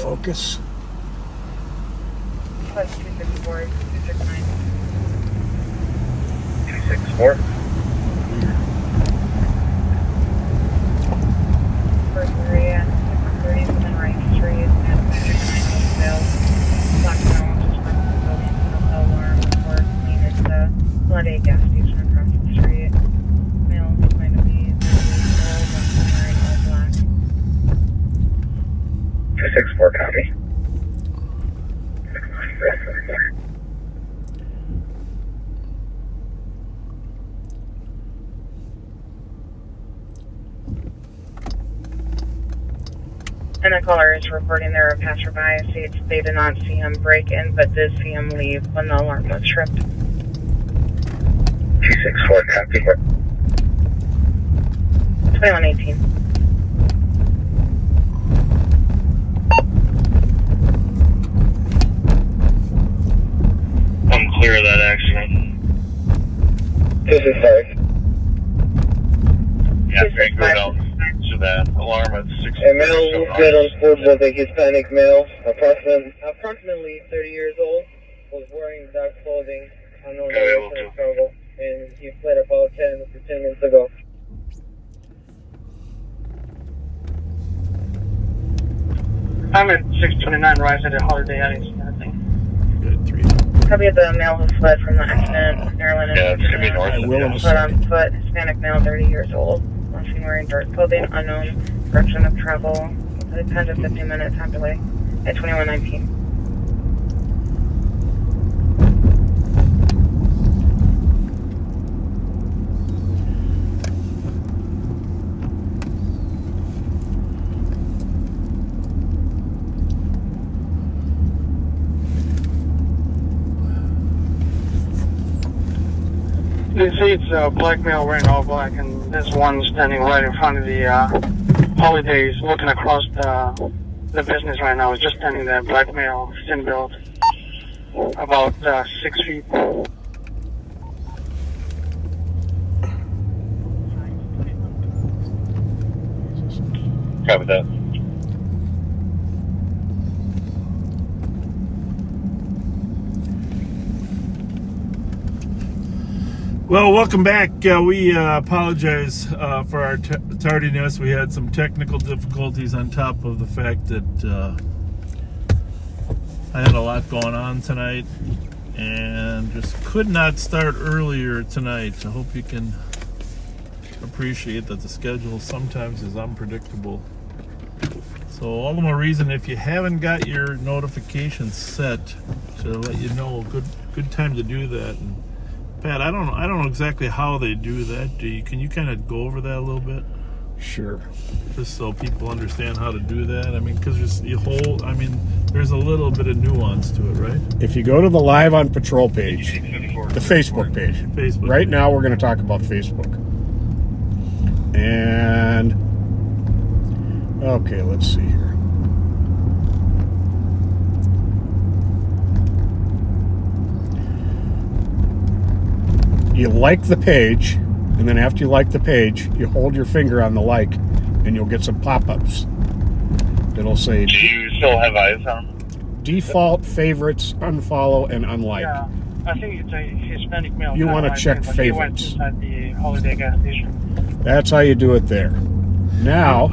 focus. Plus 264, 269. 264. First area, 30 within right street, and 269 sales. Black Mountain, just from the building, no alarm, or clean. It's a bloody gas station across the street. Male is going to be wearing all black. 264, copy. And the caller is reporting there a passerby. They did not see him break in, but did see him leave when the alarm was tripped. 264, copy. 2118. I'm clear of that accident. 265. Yeah, very good out to that alarm at 6. A male moved on foot was a Hispanic male, approximately 30 years old, was wearing dark clothing, unknown direction of travel, and he fled about 10 minutes ago. I'm at 629 Rise at a Holiday Inn, I think. Good, 3. Copy of the male who fled from the accident, Maryland. Yeah, it's gonna be north of Will Fled on foot, Hispanic male, 30 years old, last seen wearing dark clothing, unknown direction of travel, 10 to 15 minutes time delay at 2119. They say it's a black male wearing all black, and this one standing right in front of the Holidays, looking across the business right now. Is just standing there, black male, thin built, about 6 feet. Copy that. Well, welcome back. We apologize for our tardiness. We had some technical difficulties on top of the fact that I had a lot going on tonight and just could not start earlier tonight. I hope you can appreciate that the schedule sometimes is unpredictable. So all the more reason, if you haven't got your notifications set, to let you know, good time to do that. And Pat, I don't know exactly how they do that. Can you kind of go over that a little bit? Sure. Just so people understand how to do that. I mean, because there's a little bit of nuance to it, right? If you go to the Live on Patrol page, the Facebook page. Facebook. Right now we're going to talk about Facebook. And okay, let's see here. You like the page, and then after you like the page, you hold your finger on the like, and you'll get some pop-ups. It'll say, Do you still have eyes on? default, favorites, unfollow, and unlike. Yeah, I think it's a Hispanic male. You kinda wanna like check him, but he went favorites. inside the Holiday gas station. That's how you do it there. Now,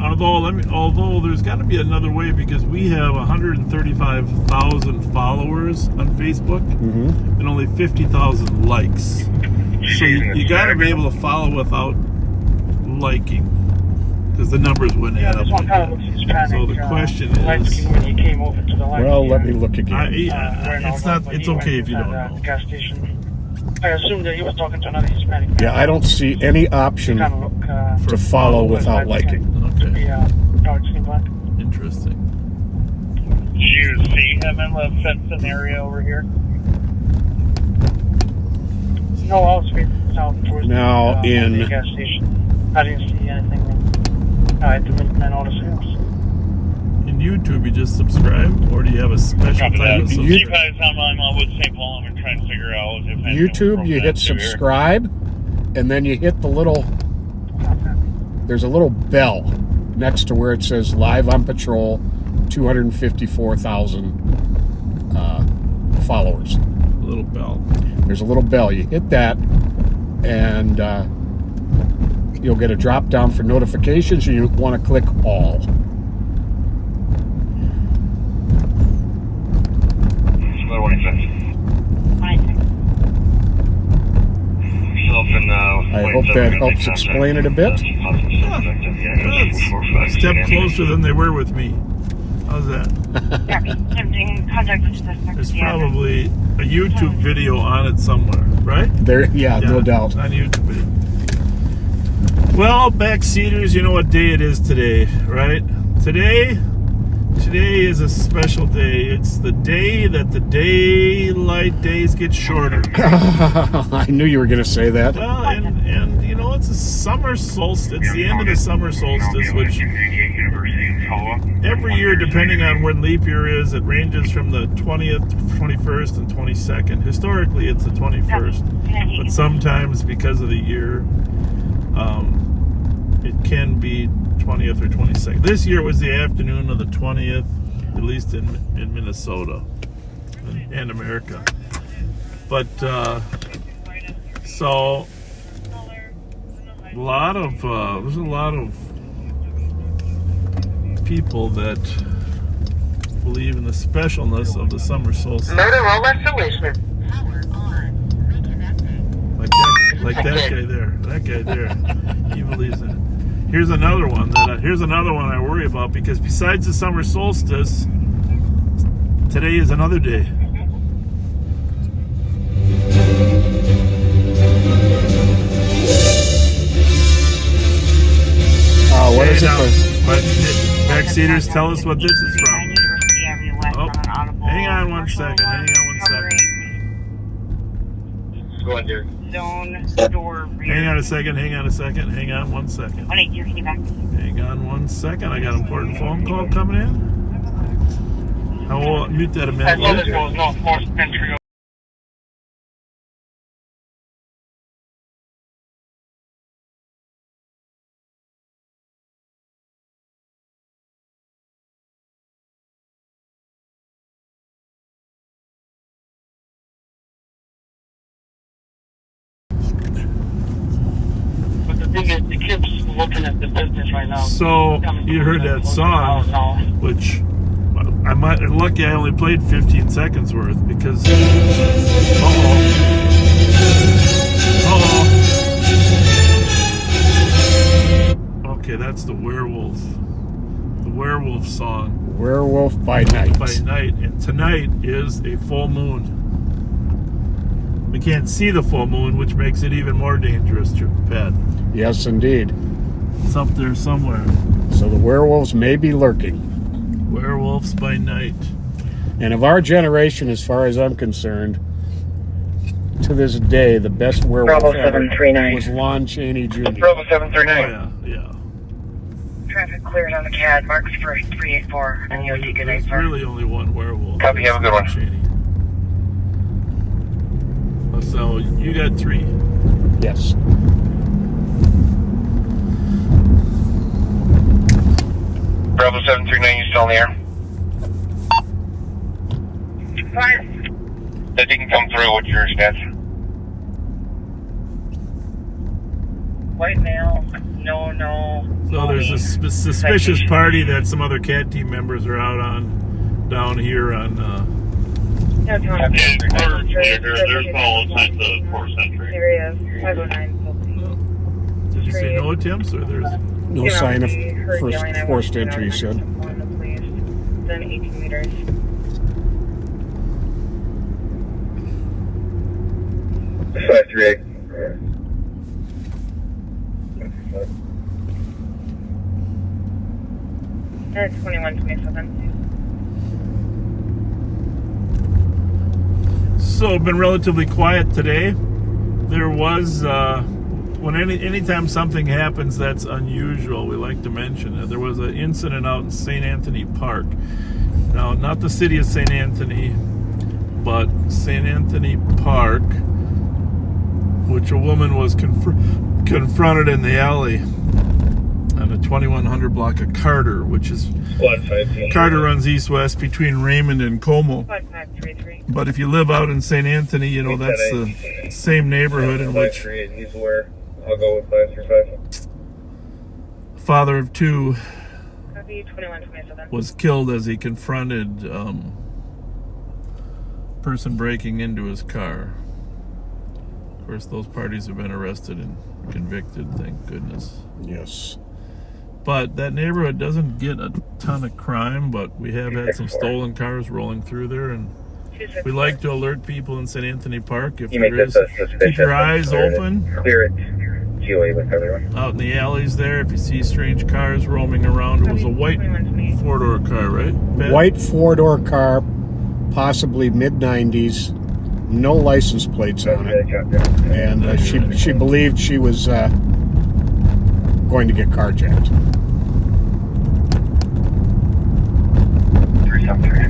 Although there's got to be another way, because we have 135,000 followers on Facebook and only 50,000 likes. So you got to be able to follow without liking, because the numbers wouldn't Yeah, add up. this one like kind of that. looks Hispanic. So the question light is, skin when he came over to the light. well, let me look again. it's okay if you don't know. Gas station. I assume that he was talking to another Hispanic man. Yeah, I don't see any option Kind of look, to follow without liking. Okay, yeah, dark skin black. interesting. Did you see him in the fenced area over here? No, I was facing south towards Now, the in- gas station. I didn't see anything. I had to make all the sales. In YouTube, you just subscribe, or do you have a special Copy type that. of Keep subscribe? eyes on with St. Paul. I'm trying to figure out if anything YouTube, from you that hit through here. subscribe, and then you hit the little, there's a little bell next to where it says Live on Patrol 254,000 followers. Little bell. There's a little bell. You hit that, and you'll get a drop down for notifications, and you want to click all. I hope that helps explain it a bit. A step closer than they were with me. How's that? There's probably a YouTube video on it somewhere, right? There, yeah, no doubt. On YouTube video. Well, backseaters, you know what day it is today, right? Today is a special day. It's the day that the daylight days get shorter. I knew you were going to say that. Well, and you know, it's a summer solstice. It's the end of the summer solstice, which every year, depending on when leap year is, it ranges from the 20th, 21st, and 22nd. Historically, it's the 21st, but sometimes because of the year, it can be 20th or 22nd. This year was the afternoon of the 20th, at least in Minnesota and America. But so there's a lot of people that believe in the specialness of the summer solstice. Like that guy there. That guy there. He believes in it. Here's another one I worry about, because besides the summer solstice, today is another day. What is it? Backseaters, tell us what this is from. Oh, hang on one second. Go on, dear. Zone store. Hang on one second. Hang on one second. I got an important phone call coming in. I will mute that a minute. The kids looking at the business right now. So you heard that song, which lucky I only played 15 seconds worth, because okay, that's the werewolf song. Werewolf by night. And tonight is a full moon. We can't see the full moon, which makes it even more dangerous, Pat. Yes, indeed. It's up there somewhere. So the werewolves may be lurking. Werewolves by night. And of our generation, as far as I'm concerned, to this day, the best werewolf Bravo ever 739. was Lon Chaney Jr. Bravo 739. Oh, yeah. Traffic cleared on the CAD. Marks for 384. And you'll take a night, There's sir. really only one werewolf. Copy, have a good one. Chaney. So you got 3. Yes. Bravo 739, you still in the air? Fire. That didn't come through. What's your stance? White male. No. So there's a suspicious party that some other CAT team members are out on down here on. No, There's all signs of 4th Century. Area 509. Did you say no attempts, or there's? No sign of forced entry, you said. Then 18 meters. Five, 3-8. And 2127. So been relatively quiet today. There was anytime something happens that's unusual, we like to mention it. There was an incident out in St. Anthony Park. Now, not the city of St. Anthony, but St. Anthony Park, which a woman was confronted in the alley on a 2100 block of Carter, which is Squad 5. Carter runs east-west between Raymond and Como. Squad 533. But if you live out in St. Anthony, you know that's the same neighborhood in which He's where I'll go with 535. father of two Copy 2127. was killed as he confronted person breaking into his car. Of course, those parties have been arrested and convicted, thank goodness. Yes. But that neighborhood doesn't get a ton of crime, but we have had some stolen cars rolling through there, and we like to alert people in St. Anthony Park if there is. Keep your eyes open. Clear it. GOA with everyone. Out in the alleys there, if you see strange cars roaming around. It was a white four-door car, right? Ben? White four-door car, possibly mid-90s, no license plates on it, and she believed she was going to get carjacked. 373.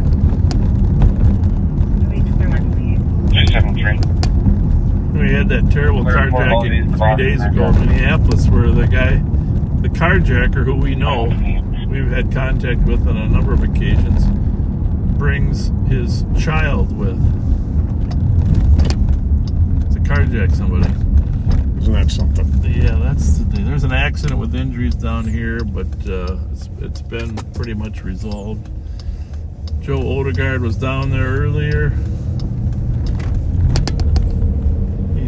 Copy 2128. 273. We had that terrible carjacking 3 days ago in Minneapolis where the carjacker, who we know, we've had contact with on a number of occasions, brings his child with to carjack somebody. Isn't that something? Yeah, there's an accident with injuries down here, but it's been pretty much resolved. Joe Odegaard was down there earlier.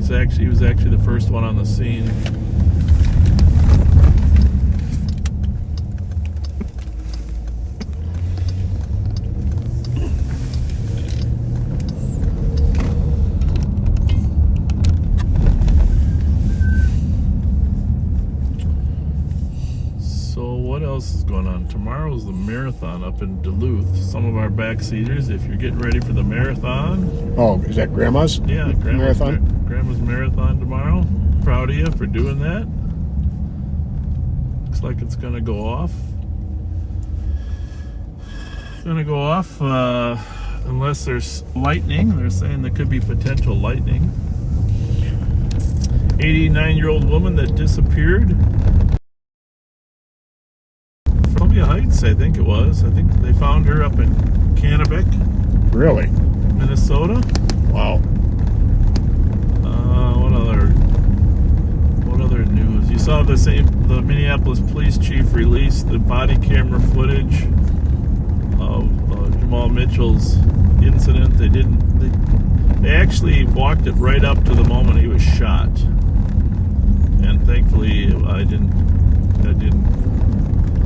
He was actually the first one on the scene. So what else is going on? Tomorrow's the marathon up in Duluth. Some of our backseaters, if you're getting ready for the marathon. Oh, is that Grandma's? Yeah, Grandma's marathon tomorrow. Proud of you for doing that. Looks like it's gonna go off. Unless there's lightning. They're saying there could be potential lightning. 89-year-old woman that disappeared. Columbia Heights, I think it was. I think they found her up in Kennebec, Really? Minnesota. Wow. What other news? You saw the Minneapolis police chief released the body camera footage of Jamal Mitchell's incident. They actually walked it right up to the moment he was shot, and thankfully I didn't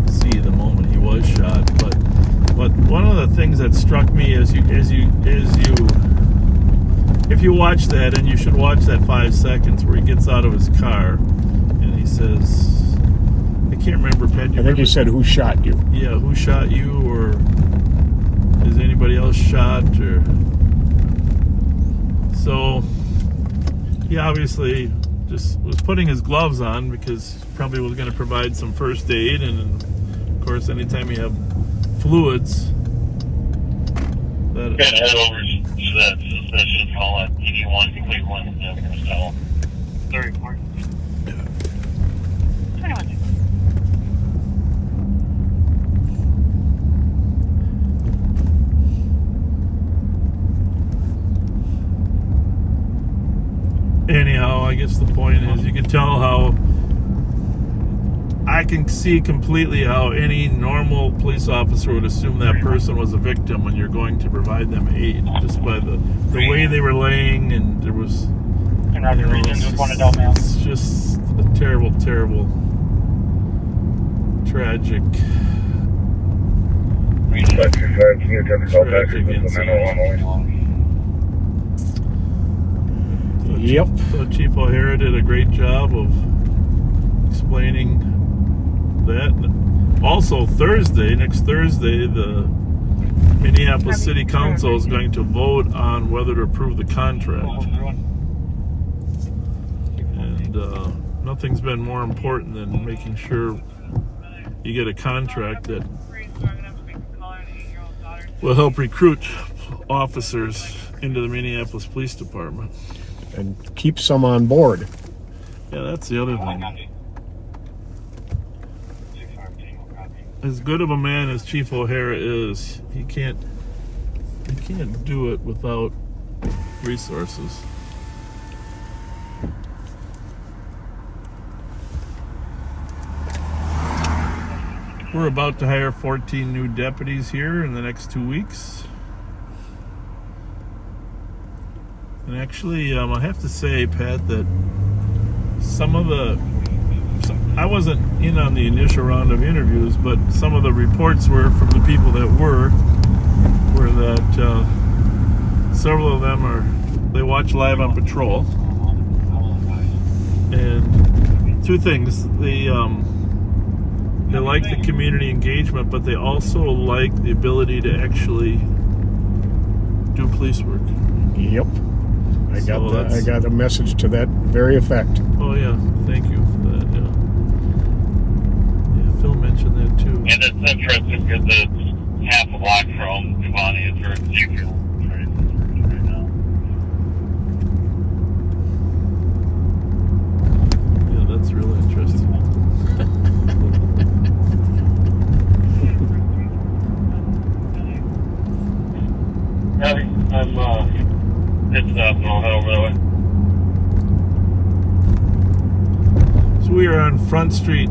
see the moment he was shot. But one of the things that struck me if you watch that, and you should watch that 5 seconds where he gets out of his car and he says, I can't remember, Ped. I think he said, "Who shot you?" Yeah, who shot you, or is anybody else shot? Or so he obviously just was putting his gloves on because he probably was going to provide some first aid, and of course, anytime you have fluids, that Gonna head over to that suspicious call at 81 Cleveland Marcel. 34. 21. anyhow, I guess the point is you can tell how I can see completely how any normal police officer would assume that person was a victim when you're going to provide them aid, just by the way they were laying, and there was Another region, just one adult male. it's just a terrible, terrible, tragic Yep. So Chief O'Hara did a great job of explaining that. Also, next Thursday, the Minneapolis City Council is going to vote on whether to approve the contract. And nothing's been more important than making sure you get a contract that will help recruit officers into the Minneapolis Police Department. And keep some on board. Yeah, that's the other thing. as good of a man as Chief O'Hara is, he can't do it without resources. We're about to hire 14 new deputies here in the next 2 weeks. And actually, I have to say, Pat, that I wasn't in on the initial round of interviews, but some of the reports were from the people that were that several of them they watch live on patrol. And two things, they like the community engagement, but they also like the ability to actually do police work. Yep. I got a message to that very effect. Oh yeah, thank you for that. Yeah, Phil mentioned that too. And it's interesting because it's half a block from Giovanni. It's very secure right now. Yeah, that's really interesting. It's I'll head over that way. So we are on Front Street.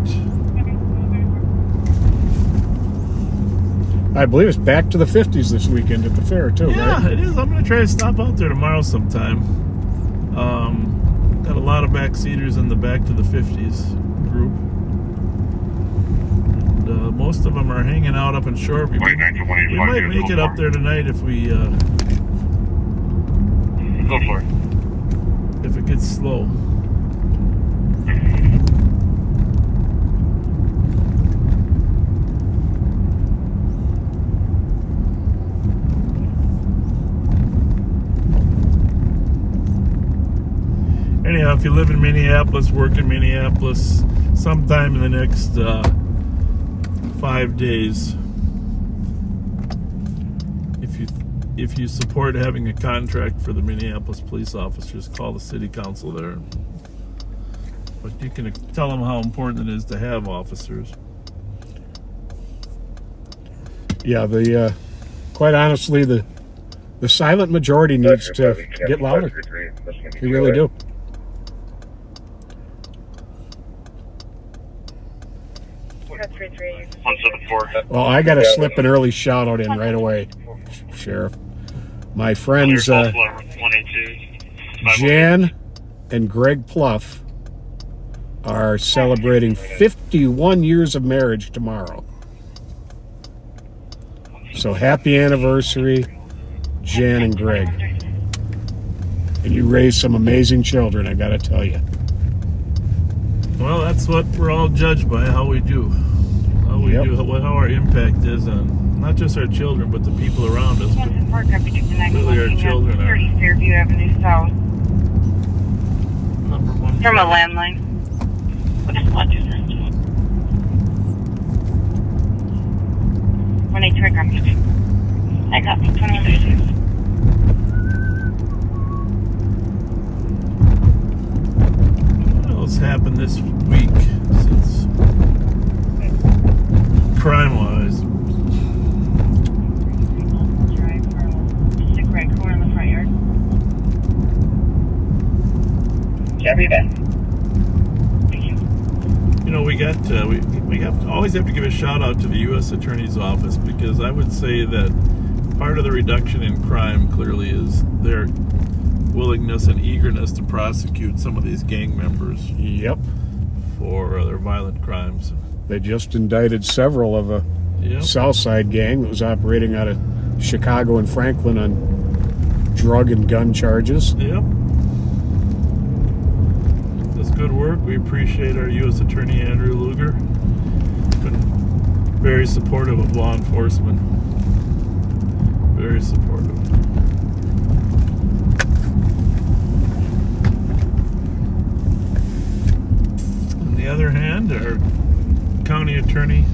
I believe it's back to the 50s this weekend at the fair too, Yeah, right? it is. I'm going to try to stop out there tomorrow sometime. Got a lot of backseaters in the Back to the 50s group. And, most of them are hanging out up in Shoreview. We might make it up there tonight if we Go for it. if it gets slow. Anyhow, if you live in Minneapolis, work in Minneapolis, sometime in the next 5 days, if you support having a contract for the Minneapolis police officers, call the city council there. But you can tell them how important it is to have officers. Yeah, quite honestly, the silent majority needs to get louder. They really do. Code 33. 174. Well, I got to slip an early shout out in right away, Sheriff. My friends Jan and Greg Pluff are celebrating 51 years of marriage tomorrow. So happy anniversary, Jan and Greg. And you raised some amazing children, I gotta tell you. Well, that's what we're all judged by, how we do. How our impact is on not just our children, but the people around us. Really, our children are 30 Fairview Avenue South. number one. From a landline. What is Fletcher's range? 182, I got me. I got me, 2136. What else happened this week since crime-wise? Drive for sick right corner in the front yard. Carry that. Thank you. You know, we always have to give a shout out to the U.S. Attorney's Office, because I would say that part of the reduction in crime clearly is their willingness and eagerness to prosecute some of these gang members Yep. for their violent crimes. They just indicted several of a Yep. Southside gang that was operating out of Chicago and Franklin on drug and gun charges. Yep. That's good work. We appreciate our U.S. Attorney, Andrew Luger. Been very supportive of law enforcement. Very supportive. On the other hand, our county attorney,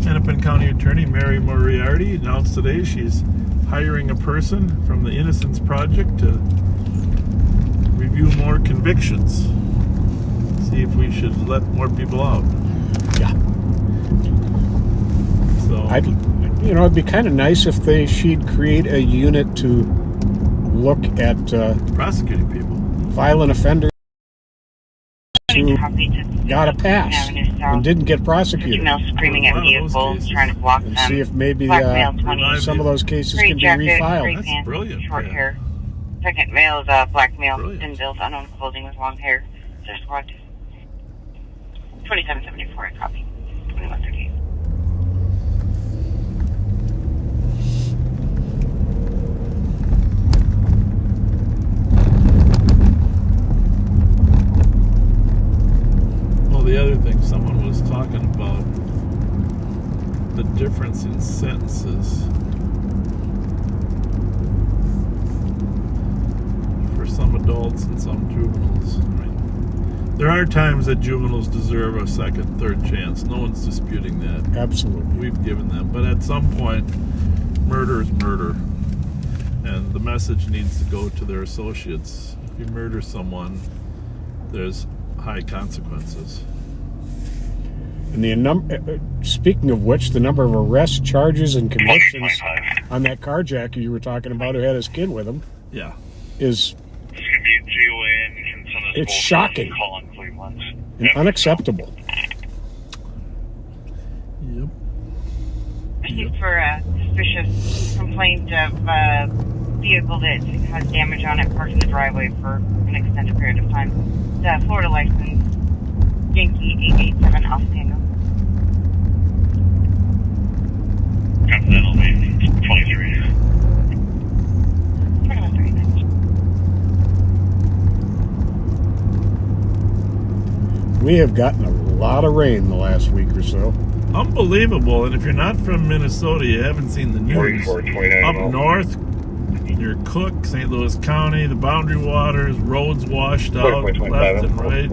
Hennepin County Attorney Mary Moriarty, announced today she's hiring a person from the Innocence Project to review more convictions. See if we should let more people out. Yeah. So it'd be kind of nice if she'd create a unit to look at prosecuting people. violent offenders who Copy to got a pass Avenue and South. didn't get prosecuted, Female screaming A at lot of those vehicles, cases. trying to block and them. see if maybe Black male 20. some of those cases Gray can be jacket, gray refiled. That's pants, brilliant, short yeah. hair. Second male is black male, Brilliant. thin build, unknown clothing with long hair. There's squad 2774, I copy. 2138. Well, the other thing, someone was talking about the difference in sentences for some adults and some juveniles. I mean, there are times that juveniles deserve a second, third chance. No one's disputing that. Absolutely. We've given them. But at some point, murder is murder. And the message needs to go to their associates. If you murder someone, there's high consequences. And speaking of which, the number of arrests, charges, and convictions on that carjacker you were talking about who had his kid with him Yeah. This is could be GOA and you can send us It's both shocking. Call in Cleveland. and unacceptable. Yep. For a suspicious complaint of a vehicle that has damage on it parked in the driveway for an extended period of time. The Florida license, Yankee 887 Alpha Tango. That'll be 23. 2139. We have gotten a lot of rain the last week or so. Unbelievable. And if you're not from Minnesota, you haven't seen the news. 4429. Up north, near Cook, St. Louis County, the boundary waters, roads washed out left and right.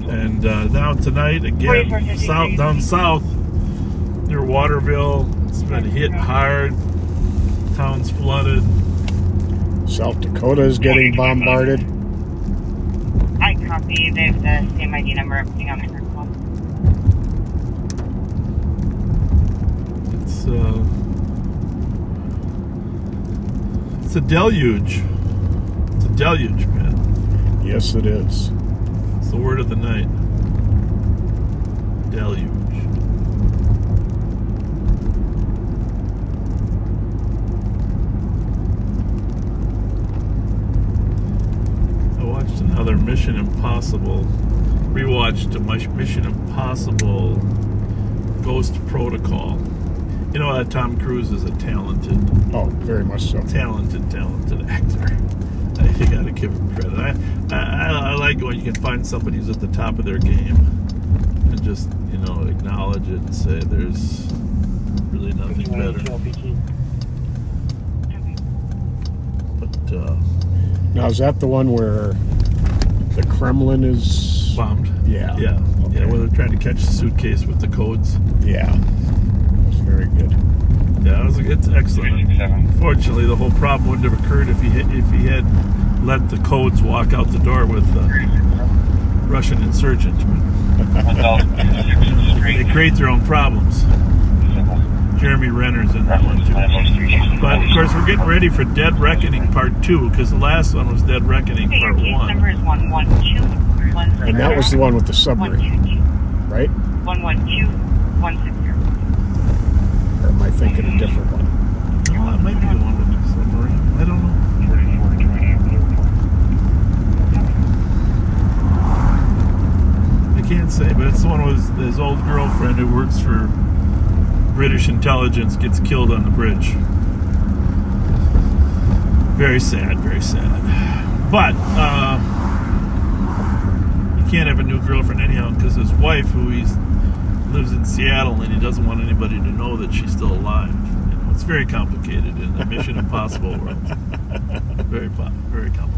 And now tonight, again, down south, near Waterville, it's been hit hard. Town's flooded. South Dakota is getting bombarded. I copy. They have the same ID number, everything on the current call. It's a deluge. It's a deluge, man. Yes, it is. It's the word of the night. Deluge. I watched another Mission Impossible. Rewatched a Mission Impossible Ghost Protocol. You know that Tom Cruise is a talented Very much so. talented actor. You gotta give him credit. I like when you can find somebody who's at the top of their game and just, acknowledge it and say there's really nothing better. But Now, is that the one where the Kremlin is bombed. Yeah. Yeah. Okay. Yeah, where they're trying to catch the suitcase with the codes. Yeah. It's very good. Yeah, it's excellent. Unfortunately, the whole problem wouldn't have occurred if he had let the codes walk out the door with the Russian insurgent. They create their own problems. Jeremy Renner's in that one too. But of course, we're getting ready for Dead Reckoning Part 2 because the last one was Dead Reckoning Your Part case 1. number is 112160. And that was the one with the submarine, 122. right? 112160. Or am I thinking a different one? Well, that might be the one with the submarine. I don't know. I can't say, but it's the one with his old girlfriend who works for British intelligence gets killed on the bridge. Very sad, very sad. But you can't have a new girlfriend anyhow because his wife, who lives in Seattle, and he doesn't want anybody to know that she's still alive. It's very complicated in the Mission Impossible world. Very complicated.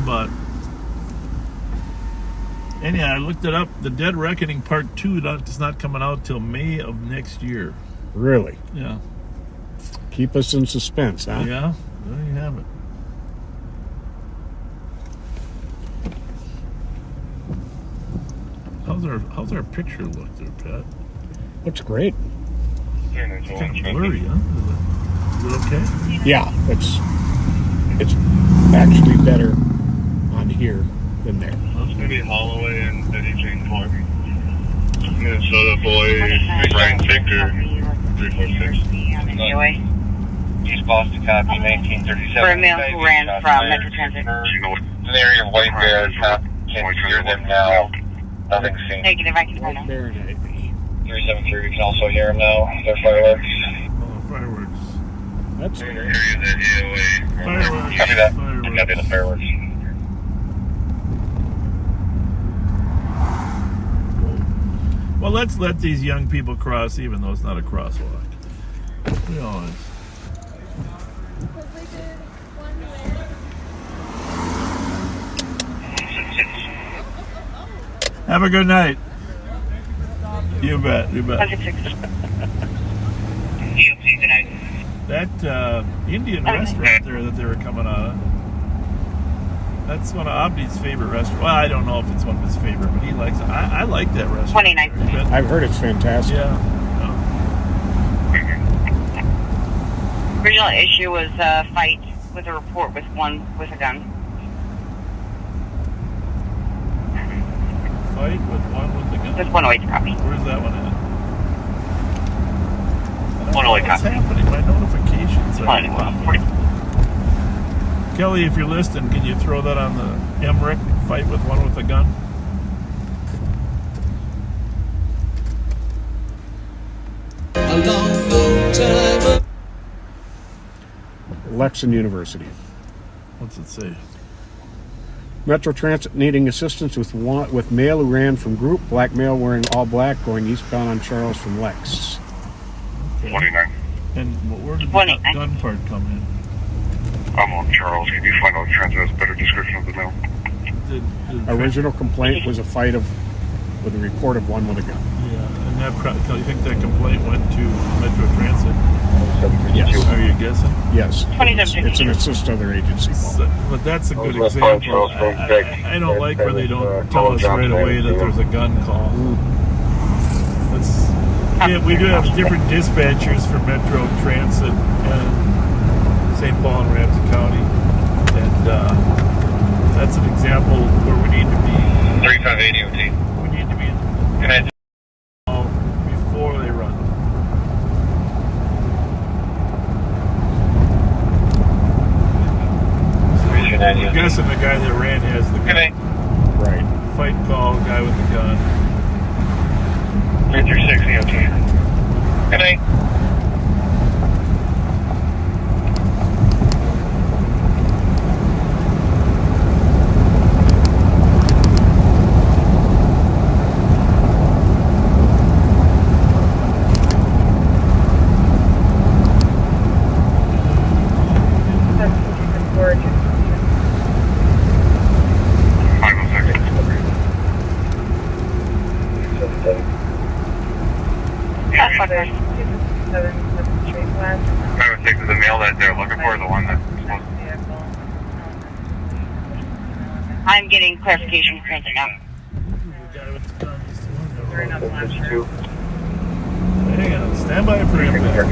But anyhow, I looked it up. The Dead Reckoning Part 2 is not coming out till May of next year. Really? Yeah. Keep us in suspense, huh? Yeah, there you have it. How's our picture look there, Pat? Looks great. Very nice. It's kind of blurry, huh? Is it okay? Yeah, it's actually better on here than there. Maybe Holloway and Betty Jane Clark. Minnesota boy, Brian Victor, 346. Anyway, East Boston copy, 1937. for a male who ran from Metro Transit. An area of white bears, can't hear them now. Nothing seen. Negative, I can find out. There and 373, we can also hear them now. They're fireworks. Oh, fireworks. That's Area that AOA. Fireworks. Copy that. Fireworks. Copy the fireworks. Well, let's let these young people cross, even though it's not a crosswalk. We always. Have a good night. You bet. You bet. 166. That Indian restaurant there that they were coming out of, that's one of Abdi's favorite restaurants. Well, I don't know if it's one of his favorite, but he likes it. I like that restaurant. 29. You bet. I've heard it's fantastic. Yeah. Original issue was a fight with a report with one with a gun. Fight with one with the gun. Just 108 copy. Where's that one at? 108 What's copy. happening? My notifications are Fine. popping. Kelly, if you're listening, can you throw that on the Emmerich fight with one with a gun? Lexington University. What's it say? Metro Transit needing assistance with male who ran from group. Black male wearing all black going eastbound on Charles from Lex. 29. And where did the 189. gun part come in? I'm on Charles. Can you find out Transit has a better description of the mail? Did Original complaint was a fight with a report of one with a gun. Yeah, and that you think that complaint went to Metro Transit? Yes. Are you guessing? Yes. It's an assist other agency. But that's a good example. I don't like where they don't tell us right away that there's a gun call. We do have different dispatchers for Metro Transit and St. Paul and Ramsey County, and that's an example where we need to be. 3580 OT. We need to be before they run. I'm guessing the guy that ran has the gun. Right. Fight call, guy with the gun. 360 OT. Good night. The mail that they're looking for, the one that's supposed to. I'm getting clarification from Transit now. The guy with the gun is the one. We're in a Fletcher. Hang on, stand by for impact.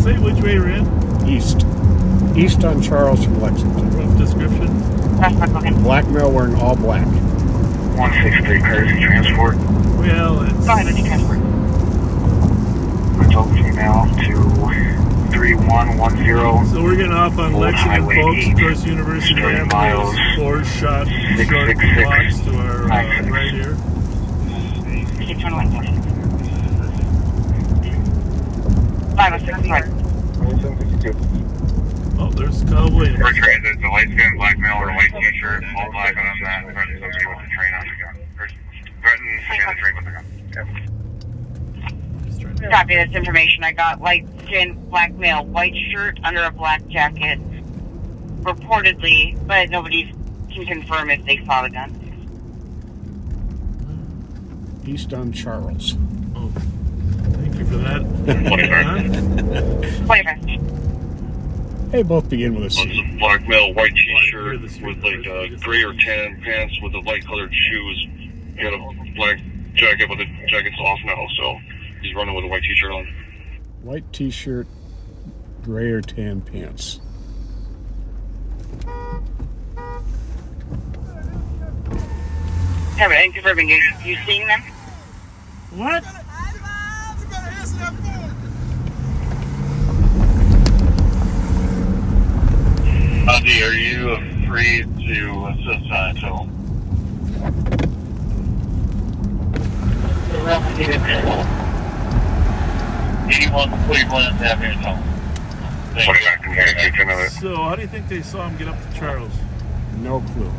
Say which way you're in. East on Charles from Lexington. Rough description. That's not looking. Black male wearing all black. 163 courtesy transport. Well, it's. Go ahead with the transport. Adult female to 3110. So we're getting off on Old Lexington, Highway folks. 8, Of course, University 30 Avenue miles, is 4 short 666, blocks to our right here. 621. 506 north. 152. Oh, there's Kyle Williams. For transit, the light skin, black male, or white t-shirt, all black on that. Threatening somebody with the train on the gun. Threatening somebody on the train with the gun. Copy this information. I got light skin, black male, white shirt under a black jacket. Reportedly, but nobody can confirm if they saw the gun. East on Charles. Oh, thank you for that. 25. 25. They both begin with a It's C. a black male, white hear t-shirt the street with like noise. gray or tan pants with the light colored shoes. He got a black jacket, but the jacket's off now, so he's running with a white t-shirt on. White t-shirt, gray or tan pants. Yeah, but I'm confirming you seeing them? What? Ozzy, are you free to assist until? Cleveland Avenue. So, how do you think they saw him get up to Charles? No clue.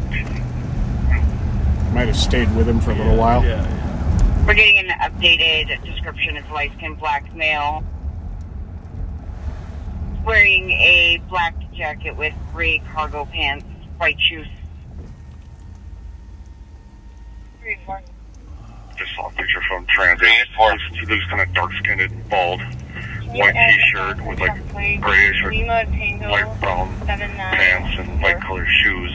Might have stayed with him for a little while. Yeah. We're getting an updated description of light-skinned black male wearing a black jacket with gray cargo pants, white shoes. 3-4. Just saw a picture from transit. He looks kind of dark-skinned, bald, white t-shirt with like grayish or light brown pants and light colored shoes.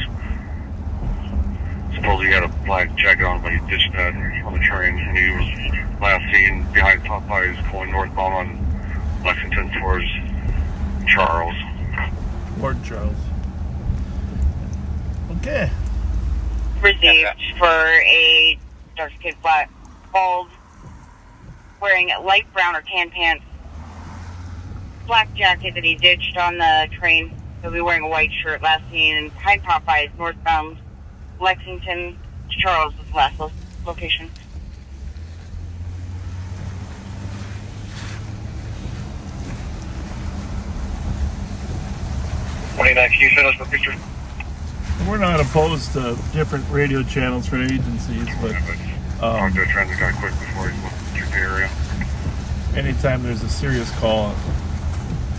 Supposedly he had a black jacket on, but he ditched that on the train, and he was last seen behind Popeyes going northbound on Lexington towards Charles. Port Charles. Okay. Received for a dark-skinned black, bald, wearing light brown or tan pants, black jacket that he ditched on the train. He'll be wearing a white shirt. Last seen behind Popeyes, northbound Lexington to Charles was the last location. Can you send us the picture? We're not opposed to different radio channels for agencies, but I'll do a transit guy quick before he looks through the area. anytime there's a serious call,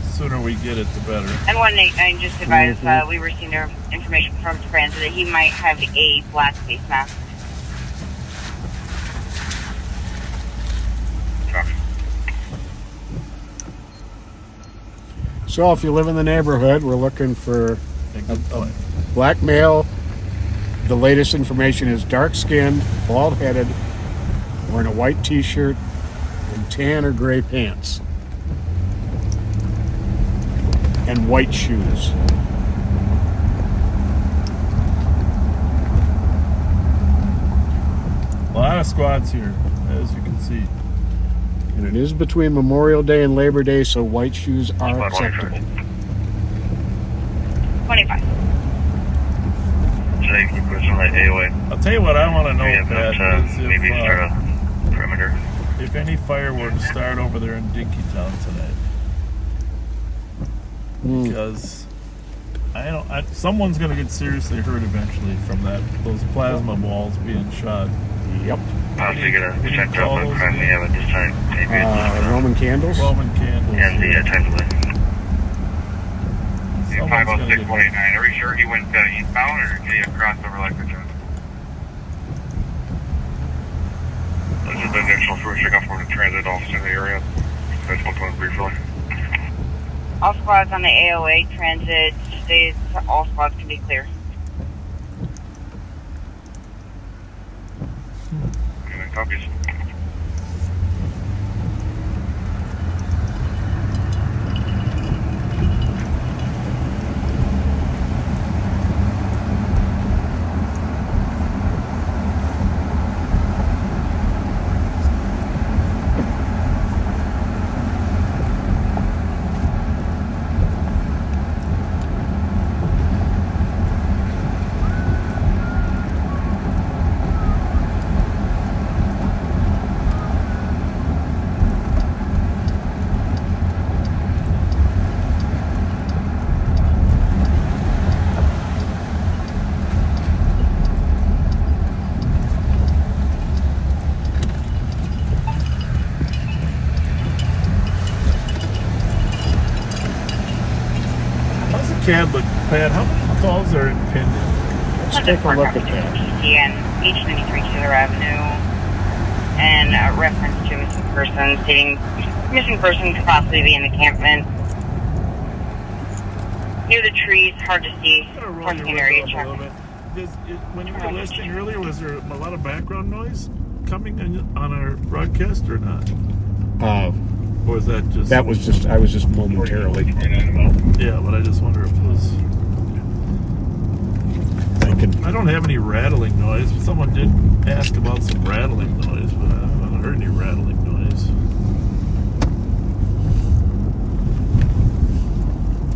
the sooner we get it, the better. And 189 just advised we received information from transit that he might have a black face mask. So if you live in the neighborhood, we're looking for a black male. The latest information is dark-skinned, bald-headed, wearing a white t-shirt and tan or gray pants. And white shoes. A lot of squads here, as you can see. And it is between Memorial Day and Labor Day, so white shoes are acceptable. 25. Today, we put some like AOA. I'll tell you what I want to know, Pat, is maybe start a perimeter. if any fire were to start over there in Dinkytown tonight. Because someone's going to get seriously hurt eventually from those plasma balls being shot. Yep. Possibly get a checked out by crime we have at this time. Maybe it's Roman candles? Roman candles. and the time delay. Someone's gonna get- 506-189. Are we sure he went eastbound or did he cross over Lexington? This is the initial first check from the transit office in the area. That's what's going briefly. All squads on the AOA transit states all squads can be clear. Okay, copies. How's the cab look, Pat? How many calls are pending? Let's take a look at that. And H93 Taylor Avenue, and a reference to a missing person, stating missing person could possibly be in the encampment. Near the trees, hard to see. Gotta roll Parking your area window up a little bit. When you were listening earlier, was there a lot of background noise coming in on our broadcast or not? Or was that just... I was just momentarily. Yeah, but I just wonder if it was... I don't have any rattling noise. Someone did ask about some rattling noise, but I haven't heard any rattling noise.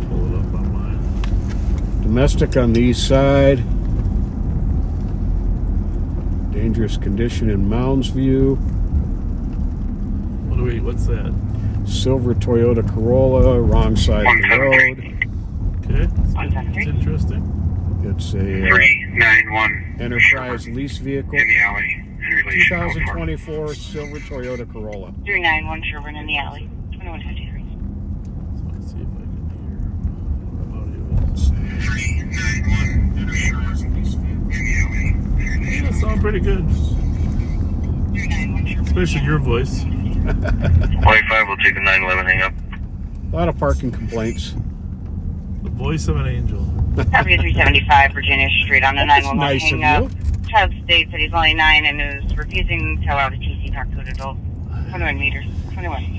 Pull it up on mine. Domestic on the east side. Dangerous condition in Mounds View. What's that? Silver Toyota Corolla, wrong side of the road. Okay, it's interesting. It's a 391 enterprise lease vehicle. in the alley. In relation to 2024 silver Toyota Corolla. 391 Sherburne in the alley. 2153. So let's see if I can hear audio. 391 in the alley. Yeah, sound pretty good. Especially your voice. 25 will take the 911 hang up. A lot of parking complaints. The voice of an angel. Copy 375 Virginia Street on the That's 911 nice hang of up. Child states that he's only 9 and is refusing to allow the TC talk to an adult. 21 meters. 21.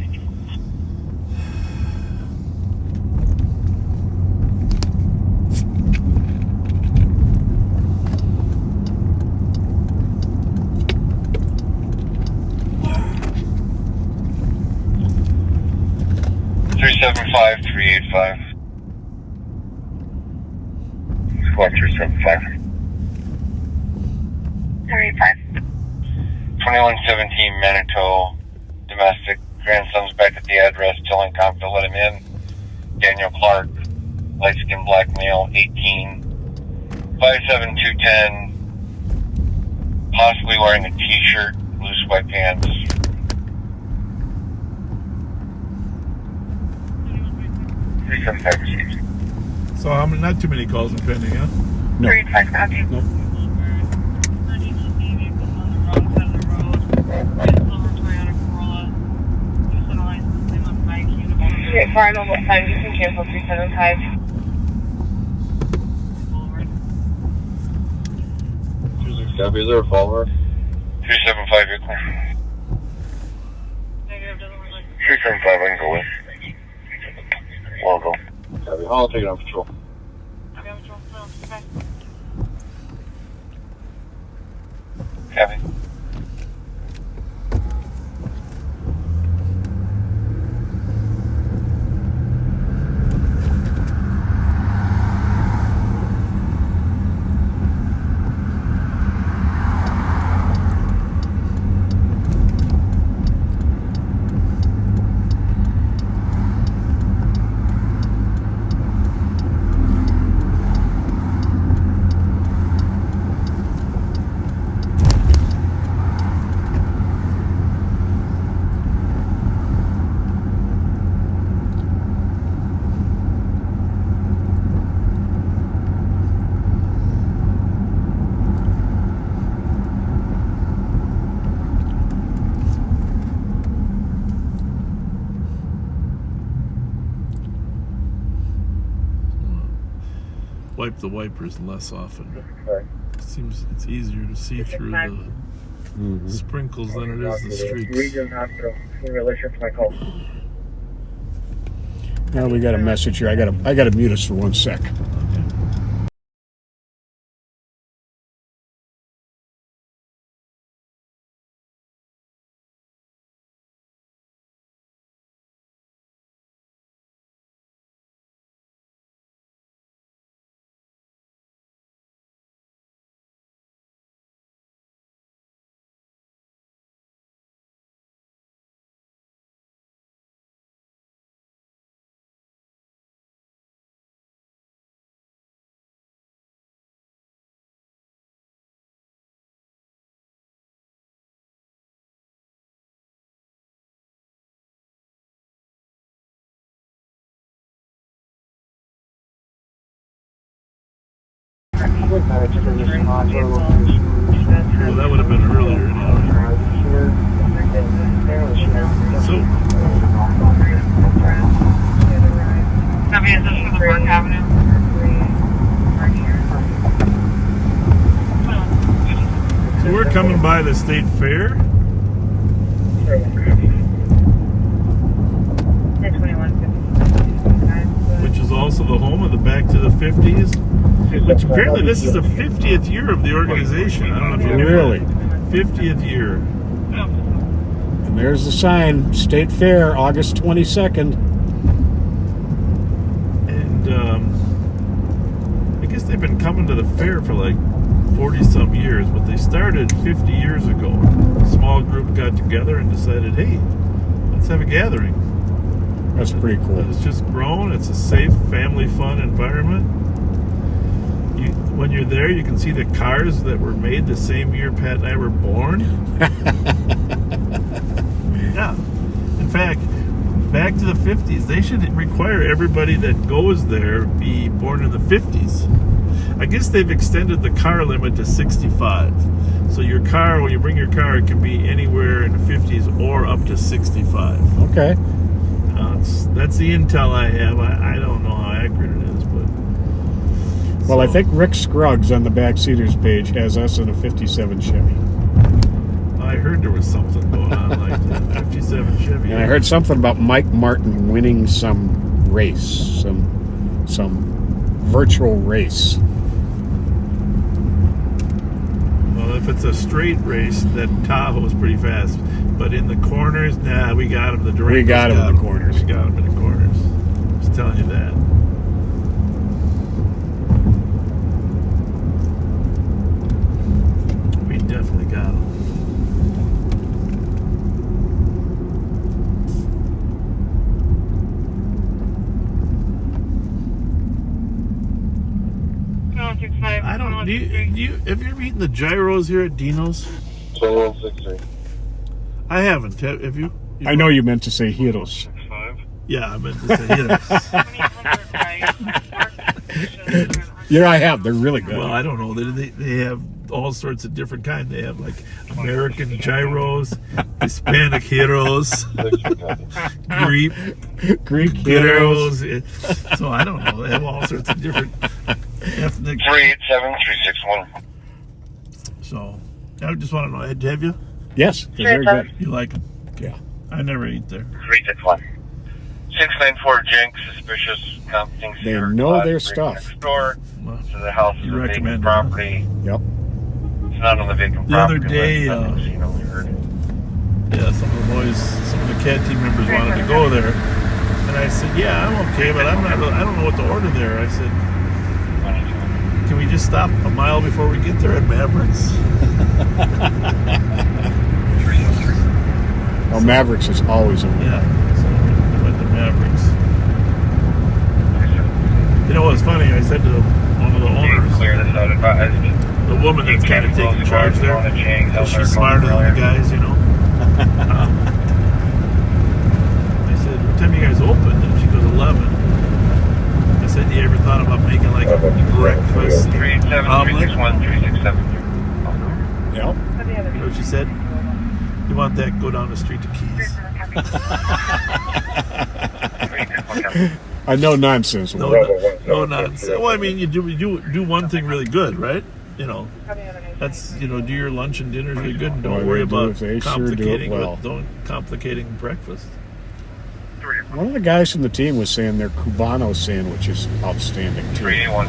$375, $385. Squad 375. 385. 2117 Manitou. Domestic. Grandson's back at the address, telling cop to let him in. Daniel Clark. Light skin black male, 18. 57210. Possibly wearing a t-shirt, loose sweatpants. So not too many calls pending, huh? No. 385 copy. Nope. Okay, far normal time, you can cancel 375. Copy, is there a follower? 375, you're clear. 375, I can go with. Well, go. Copy, I'll take it on patrol. Copy. Wipe the wipers less often. Sorry. Seems it's easier to see through the sprinkles than it is the streets. Region Hospital, in relation to my call. Now we got a message here. I gotta mute us for 1 sec. Well, that would have been earlier anyway. So, Copy, is this for the Park Avenue? by the state fair, which is also the home of the Back to the 50s, which apparently this is the 50th year of the organization. I don't know if you knew Really? that. 50th year. And there's the sign, State Fair, August 22nd. And I guess they've been coming to the fair for like 40-some years, but they started 50 years ago. A small group got together and decided, hey, let's have a gathering. That's pretty cool. It's just grown. It's a safe, family fun environment. When you're there, you can see the cars that were made the same year Pat and I were born. Yeah. In fact, back to the 50s, they should require everybody that goes there be born in the 50s. I guess they've extended the car limit to 65. So your car, when you bring your car, it can be anywhere in the 50s or up to 65. Okay. That's the intel I have. I don't know how accurate it is, but... Well, I think Rick Scruggs on the Backseaters page has us in a 57 Chevy. I heard there was something going on like that. 57 Chevy. And I heard something about Mike Martin winning some race, some virtual race. Well, if it's a straight race, then Tahoe's pretty fast. But in the corners, nah, we got him. The Durangos We got him in the corners. We got him in the corners. Just telling you that. We definitely got him. I don't. Have you ever eaten the gyros here at Dino's? 2163. I haven't. Have you? I know you meant to say heroes. 65. Yeah, I meant to say heroes. Yeah, I have. They're really good. Well, I don't know. They have all sorts of different kinds. They have like American gyros, Hispanic heroes, Greek heroes. gyros. So I don't know. They have all sorts of different ethnic. 387361. So I just want to know, have you? Yes, they're very good. You like them? Yeah. I never eat there. 361. 694 Jinx, suspicious things. They know their stuff. Next door Well, to the house is you a vacant recommend it, property. Yep. It's not on the vacant The other property. day, list, nothing seen, only heard. yeah, some of the boys, some of the CAT team members wanted to go there, and I said, "Yeah, I'm okay, but I don't know what to order there." I said, "Can we just stop a mile before we get there at Mavericks?" Well, Mavericks is always a winner. Yeah, so we went to Mavericks. You know what's funny? I said to one of the owners, Clear this out, advised. the woman that's kind of taking charge there, 'cause she's smarter than the guys, you know. I said, "What time you guys open?" And she goes, 11. I said, "You ever thought about making like a breakfast 387 omelet?" 367. Yep. You know what she said? "You want that? Go down the street to Keys." No nonsense. No nonsense. Well, I mean, you do one thing really good, right? You know, that's do your lunch and dinners really good, and don't Boy, worry they do about it. They sure do it complicating. well. Don't complicating breakfast. One of the guys from the team was saying their Cubano sandwich is outstanding too. 381.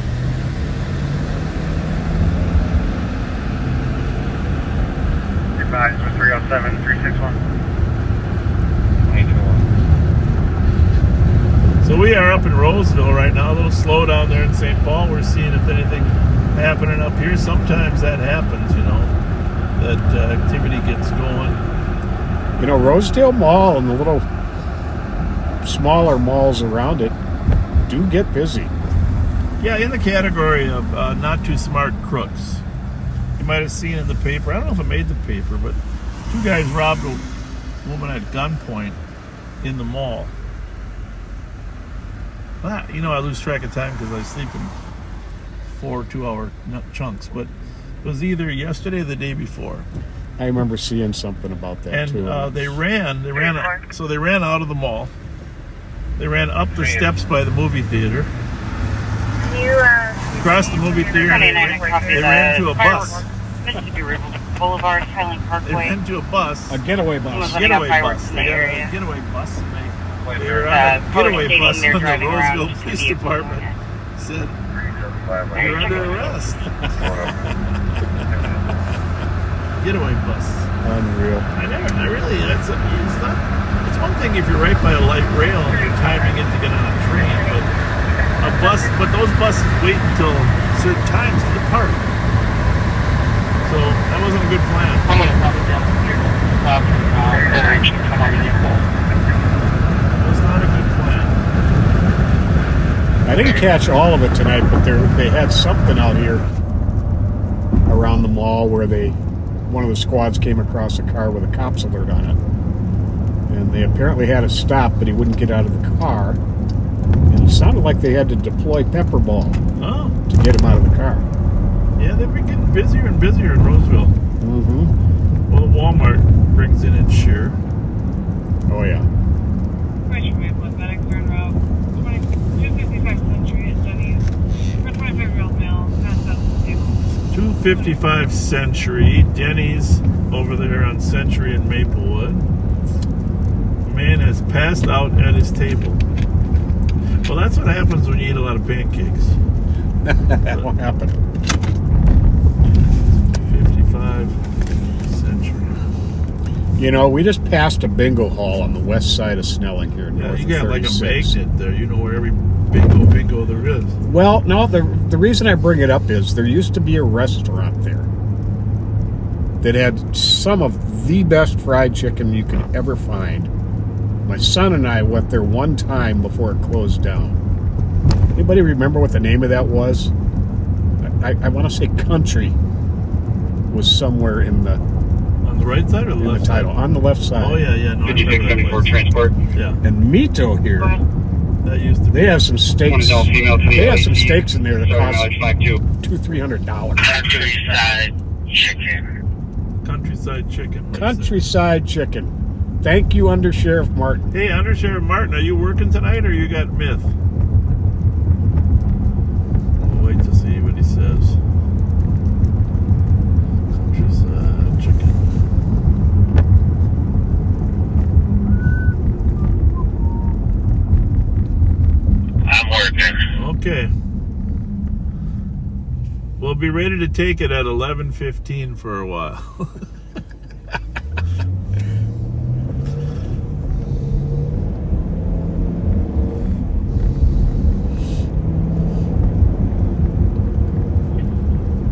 Advised with 307 361. 221. So we are up in Roseville right now. A little slow down there in St. Paul. We're seeing if anything happening up here. Sometimes that happens, that activity gets going. You know, Rosedale Mall and the little smaller malls around it do get busy. Yeah, in the category of not too smart crooks. You might have seen in the paper. I don't know if it made the paper, but 2 guys robbed a woman at gunpoint in the mall. I lose track of time because I sleep in 4 2-hour chunks, but it was either yesterday or the day before. I remember seeing something about that And too. they ran out of the mall. They ran up the steps by the movie theater, across the movie theater, and they ran to a bus. Mississippi River. Boulevard, Highland They Parkway. went to a bus. A getaway Someone bus. was living on Getaway fireworks bus. in the They got area. a getaway bus, and they were on a getaway stating bus they're when the driving around Roseville with Police vehicle Department on it. said you're under arrest. Getaway bus. Unreal. It's one thing if you're right by a light rail and you're timing it to get on a train, but those buses wait until certain times to depart. So that wasn't a good plan. I'm gonna pop it down here. Come on, That was not a good plan. I didn't catch all of it tonight, but they had something out here around the mall where one of the squads came across a car with a cops alert on it. And they apparently had to stop, but he wouldn't get out of the car. And it sounded like they had to deploy pepper ball Oh, to get him out of the car. yeah, they've been getting busier and busier in Roseville. Mm-hmm. Well, Walmart brings in its share. Oh, yeah. 255 Century at Denny's. For a 25-year-old male, passed out on the table. 255 Century, Denny's over there on Century and Maplewood. Man has passed out at his table. Well, that's what happens when you eat a lot of pancakes. That won't happen. 55 Century. You know, we just passed a bingo hall on the west side of Snelling here. Yeah, north you of got like a 36. magnet there. You know where every bingo there is. Well, no, the reason I bring it up is there used to be a restaurant there that had some of the best fried chicken you can ever find. My son and I went there one time before it closed down. Anybody remember what the name of that was? I want to say Country was somewhere in the On the right side or the in left the title. side? On the left side. Oh, yeah. No, I remember that place. transport. Yeah, And Mito here, that used to be. they have some steaks. female to They have some steaks in there that cost $5-2. $200-300. Countryside chicken. Countryside chicken. Countryside chicken. Thank you, Under Sheriff Martin. Hey, Under Sheriff Martin, are you working tonight or you got myth? We'll wait to see what he says. Countryside chicken. I'm working. Okay. We'll be ready to take it at 11:15 for a while.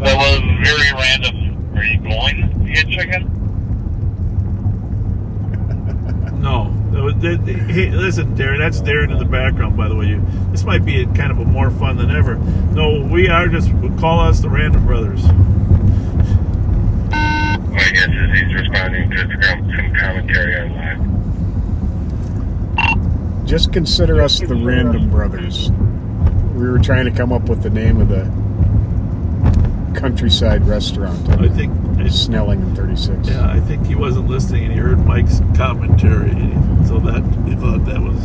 That was very random. Are you going to get chicken? No. Hey, listen, Darren, that's Darren in the background, by the way. This might be kind of a more fun than ever. No, we are call us the Random Brothers. My guess is he's responding to some commentary online. Just consider us the Random Brothers. We were trying to come up with the name of the Countryside restaurant I in think, Snelling and 36. yeah, I think he wasn't listening and he heard Mike's commentary, so that he thought that was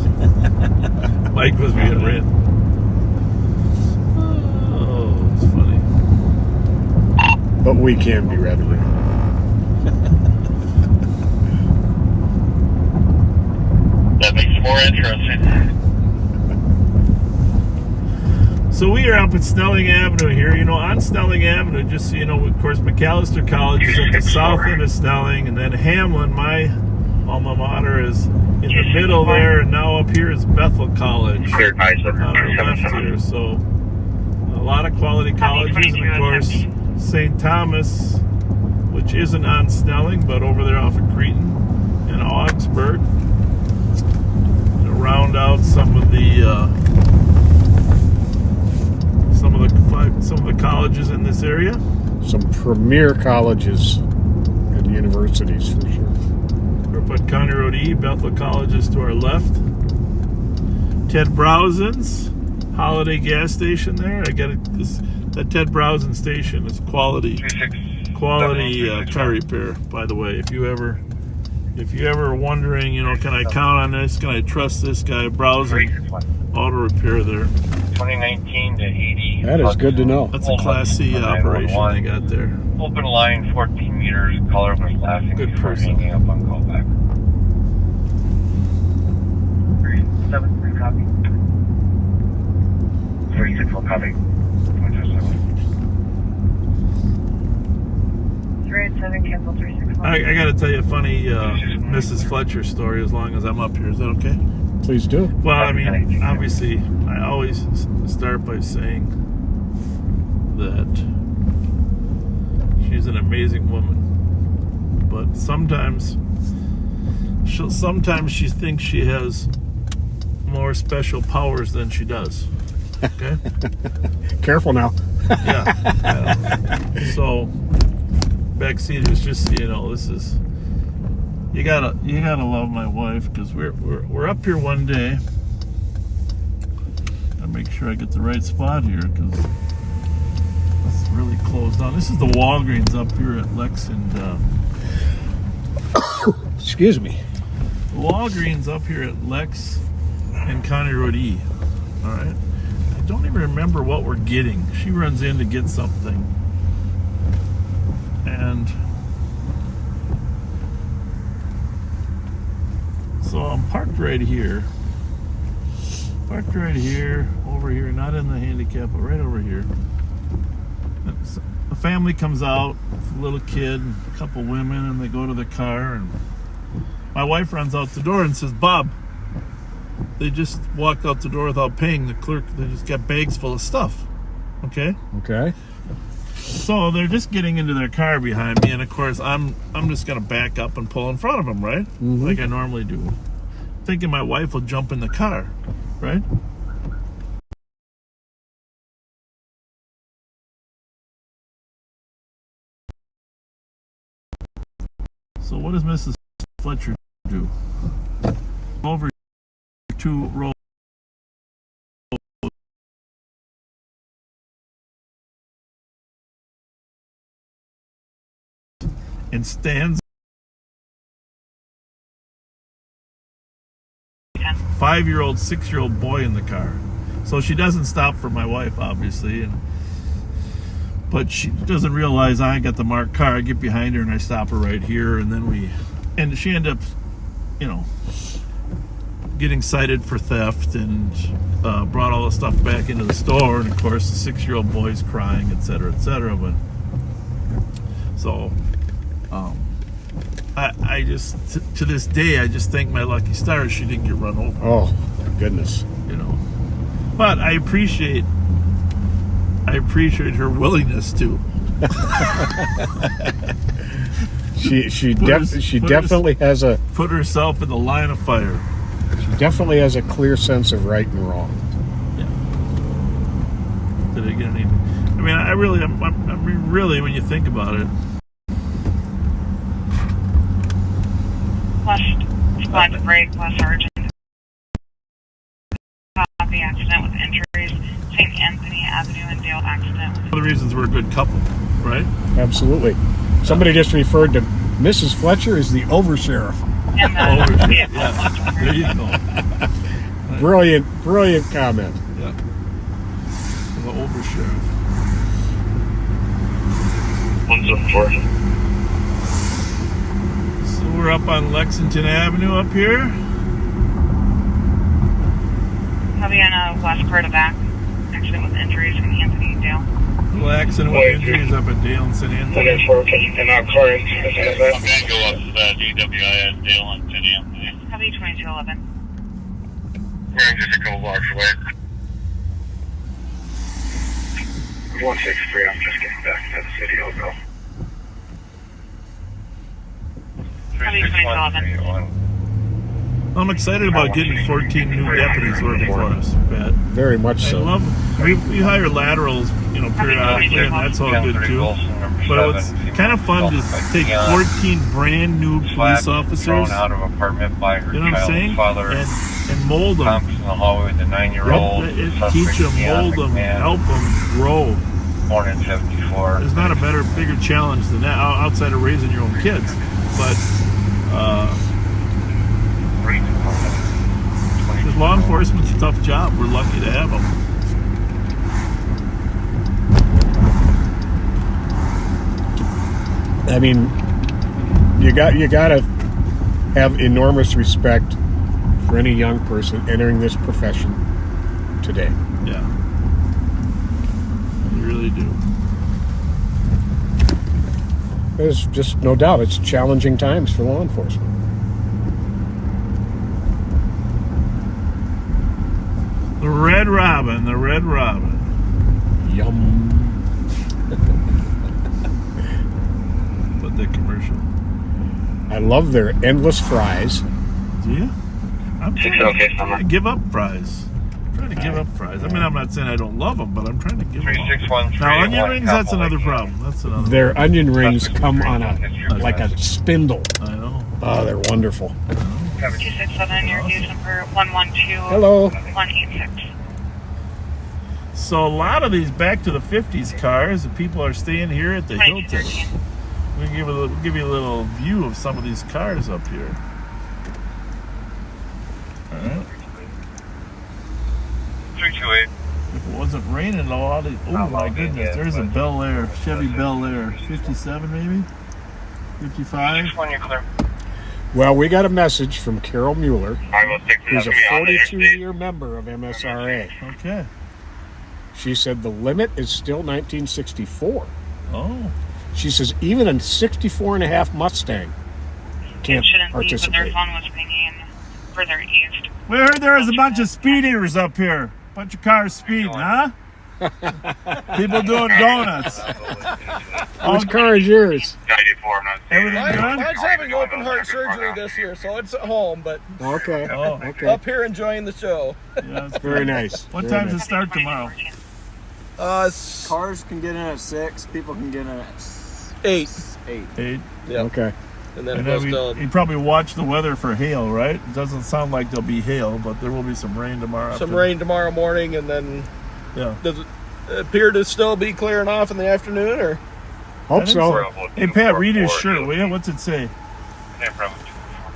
Mike was being read. Oh, it's funny. But we can be rather random. That makes it more interesting. So we are up at Snelling Avenue here. You know, on Snelling Avenue, just so you know, of course, McAllister College is at the south end of Snelling, and then Hamlin, my alma mater, is in the middle there, and now up here is Bethel College Clear eyes on our left here. So a lot of quality colleges, and of course, St. Thomas, which isn't on Snelling, but over there off of Cretin and Augsburg. To round out some of the colleges in this area. Some premier colleges and universities for sure. We're up at County Road E. Bethel College is to our left. Ted Browson's Holiday gas station there. I got that Ted Browson station is quality car repair. By the way, if you ever wondering, you know, can I count on this? Can I trust this guy? Browson Auto Repair there. 2019 to 80. That is good to know. That's a Class C operation they got there. Open line 14 meters. Caller was laughing Good before person. hanging up on callback. 373 copy. 361 copy. 387, cancel 361. I got to tell you a funny Mrs. Fletcher story as long as I'm up here. Is that okay? Please do. Well, I mean, obviously, I always start by saying that she's an amazing woman. But sometimes she thinks she has more special powers than she does. Okay? Careful now. Yeah. So backseat is just, this is, you gotta love my wife, because we're up here one day. Gotta make sure I get the right spot here, because it's really closed down. This is the Walgreens up here at Lex and Excuse me. Walgreens up here at Lex and County Road E. All right. I don't even remember what we're getting. She runs in to get something, and so I'm parked right here. Over here, not in the handicap, but right over here. A family comes out, a little kid, a couple women, and they go to the car, and my wife runs out the door and says, "Bob, they just walked out the door without paying the clerk. They just got bags full of stuff." Okay? Okay. So they're just getting into their car behind me, and of course I'm just gonna back up and pull in front of them, right? Mm-hmm. Like I normally do, thinking my wife will jump in the car, right? So what does Mrs. Fletcher do? Over to roll and stands 5-year-old, 6-year-old boy in the car. So she doesn't stop for my wife, obviously, but she doesn't realize I got the marked car. I get behind her and I stop her right here, and then she ended up, getting cited for theft, and brought all the stuff back into the store, and of course the 6-year-old boy's crying, etc., etc. But so I just to this day I just thank my lucky stars she didn't get run over. Oh, my goodness. But I appreciate her willingness to. She definitely has a put herself in the line of fire. She definitely has a clear sense of right and wrong. Yeah. Did I get anything? I mean, I mean, really, when you think about it. Plus, squad to break, plus Sergeant. Copy, accident with injuries. St. Anthony Avenue and Dale accident. One of the reasons we're a good couple, right? Absolutely. Somebody just referred to Mrs. Fletcher as the oversheriff. And Yeah. There you go. Brilliant comment. Yeah. The oversheriff. 174. So we're up on Lexington Avenue up here. Copy on a west part of back. Accident with injuries in Anthony and Dale. Little accident with injuries up at Dale and St. Anthony. And our car is I'm going to go up DWIS Dale and St. Anthony. Copy 2211. We're just a couple blocks away. 163, I'm just getting back to the city. I'll go. Copy 2211. I'm excited about getting 14 new deputies working for us, Pat. Very much so. I love. We hire laterals, periodically, and that's all good too. But it's kind of fun to take 14 brand new police officers, thrown out of apartment by her you know what I'm saying, father, and mold them. Thompson in the hallway with a 9-year-old. Teach them, mold them, help them grow. Born in 74. There's not a bigger challenge than that outside of raising your own kids, but. Because law enforcement's a tough job. We're lucky to have them. I mean, you got to have enormous respect for any young person entering this profession today. Yeah. You really do. There's just no doubt it's challenging times for law enforcement. The Red Robin. Yum. But the commercial. I love their endless fries. Do you? I'm trying to give up fries. I mean, I'm not saying I don't love them, but I'm trying to give them up. 3613. Now, onion rings, that's another problem. Their onion rings come on like a spindle. I know. Oh, they're wonderful. 267, your case number 112. Hello. 186. So a lot of these back to the 50s cars, the people are staying here at the Hilton. We can give you a little view of some of these cars up here. All right. 328. If it wasn't raining, oh my goodness, there's a Bel Air, Chevy Bel Air, 57 maybe, 55. 61, you're clear. Well, we got a message from Carol Mueller, I will take who's a 42-year member of MSRA. Okay. She said the limit is still 1964. Oh. She says even a 64 and a half Mustang can't Shouldn't be, but their participate. phone was pinging further east. We heard there was a bunch of speed eaters up here. Bunch of cars speeding, huh? People doing donuts. Which car is yours? 94, I'm not Everything good? Mine's having open heart surgery this year, so it's at home, but Okay. Oh. Okay. up here enjoying the show. Yeah, that's Very good. nice. What Very time does it nice. start tomorrow? Cars can get in at 6. People can get in at 8. 8. 8. Yeah. Okay. And then And it then goes to you probably watch the weather for hail, right? It doesn't sound like there'll be hail, but there will be some rain tomorrow. some after- rain tomorrow morning, and then Yeah. does it appear to still be clearing off in the afternoon, or? Hope I think so. Hey, Pat, read his shirt, will you? What's it say?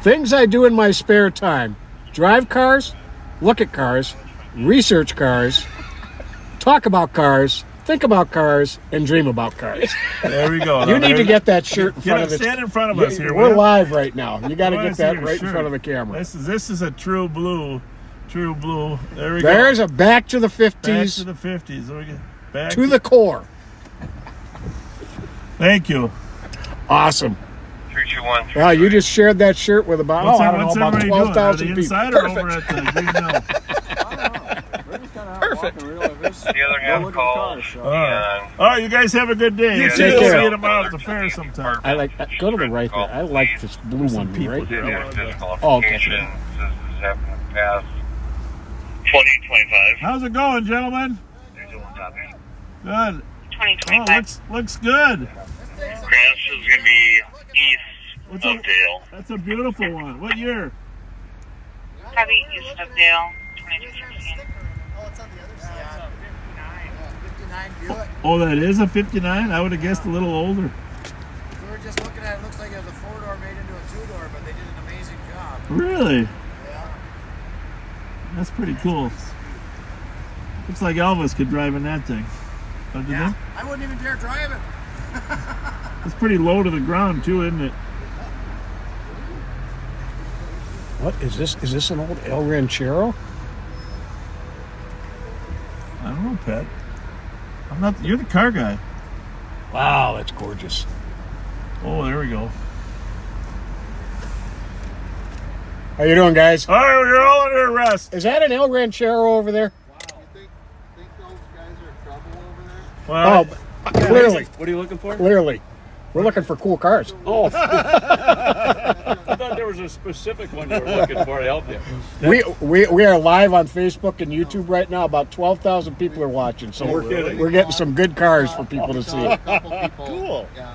Things I do in my spare time: drive cars, look at cars, research cars, talk about cars, think about cars, and dream about cars. There we go. You need to get that shirt in front of the. Stand in front of us here. We're will you? live right now. You got to I get wanna see that your right in shirt. front of the camera. This is a true blue. True blue. There we go. There's a back to the Back 50s to the 50s. There we go. Back to the core. Thank you. Awesome. 321. Wow, you just shared that shirt with about, What's about everybody doing? Are 12,000 they people. inside or over at the Green Mill? I don't know. We're just kind of out walking, really. There's The other half look at the call. cars, so. All right, you guys have a good day. You See too. you Take care. tomorrow at the fair sometime. I like go to the right there. I like this blue one people right here. here. Physical Oh, okay. implications. This is happening past 2025. How's it going, gentlemen? Good. 2025. Looks good. Crash is going to be east of Dale. That's a beautiful one. What year? Probably east of Dale, 2216. Oh, that is a 59? I would have guessed a little older. We were just looking at it. Looks like it was a 4-door made into a 2-door, but they did an amazing job. Really? Yeah. That's pretty cool. Looks like Elvis could drive in that thing. Don't you think? I wouldn't even dare drive it. It's pretty low to the ground too, isn't it? What is this? Is this an old El Ranchero? I don't know, Pat. I'm not. You're the car guy. Wow, that's gorgeous. Oh, there we go. How you doing, guys? All right, you're all under arrest. Is that an El Ranchero over there? You think those guys are in trouble over there? Well, Clearly, What are you looking for? clearly. We're looking for cool cars. Oh. I thought there was a specific one you were looking for to help you. We are live on Facebook and YouTube right now. About 12,000 people are watching, so we're getting some good cars for people to see. Cool. Yeah.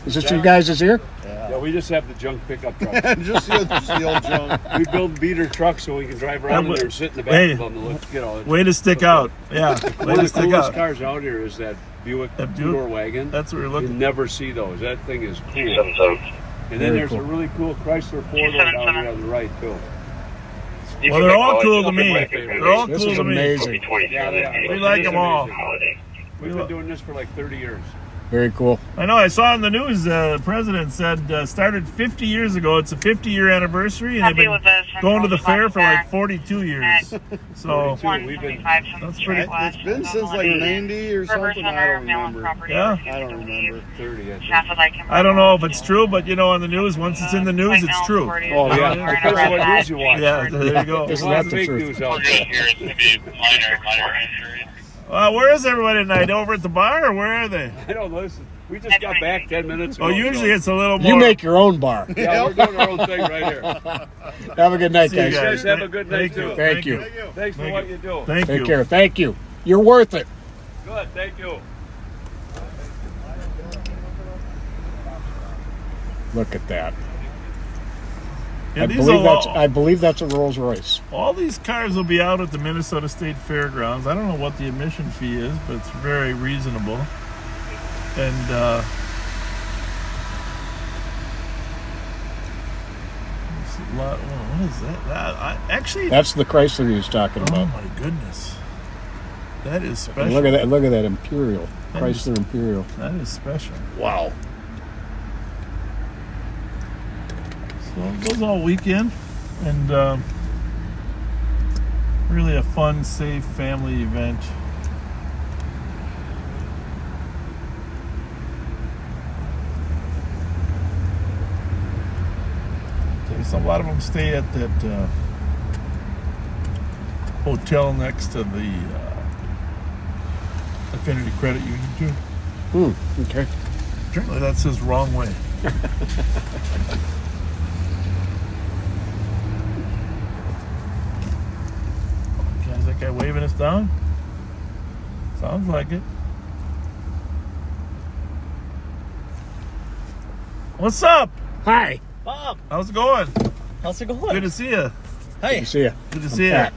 Is this you guys is here? Yeah, we just have the junk pickup truck. just the old junk. We build beater trucks so we can drive around in there, sit in the back Hey. of them, and look, you know. way to stick out. Yeah, way One to of the stick coolest out. cars out here is that Buick That Buick? two-door wagon. That's what we're You looking. never see those. That thing is cool. And then Very there's cool. a really cool Chrysler four-door down here on the right, too. Well, they're all cool to me. They're all This cool is to me. amazing. Yeah, We like them all. We've been doing this for like 30 years. Very cool. I know. I saw in the news the president said started 50 years ago. It's a 50-year anniversary, and they've been going to the fair for like 42 years. So We've been, that's pretty. It's been since like 90 or something. I don't remember. Yeah. I don't remember. 30, I think. I don't know if it's true, but you know, on the news, once it's in the news, it's true. Oh, yeah. Depends on what news you watch. Yeah, there you go. Isn't Lots that of the fake truth? news out there. Where is everybody tonight? Over at the bar, or where are they? I don't listen. We just got back 10 minutes ago. Oh, usually it's a little more. You make your own bar. Yeah, we're doing our own thing right here. Have a good night, See you guys. You guys have a good night, Thank you. too. Thank you. Thanks for what you do. Thank Take you. care. Thank you. You're worth it. Good, thank you. Look at that. Yeah, I believe that's a Rolls Royce. all these cars will be out at the Minnesota State Fairgrounds. I don't know what the admission fee is, but it's very reasonable. And it's a lot. What is that? Actually, That's the Chrysler he was talking oh about. my goodness, that is And special. look at that! Look at that Imperial, That is- Chrysler Imperial. That is special. Wow. So it goes all weekend, and really a fun, safe family event. So a lot of them stay at that hotel next to the Affinity Credit Union too. Okay. Apparently that's his wrong way. Okay, is that guy waving us down? Sounds like it. What's up? Hi. Bob, How's it going? how's it going? Good to see you. Hey, Good to see you. Good to see you. Pat.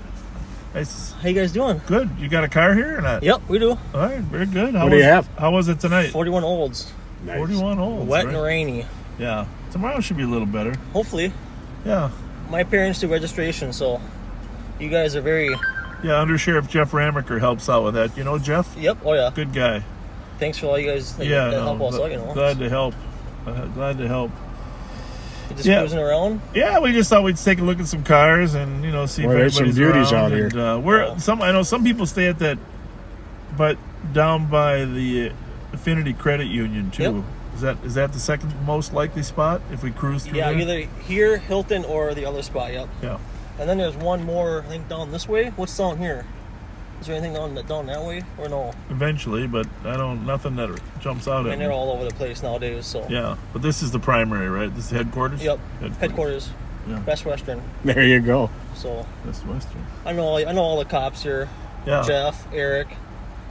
Nice. how you guys doing? Good. You got a car here or not? Yep, we do. All right, very good. What do you have? How was it tonight? 41 olds, Nice. 41 olds. wet right? and rainy. Yeah. Tomorrow should be a little better. Hopefully, Yeah. my parents do registration, so you guys are very. Yeah, Under Sheriff Jeff Ramaker helps out with that. You know Jeff? Yep. Oh yeah. Good guy. Thanks for all you guys that Yeah. help us out. You know. Glad to help. Glad to help. You just Yeah. cruising around. Yeah, we just thought we'd take a look at some cars and see Boy, if there's some everybody's beauties around. out here. And, I know some people stay at that, but down by the Affinity Credit Union too. Yep. Is that the second most likely spot if we cruise through Yeah, there? either here, Hilton, or the other spot. Yep. Yeah. And then there's one more, I think, down this way. What's down here? Is there anything down that way, or no? Eventually, but nothing that jumps out I at mean, me. they're all over the place nowadays. So. Yeah, but this is the primary, right? This is headquarters? Yep. Headquarters. Yeah. Best Western. There you go. So. Best Western. I know all the cops here. Yeah. Jeff, Eric,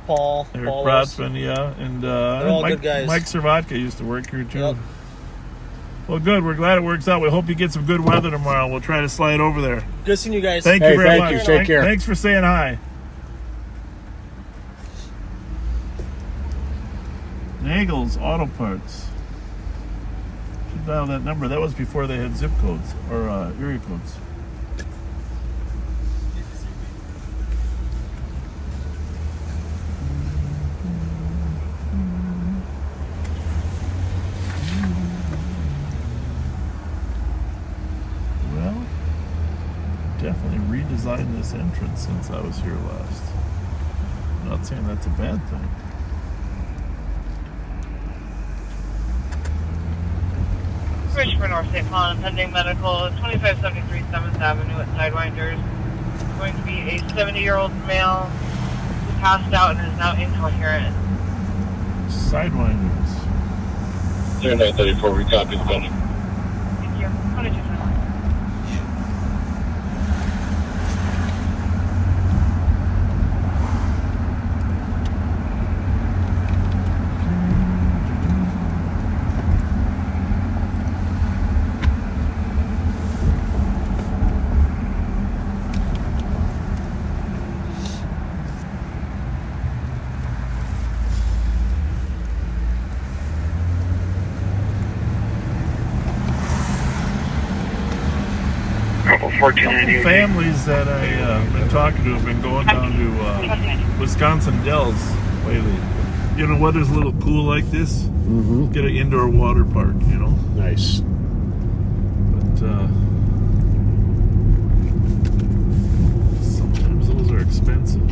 Paul, Eric Paulus. Brodsman, yeah. And They're all Mike, good guys. Mike Servatka used to work here too. Yep. Well, good. We're glad it works out. We hope you get some good weather tomorrow. We'll try to slide over there. Good seeing you guys. Thank Hey, you very thank much. you. Take care. Thanks for saying hi. Nagel's Auto Parts. Should dial that number. That was before they had zip codes or area codes. Well, definitely redesigned this entrance since I was here last. I'm not saying that's a bad thing. Bridge for North St. Paul and pending medical, 2573 7th Avenue at Sidewinders. Going to be a 70-year-old male who passed out and is now incoherent. Sidewinders. 0934, we copy the building. Thank you. 22. Couple 1498. Families that I've been talking to have been going down to Wisconsin Dells lately. You know, weather's a little cool like this. Mm-hmm. Get an indoor water park, you know. Nice. But sometimes those are expensive.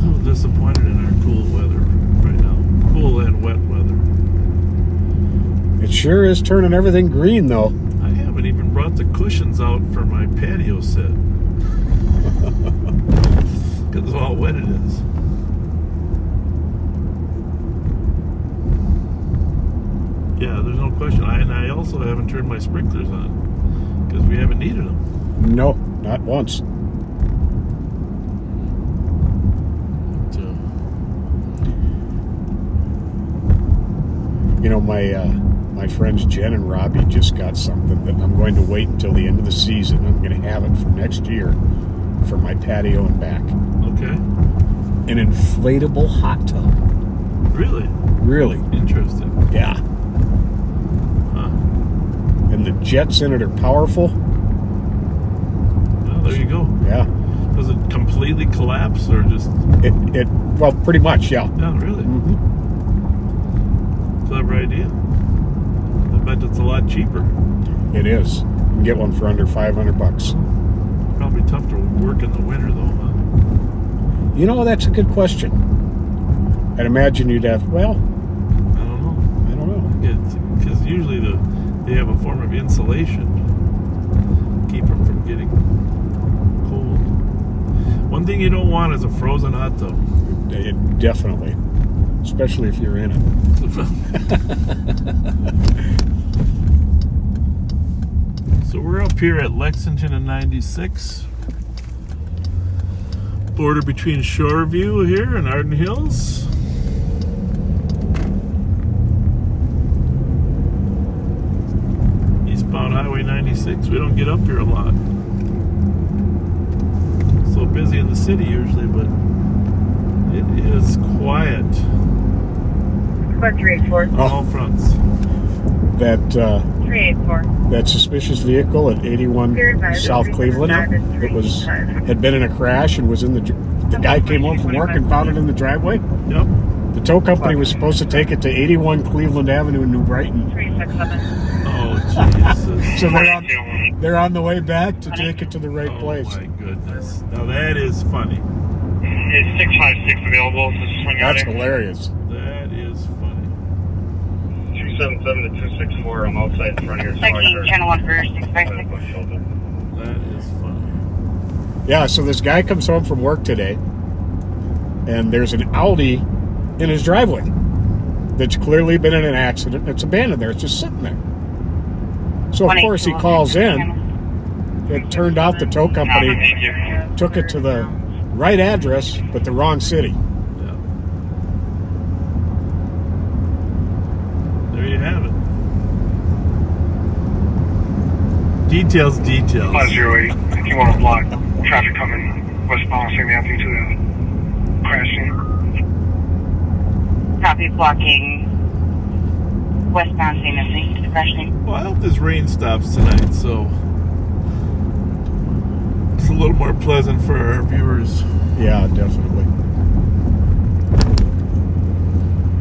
I'm disappointed in our cool weather right now. Cool and wet weather. It sure is turning everything green, though. I haven't even brought the cushions out for my patio set. Because of how wet it is. Yeah, there's no question. I also haven't turned my sprinklers on because we haven't needed them. No, not once. But, You know, my friends Jen and Robbie just got something that I'm going to wait until the end of the season. I'm going to have it for next year for my patio and back. okay. An inflatable hot tub. Really? Really? Interesting. Yeah. Huh. And the jets in it are powerful. Well, there you go. Yeah. Does it completely collapse or just... Well, pretty much, yeah. No, really? Mm-hmm. Clever idea. I bet it's a lot cheaper. It is. You can get one for under $500. Probably tough to work in the winter, though, huh? You know, that's a good question. I'd imagine you'd have, well, I don't know. Because usually they have a form of insulation to keep them from getting cold. One thing you don't want is a frozen hot tub. Definitely. Especially if you're in it. So we're up here at Lexington and 96. Border between Shoreview here and Arden Hills. Eastbound Highway 96. We don't get up here a lot. So busy in the city usually, but it is quiet. Squad 384. On all fronts. That 384. that suspicious vehicle at 81 South Cleveland, had been in a crash and was in the guy came home from work and found it in the driveway. Yep. The tow company was supposed to take it to 81 Cleveland Avenue in New Brighton. 367. Oh, Jesus. So they're on the way back to take it to the right place. Oh, my goodness. Now, that is funny. Is 656 available to swing out That's there? hilarious. That is funny. 277 to 264. I'm outside in front of your Checking channel 1 for 656. That is funny. Yeah, so this guy comes home from work today, and there's an Audi in his driveway that's clearly been in an accident. It's abandoned there. It's just sitting there. So, of course, he calls in. It turned out the tow company took it to the right address, but the wrong city. Yeah. There you have it. Details. 508. If you want to block traffic coming westbound St. Anthony to the crash scene. Copy, blocking westbound St. Anthony to the crash scene. Well, I hope this rain stops tonight, so it's a little more pleasant for our viewers. Yeah, definitely.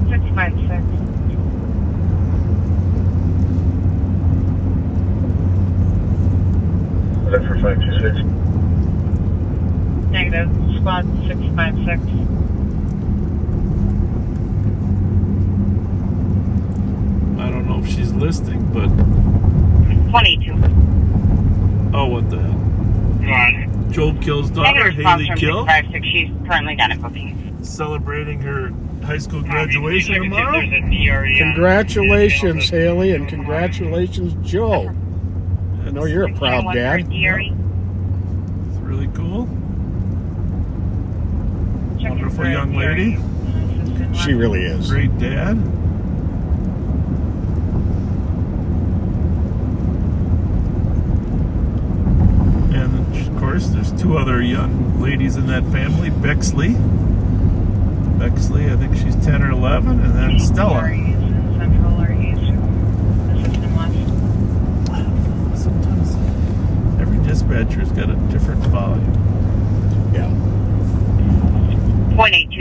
656. Is that for 526? Negative. Squad 656. I don't know if she's listening, but 22. oh, what the hell? Joel Kill's daughter, Negative response Haley from Kill, 656. She's currently done at bookings. celebrating her high school graduation tomorrow. Congratulations, Haley, and congratulations, Joe. I know you're a proud dad. It's really cool. Wonderful young lady. She really is. Great dad. And of course, there's two other young ladies in that family. Bexley, I think she's 10 or 11, and then Stella. Central or east. Assistant west. Sometimes every dispatcher's got a different volume.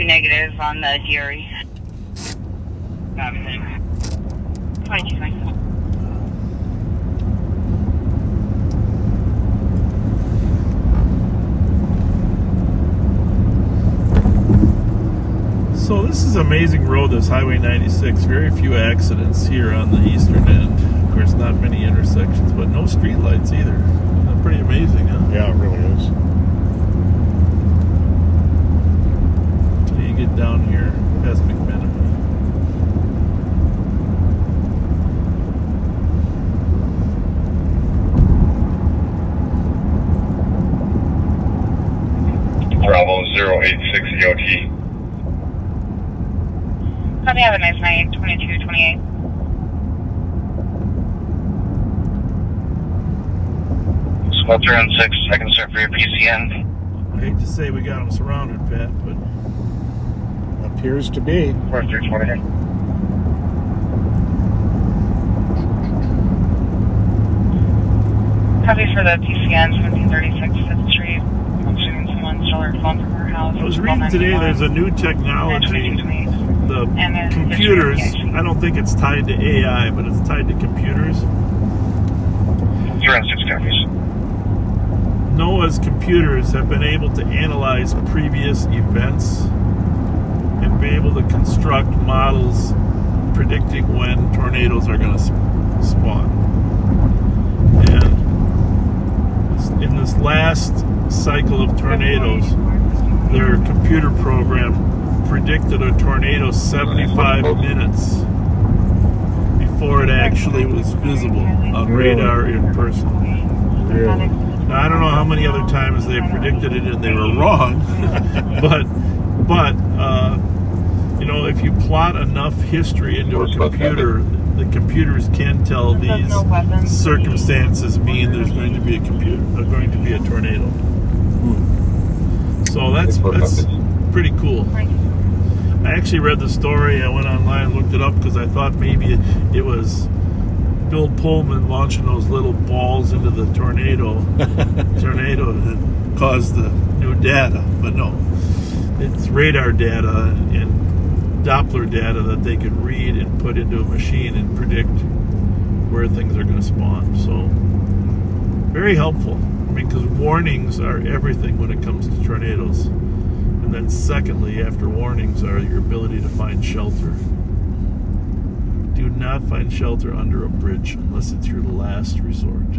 22 negative on the GRE. 22 negative. So this is an amazing road, this Highway 96. Very few accidents here on the eastern end. Of course, not many intersections, but no street lights either. That's pretty amazing, huh? Yeah, it really is. Until you get down here past McMenemy. Bravo 086 EOT. Hope you have a nice night. 2228. Sculptor on 6, second start for your PCN. I hate to say we got them surrounded, Pat, but Appears to be. 4320. Copy for the PCN 1736 5th Street. I'm assuming someone stole her phone from her house. I was reading today there's a new technology. The computers, I don't think it's tied to AI, but it's tied to computers. 306 copies. NOAA's computers have been able to analyze previous events and be able to construct models predicting when tornadoes are going to spawn. And in this last cycle of tornadoes, their computer program predicted a tornado 75 minutes before it actually was visible on radar in person. Really? Now, I don't know how many other times they predicted it and they were wrong, but you know, if you plot enough history into a computer, the computers can tell these circumstances mean there's going to be a tornado. So that's pretty cool. I actually read the story. I went online and looked it up because I thought maybe it was Bill Pullman launching those little balls into the tornado that caused the new data. But no, it's radar data and Doppler data that they can read and put into a machine and predict where things are going to spawn. So very helpful. I mean, because warnings are everything when it comes to tornadoes. And then secondly, after warnings, are your ability to find shelter. Do not find shelter under a bridge unless it's your last resort.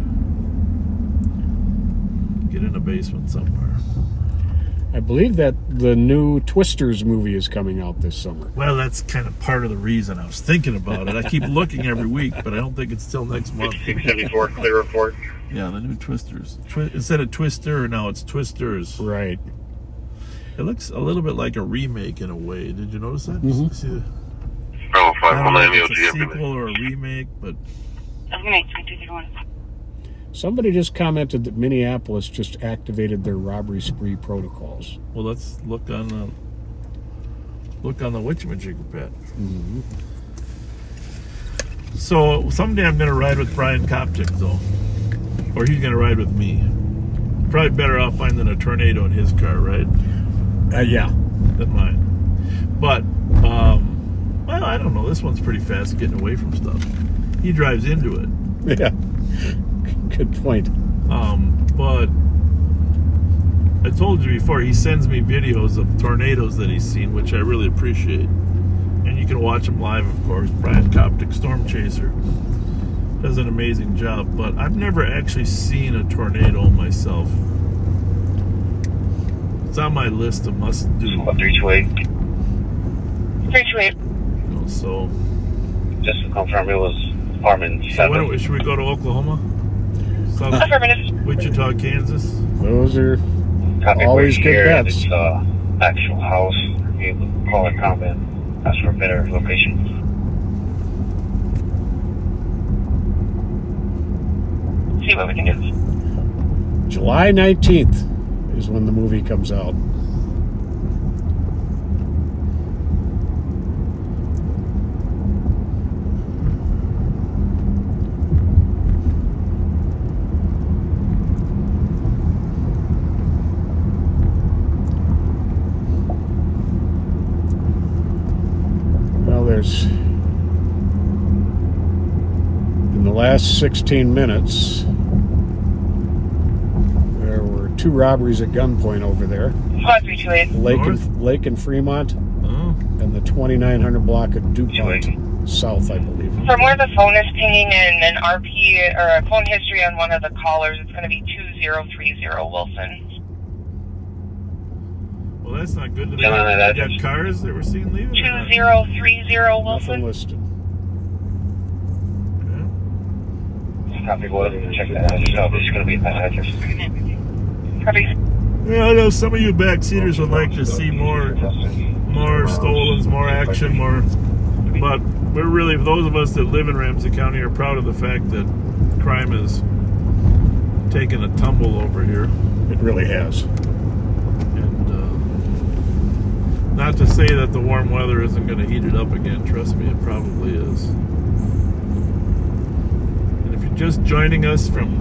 Get in a basement somewhere. I believe that the new Twisters movie is coming out this summer. Well, that's kind of part of the reason I was thinking about it. I keep looking every week, but I don't think it's till next month. 674, clear report. Yeah, the new Twisters. Instead of Twister, now it's Twisters. Right. It looks a little bit like a remake in a way. Did you notice that? Mm-hmm. See the, Bravo I don't know if 519 it's a sequel or a remake, but Somebody just commented that Minneapolis just activated their robbery spree protocols. well, let's look on the whatchamajigger, Pat. Mm-hmm. So someday I'm going to ride with Brian Koptic, though, or he's going to ride with me. Probably better off finding a tornado in his car, right? Yeah. Than mine. But well, I don't know. This one's pretty fast getting away from stuff. He drives into it. Yeah. Good point. But I told you before, he sends me videos of tornadoes that he's seen, which I really appreciate. And you can watch him live, of course. Brian Koptic, Storm Chaser, does an amazing job. But I've never actually seen a tornado myself. It's on my list of must-do. 328. 328. So, Just to confirm, it was apartment 7. should we go to Oklahoma? South Affirmative. Wichita, Kansas? Those are Copy, always we're good here. bets. It's actual house. You call it comment. Ask for a better location. See what we can do. July 19th is when the movie comes out. cars. In the last 16 minutes, there were 2 robberies at gunpoint over there. 5328. Lake and Fremont, Oh. and the 2900 block of DuPont South, I believe. From where the phone is pinging in an RP or a phone history on one of the callers, it's going to be 2030 Wilson. Well, that's not good. They got cars that we're seeing leaving? 2030 Wilson. Nothing listed. Okay. Copy, boys. Check that out. So this is going to be that address. Copy. Yeah, I know some of you backseaters would like to see more stolens, more action, more. But we're really, those of us that live in Ramsey County are proud of the fact that crime is taking a tumble over here. It really has. And not to say that the warm weather isn't going to heat it up again. Trust me, it probably is. And if you're just joining us from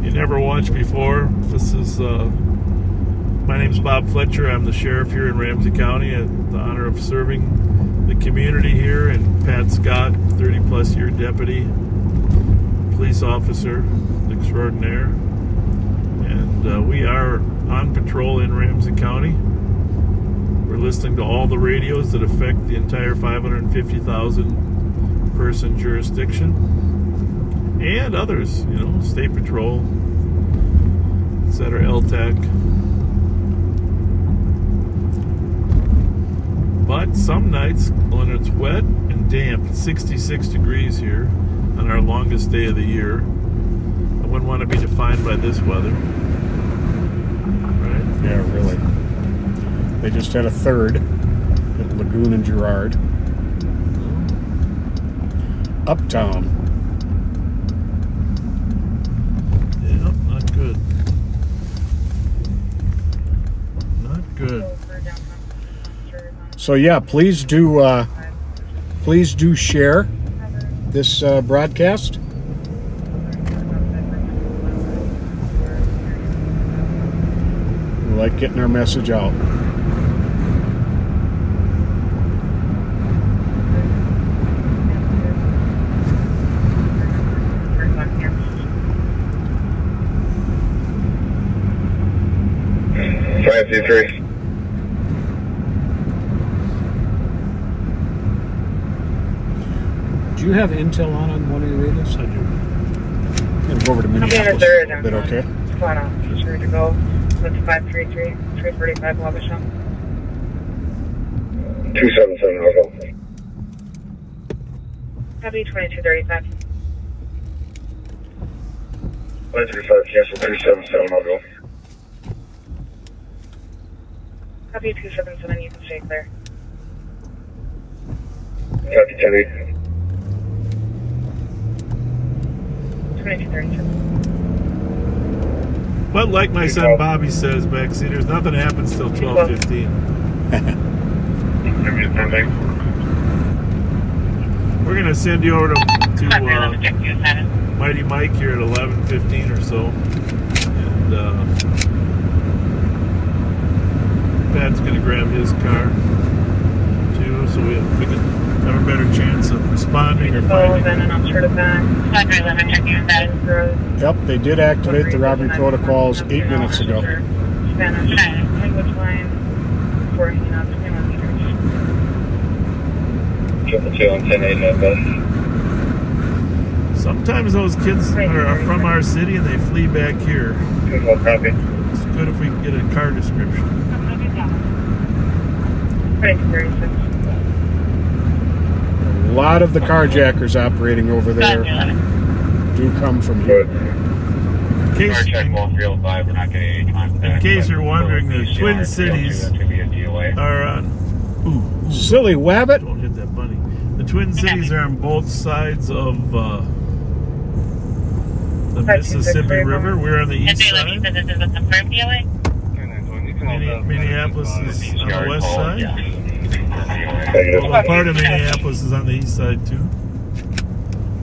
you never watched before, this is my name's Bob Fletcher. I'm the sheriff here in Ramsey County. I have the honor of serving the community here, and Pat Scott, 30-plus year deputy, police officer extraordinaire. And we are on patrol in Ramsey County. We're listening to all the radios that affect the entire 550,000 person jurisdiction. And others, you know, State Patrol, etc., LTAC. But some nights when it's wet and damp, it's 66 degrees here on our longest day of the year. I wouldn't want to be defined by this weather. Right? Yeah, really. They just had a third at Lagoon and Girard. Uptown. Yeah, not good. Not good. So yeah, please do share this broadcast. We like getting our message out. Do you have intel on one of your radios? I do. I'm going to go over to Minneapolis a little bit, okay? Flat out. Just ready to go. That's 533, 345 Wabasha. 277, I'll go. Copy 2235. 135, cancel 377, I'll go. Copy 277, you can stay clear. Copy 10-8. 2236. But like my son Bobby says, backseaters, nothing happens till 12:15. We're gonna send you over to Mighty Mike here at 11:15 or so, and Pat's gonna grab his car too, so we can have a better chance of responding or finding. And I'm sure to back. Yep, they did activate the robbery protocols 8 minutes ago. Spanish language line for hanging out 21 meters. 222 on 10-8, bus. Sometimes those kids are from our city and they flee back here. Copy. It's good if we can get a car description. 2236. A lot of the carjackers operating over there do come from here. In case you're wondering, the Twin Cities are on. Ooh, Silly Wabbit. don't hit that bunny. The Twin Cities are on both sides of the Mississippi River. We're on the east side. Minneapolis is on the west side. Well, part of Minneapolis is on the east side too.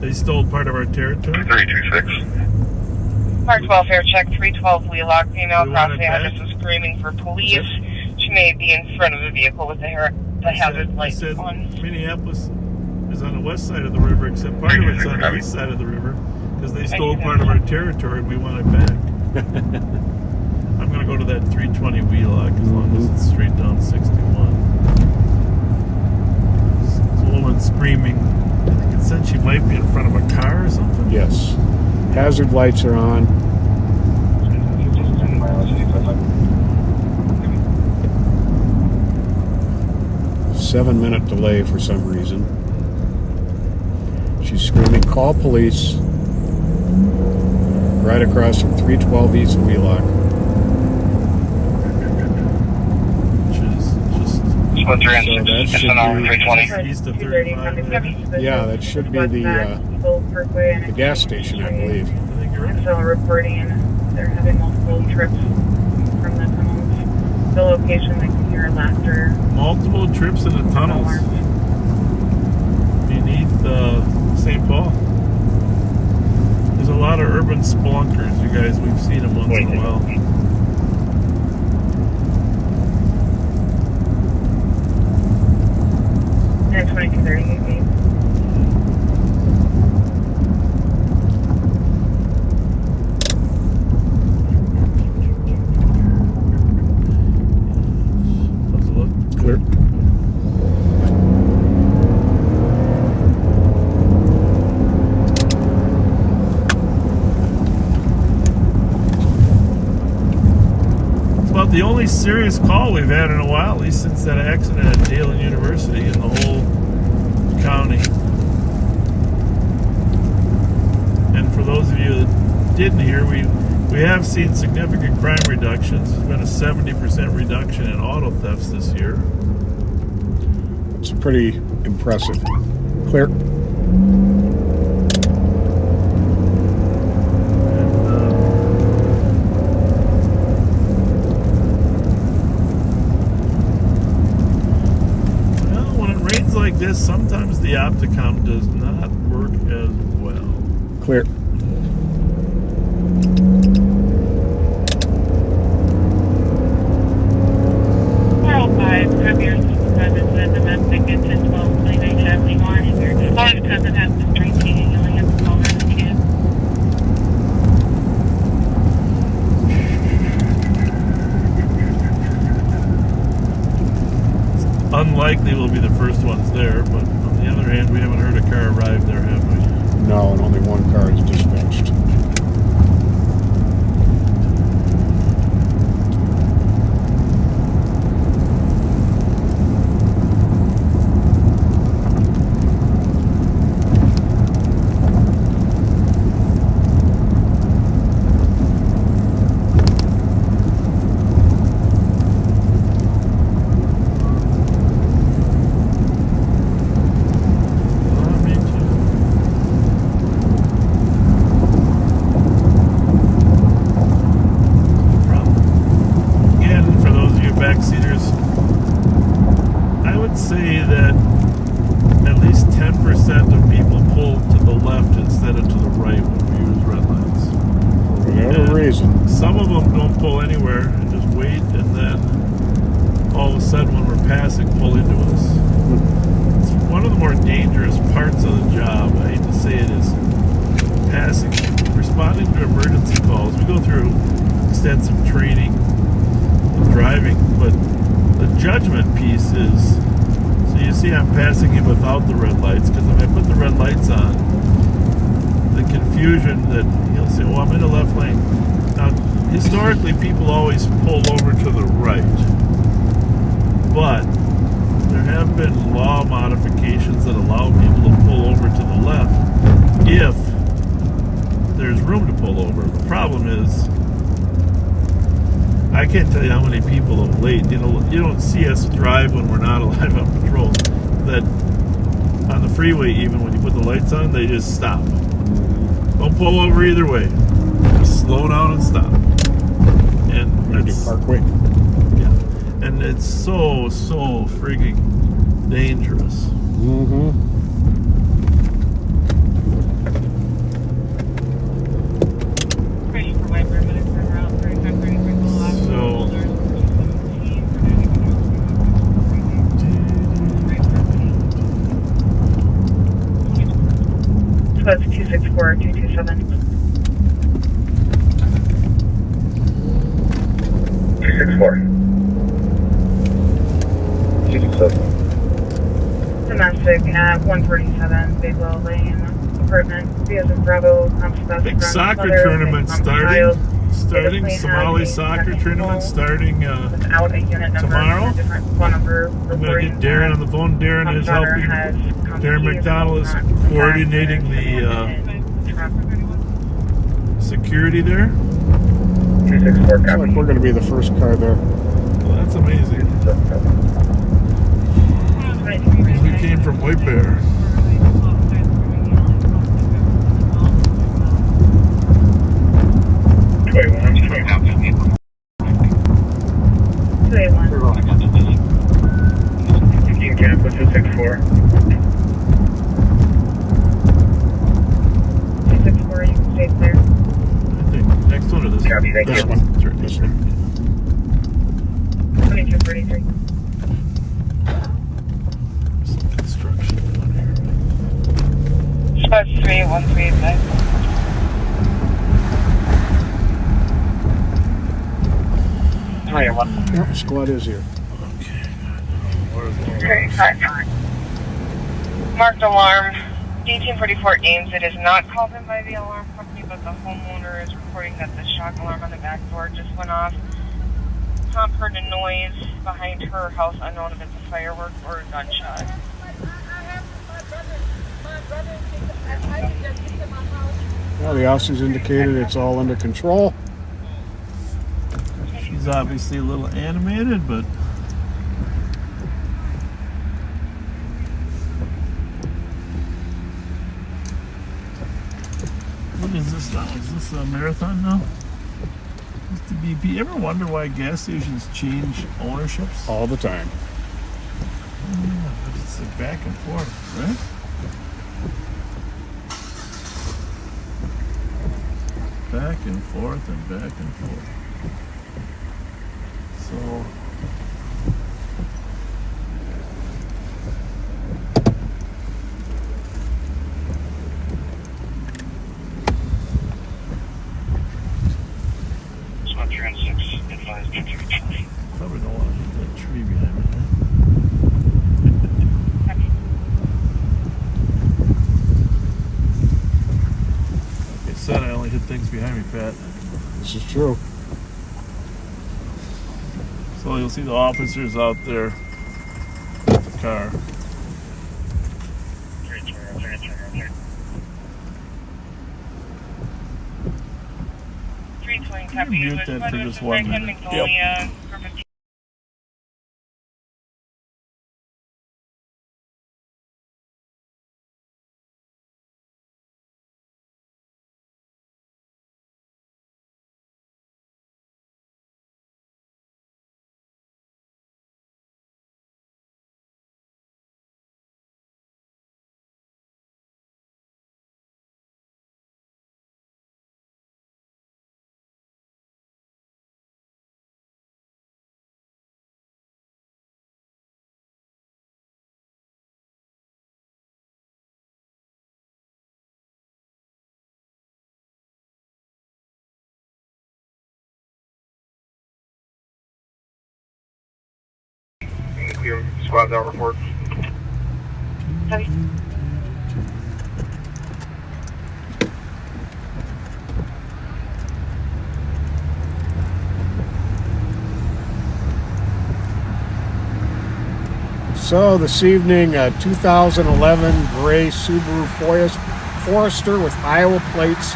They stole part of our territory. 326. Park welfare check 312 Wheelock. Female We across want the it address back? is screaming for police. She may be in front of the vehicle with a the hazard I lights said on. Minneapolis is on the west side of the river, except part of it's on the east side of the river because they stole part of our territory and we want it back. I'm going to go to that 320 Wheelock as long as it's straight down 61. This woman screaming. I think it said she might be in front of a car or something. Yes. Hazard lights are on. 7-minute delay for some reason. She's screaming, call police. Right across from 312 East Wheelock. Which is just So that should be east of 35. Yeah, that should be the gas station, I believe. I think you're right. So reporting they're having multiple trips from the tunnels. The location they can hear laughter. Multiple trips in the tunnels beneath St. Paul. There's a lot of urban spelunkers, you guys. We've seen them once in a while. And 2238. How's it look? Clear. It's about the only serious call we've had in a while, at least since that accident at Dayton University in the whole county. And for those of you that didn't hear, we have seen significant crime reductions. There's been a 70% reduction in auto thefts this year. It's pretty impressive. Clear. Well, when it rains like this, sometimes the Opticom does not work as well. Clear. Domestic at 1012 2971. If your exposed cousin has been drinking, you only have to call her the kid. Unlikely we'll be the first ones there, but on the other hand, we haven't heard a car arrive there, have we? No, and only one car is dispatched. Me too. Again, for those of you backseaters, I would say that at least 10% of people pull to the left instead of to the right when we use red lights. For whatever reason. Some of them don't pull anywhere and just wait, and then all of a sudden when we're passing, pull into us. It's one of the more dangerous parts of the job, I hate to say it, is passing, responding to emergency calls. We go through extensive training of driving, but the judgment piece is, so you see I'm passing him without the red lights, because if I put the red lights on, the confusion that he'll say, well, I'm in the left lane. Now, historically, people always pull over to the right, but there have been law modifications that allow people to pull over to the left if there's room to pull over. The problem is, I can't tell you how many people of late, you don't see us drive when we're not alive on patrol, that on the freeway, even when you put the lights on, they just stop. Don't pull over either way. Just slow down and stop. And It's Parkway. yeah, and it's so frigging dangerous. Mm-hmm. So 327. 264. 227. Domestic at 147 Bigwell Lane, apartment. B as in Bravo, Big soccer tournament starting. Somali soccer tournament starting without a unit number, tomorrow. a different phone number. I'm going to get Darren on the phone. Darren is helping. Darren McDonald is coordinating the security there. 264. Looks like we're going to be the first car there. Well, that's amazing. We came from White Bear. Team Campus 264. 264, you can stay clear. I think next one or this Copy, thank This you. one. This one. 2233. Some construction on here. Spot 31385. Yep, squad is here. Okay. 355. Marked alarm. D-1044 Ames. It is not called in by the alarm company, but the homeowner is reporting that the shock alarm on the back door just went off. Tom heard a noise behind her house, unknown if it's a firework or a gunshot. Well, the officers indicated it's all under control. She's obviously a little animated, but what is this now? Is this a marathon now? Is the BP? Ever wonder why gas stations change ownerships? All the time. Yeah, but it's like back and forth, right? Back and forth and back and forth. So Spot 306, advised 2320. probably don't want to hit that tree behind me, huh? Like I said, I only hit things behind me, Pat. This is true. So you'll see the officers out there with the car. 320 Can you mute that for just 1 minute? Yep. Clear squad out report. Heavy. So this evening, a 2011 gray Subaru Forester with Iowa plates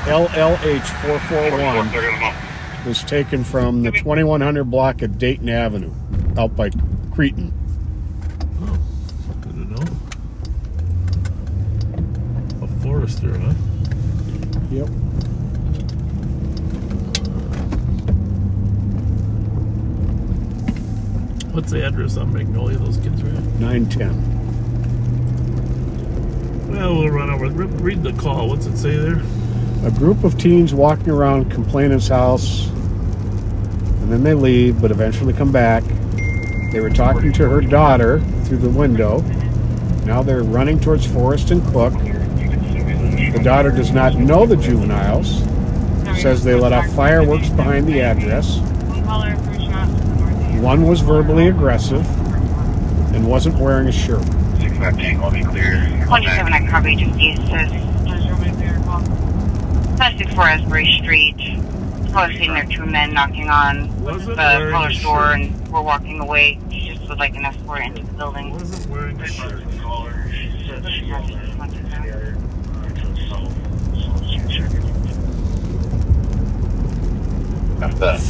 LLH 441 was taken from the 2100 block of Dayton Avenue out by Cretan. Oh, good to know. A Forester, huh? Yep. What's the address on Magnolia those kids are at? 910. Well, we'll run over. Read the call. What's it say there? A group of teens walking around complainant's house, and then they leave, but eventually come back. They were talking to her daughter through the window. Now they're running towards Forrest and Cook. The daughter does not know the juveniles. Says they let off fireworks behind the address. One was verbally aggressive and wasn't wearing a shirt. 6-5 Tango, be clear. 27 at Carb Agency says 564 Asbury Street. I was seeing there 2 men knocking on the collar's door and were walking away. She just would like an escort into the building. Wasn't wearing a shirt.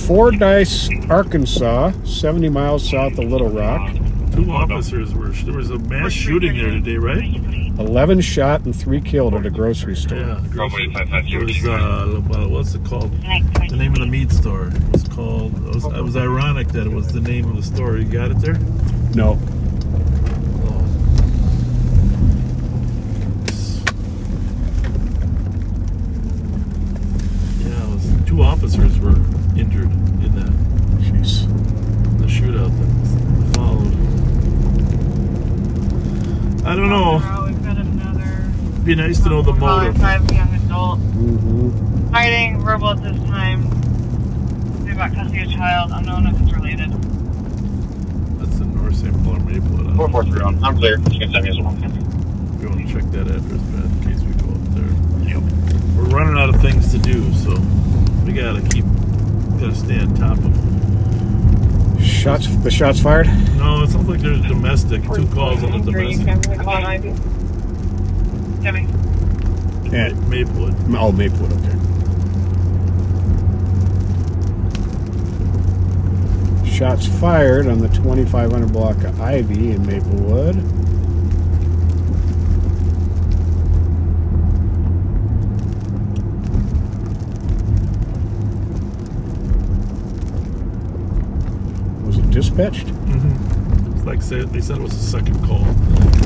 Fordyce, Arkansas, 70 miles south of Little Rock. 2 officers were. There was a mass shooting there today, right? 11 shot and 3 killed at a grocery store. Yeah. It was, what's it called? The name of the meat store. It was called. It was ironic that it was the name of the store. You got it there? No. Yeah, it was 2 officers were injured in that. Jeez. The shootout that followed. I don't know. We've got another. Be nice to know the motive. 5 young adult. Mm-hmm. Fighting, verbal at this time. They've got custody of child, unknown if it's related. That's in North St. Paul or Maplewood. 443 I'm clear. You can send me as well. If you want to check that address, Matt, in case we go up there. Yep. We're running out of things to do, so we gotta stay on top of them. The shots fired? No, it sounds like there's domestic. 2 calls on the domestic. Yeah. Maplewood. Oh, Maplewood, okay. Shots fired on the 2500 block of Ivy in Maplewood. Was it dispatched? Mm-hmm. It's like they said it was a second call,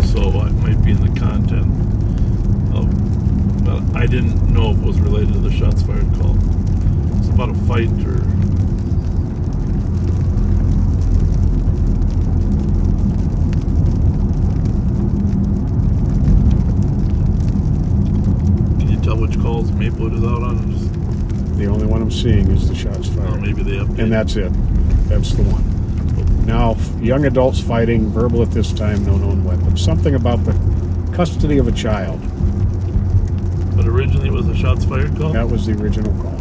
so it might be in the content. But I didn't know if it was related to the shots fired call. It's about a fight or. Can you tell which calls Maplewood is out on? The only one I'm seeing is the shots fired. Oh, maybe they updated. And that's it. That's the one. Now, young adults fighting, verbal at this time, no known weapon. Something about the custody of a child. But originally it was a shots fired call? That was the original call.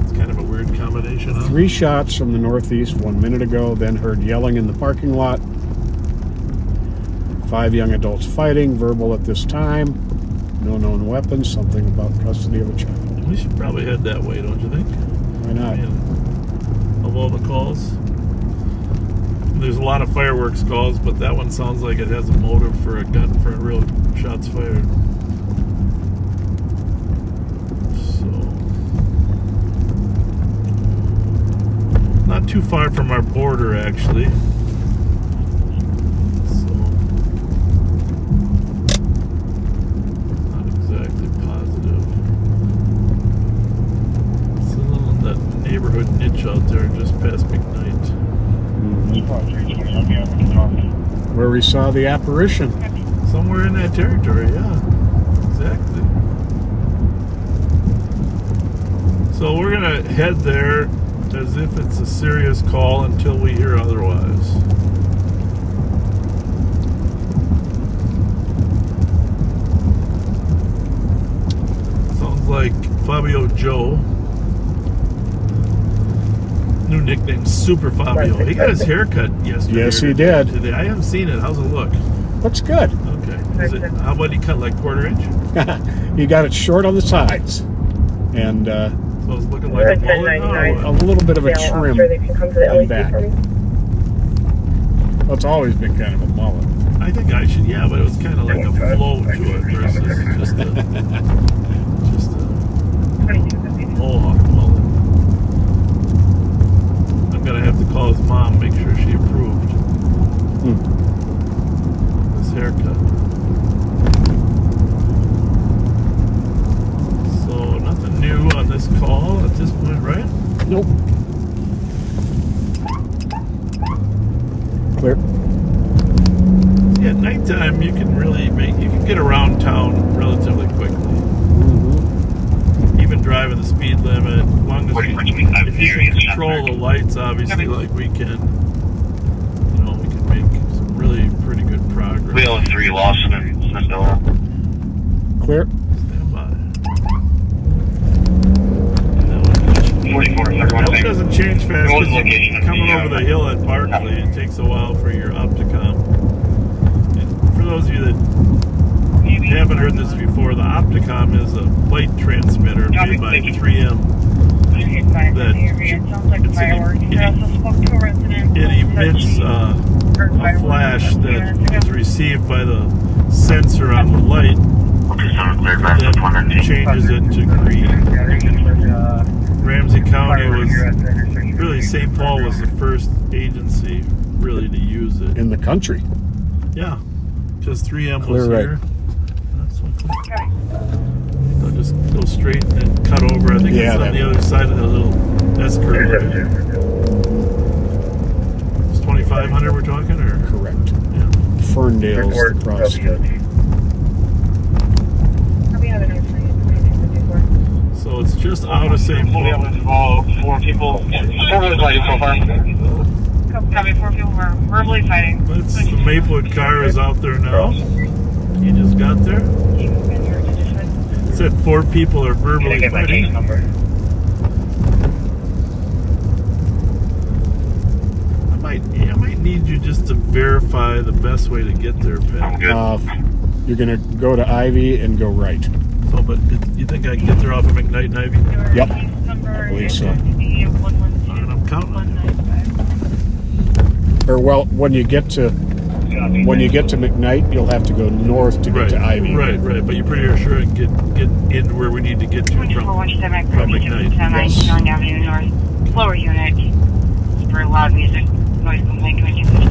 It's kind of a weird combination, huh? 3 shots from the northeast 1 minute ago, then heard yelling in the parking lot. 5 young adults fighting, verbal at this time, no known weapons, something about custody of a child. We should probably head that way, don't you think? Why not? Of all the calls. There's a lot of fireworks calls, but that one sounds like it has a motive for a gun, for a real shots fired. So, not too far from our border, actually. So, not exactly positive. Still in that neighborhood niche out there just past McKnight. Where we saw the apparition. Somewhere in that territory, yeah. Exactly. So we're going to head there as if it's a serious call until we hear otherwise. Sounds like Fabio Joe. New nickname, Super Fabio. He got his hair cut yesterday. Yes, he did. Today. I haven't seen it. How's it look? Looks good. Okay. How about he cut like 1/4 inch? He got it short on the sides. And so it's looking like a mullet now, a little bit of a trim on back. Well, it's always been kind of a mullet. I think I should, yeah, but it was kind of like a flow to it versus just a mohawk mullet. I'm gonna have to call his mom, make sure she approved this haircut. So nothing new on this call at this point, right? Nope. Clear. Yeah, at nighttime you can get around town relatively quickly. speed limit. As long as if you can control the lights, obviously, like we can, you know, we can make some really pretty good progress. Wheel 3, Lawson and Sandora. Clear. Stand by. 44, That doesn't change fast What was the because location of coming the, over the hill at Barkley, it takes a while for your Opticom. And for those of you that haven't heard this before, the Opticom is a light transmitter made by 3M. That it emits a flash that is received by the sensor on the light that changes it to green. Ramsey County was really, St. Paul was the first agency really to use it. In the country. Yeah, because 3M Clear was right. here. That's what they'll just go straight and cut over. I think Yeah, it's on the other side of the little S curve. It's 2,500 we're talking, or Correct. yeah. Ferndale's the cross. So it's just out of St. Paul. 4 people. 4 fighting so far. Copy, 4 people were verbally fighting. That's the Maplewood car is out there now. He just got there. It said 4 people are verbally fighting. I might need you just to verify the best way to get there, Pat. You're going to go to Ivy and go right. So, but you think I can get there off of McKnight and Ivy? Yep. I believe so. And I'm counting on you. Or well, when you get to McKnight, you'll have to go north to get to Ivy. Right. But you're pretty sure I can get in where we need to get to from McKnight. Yes. Avenue North, lower unit for loud music, noise complaint communication.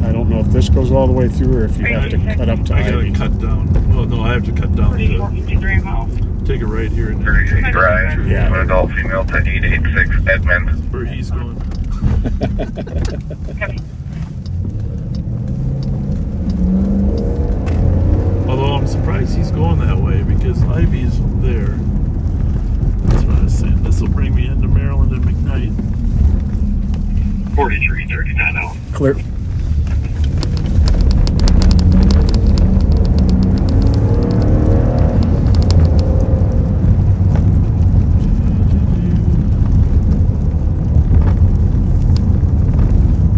I don't know if this goes all the way through or if you have to cut up to I gotta Ivy. cut down. Well, no, I have to cut down to take a right here and 38 Drive, Yeah. one adult female to 886 Edmond. where he's going. Although I'm surprised he's going that way because Ivy's there. That's what I was saying. This will bring me into Maryland and McKnight. 4339 out. Clear.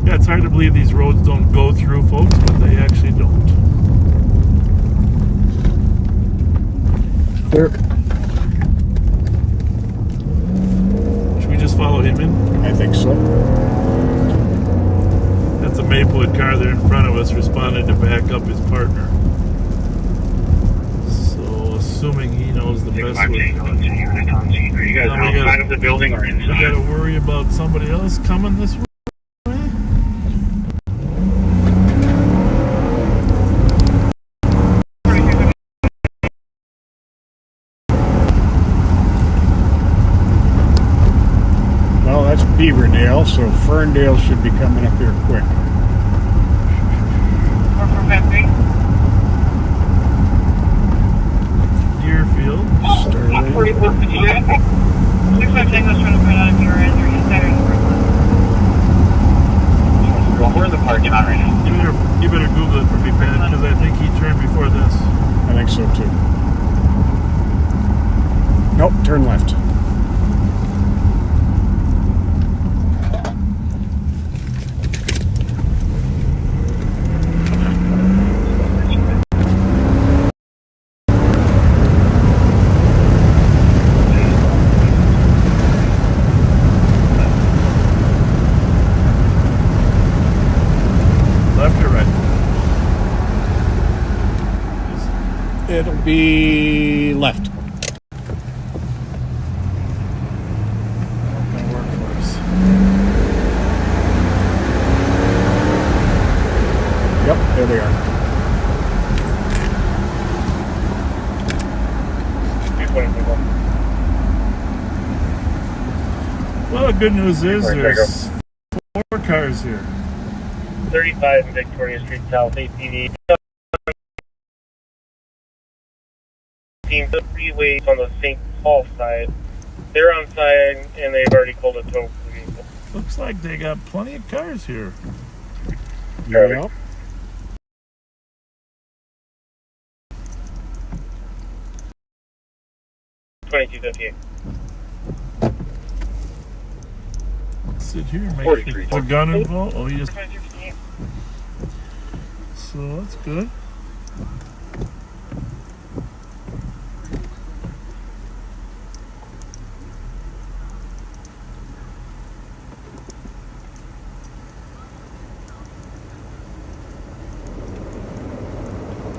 Yeah, it's hard to believe these roads don't go through, folks, but they actually don't. Clear. Should we just follow him in? I think so. That's a Maplewood car there in front of us responded to back up his partner. So, assuming he knows the best way. Are you guys outside of the building or We inside? gotta worry about somebody else coming this way. Well, that's Beaverdale, so Ferndale should be coming up here quick. Or for Ramsey. Deerfield. Sterling. 656 was trying to find out if you were in or inside or in Well, we're in the parking lot right now. You better Google it for me, Pat, because I think he turned before this. I think so too. Nope, turn left. Left or right? It'll be left. Gonna work for us. Yep, there they are. Well, the good news is there's 4 cars here. 35 Victoria Street South, APD. The freeways on the St. Paul side. They're on side and they've already called a tow vehicle. Looks like they got plenty of cars here. Yep. $22.58. Sit here and make sure the gun involved. Oh, yes. So that's good.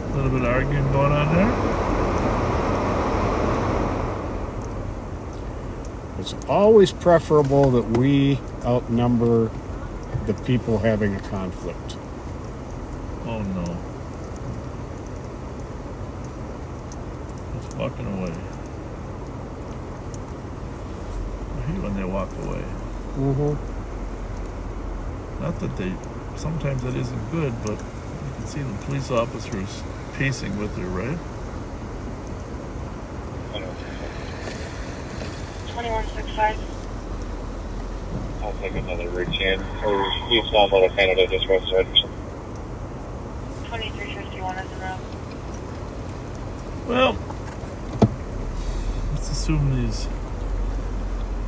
A little bit of arguing going on there. It's always preferable that we outnumber the people having a conflict. Oh no. It's walking away. I hate when they walk away. Mm-hmm. Not that they, sometimes that isn't good, but you can see the police officers pacing with her, right? 2165. I'll take another reach in. Or use small motor Canada just west of Edgerton. 2351 is in route. Well, let's assume these.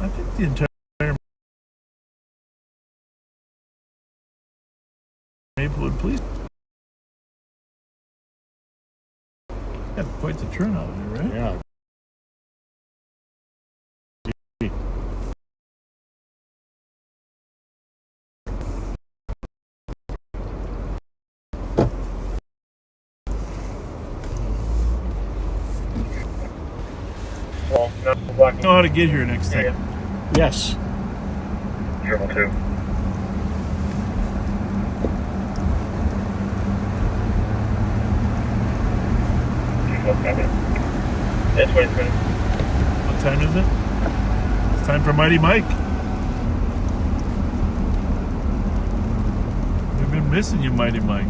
I think the entire Maplewood police have quite the turnout here, right? Yeah. Well, not I blocking. know how to get here next time. Yes. 222. That's what it's been. What time is it? It's time for Mighty Mike. We've been missing you, Mighty Mike.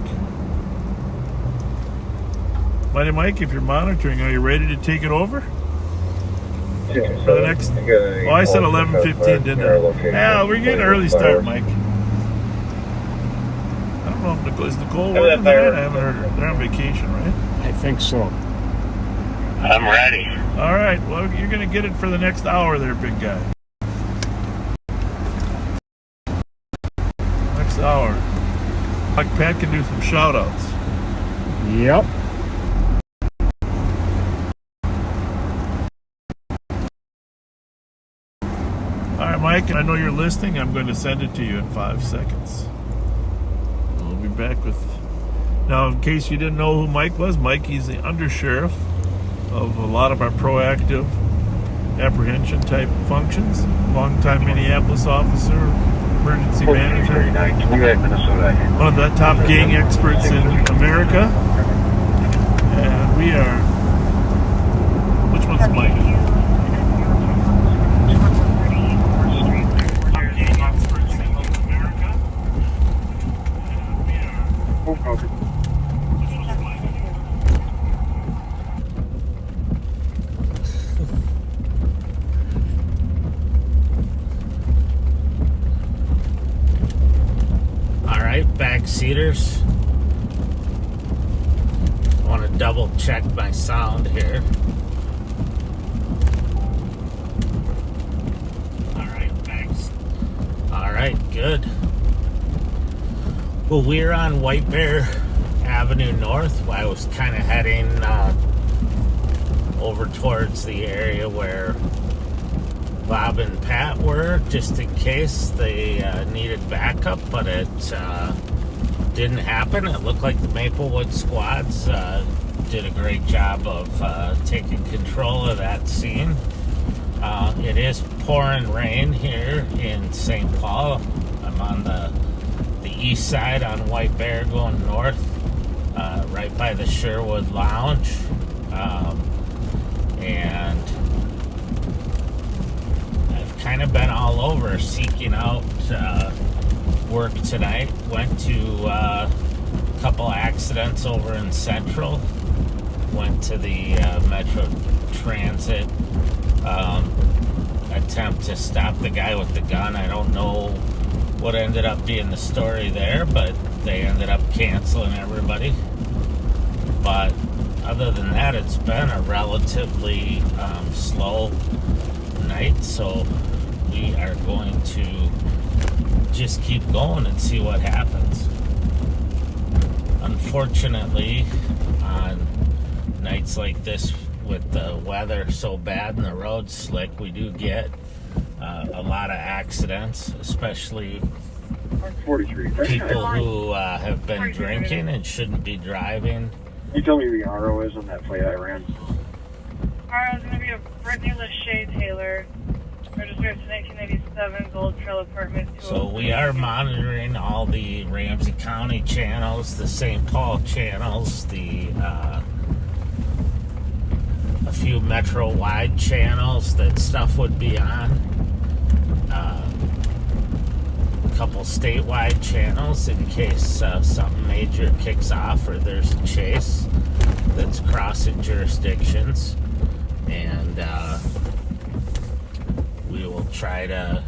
Mighty Mike, if you're monitoring, are you ready to take it over? For the next... Oh, I said 11:15, didn't I? Yeah, we're getting an early start, Mike. I don't know if is Nicole working tonight? I haven't heard her. They're on vacation, right? I think so. I'm ready. All right. Well, you're going to get it for the next hour there, big guy. Next hour. Like Pat can do some shout-outs. Yep. All right, Mike, I know you're listening. I'm going to send it to you in 5 seconds. We'll be back with... Now, in case you didn't know who Mike was, Mike, he's the undersheriff of a lot of our proactive apprehension type functions. Longtime Minneapolis officer, emergency manager. One of the top gang experts in America. And we are... Which one's Mike? Backseaters. I want to double check my sound here. Alright, thanks. Alright, good. Well, we're on White Bear Avenue North. I was kind of heading over towards the area where Bob and Pat were, just in case they needed backup, but it didn't happen. It looked like the Maplewood squads did a great job of taking control of that scene. It is pouring rain here in St. Paul. I'm on the east side on White Bear going north, right by the Sherwood Lounge. And I've kind kind of been all over seeking out work tonight. Went to a couple accidents over in Central. Went to the Metro Transit attempt to stop the guy with the gun. I don't know what ended up being the story there, but they ended up canceling everybody. But other than that, it's been a relatively slow night, so we are going to just keep going and see what happens. Unfortunately, on nights like this with the weather so bad and the roads slick, we do get a lot of accidents, especially people who have been drinking and shouldn't be driving. You tell me who the RO is on that plate I ran. RO is going to be a Brittany Lachey Taylor, registered to 1987, Gold Trail Apartment. So we are monitoring all the Ramsey County channels, the St. Paul channels, the a few Metro-wide channels that stuff would be on, a couple statewide channels in case something major kicks off or there's a chase that's crossing jurisdictions, and we will try to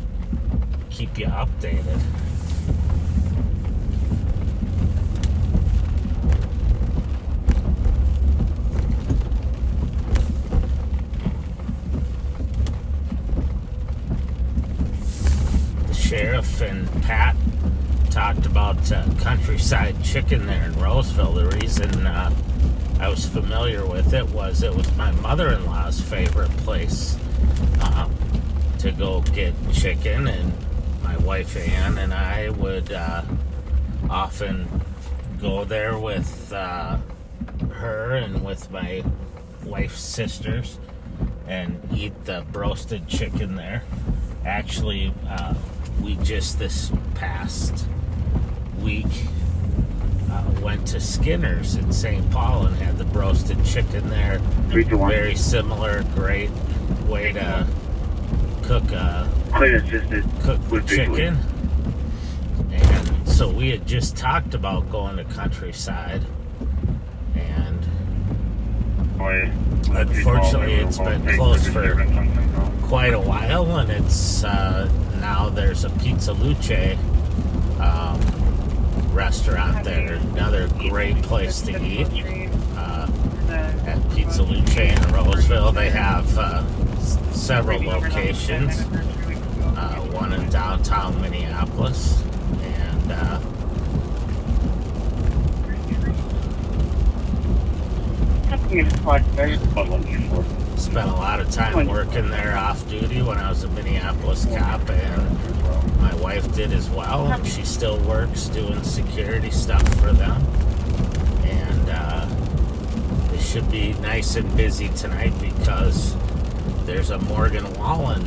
keep you updated. Sheriff and Pat talked about Countryside Chicken there in Roseville. The reason I was familiar with it was my mother-in-law's favorite place to go get chicken, and my wife Ann and I would often go there with her and with my wife's sisters and eat the roasted chicken there. Actually, we just this past week went to Skinner's in St. Paul and had the roasted chicken there. Very similar, great way to cook chicken. And so we had just talked about going to Countryside, and unfortunately it's been closed for quite a while, and it's now there's a Pizza Luce restaurant there. Another great place to eat at Pizza Luce in Roseville. They have several locations, one in downtown Minneapolis, and spent a lot of time working there off duty when I was a Minneapolis cop, and my wife did as well, and she still works doing security stuff for them. And it should be nice and busy tonight because there's a Morgan Wallen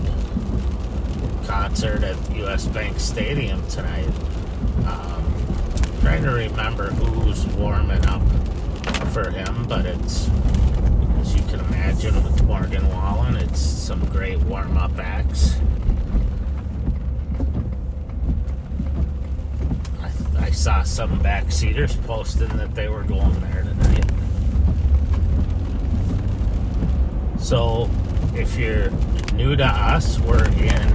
concert at US Bank Stadium tonight. Trying to remember who's warming up for him, but it's, as you can imagine, with Morgan Wallen, it's some great warm-up acts. I saw some backseaters posting that they were going there tonight. So, if you're new to us, we're in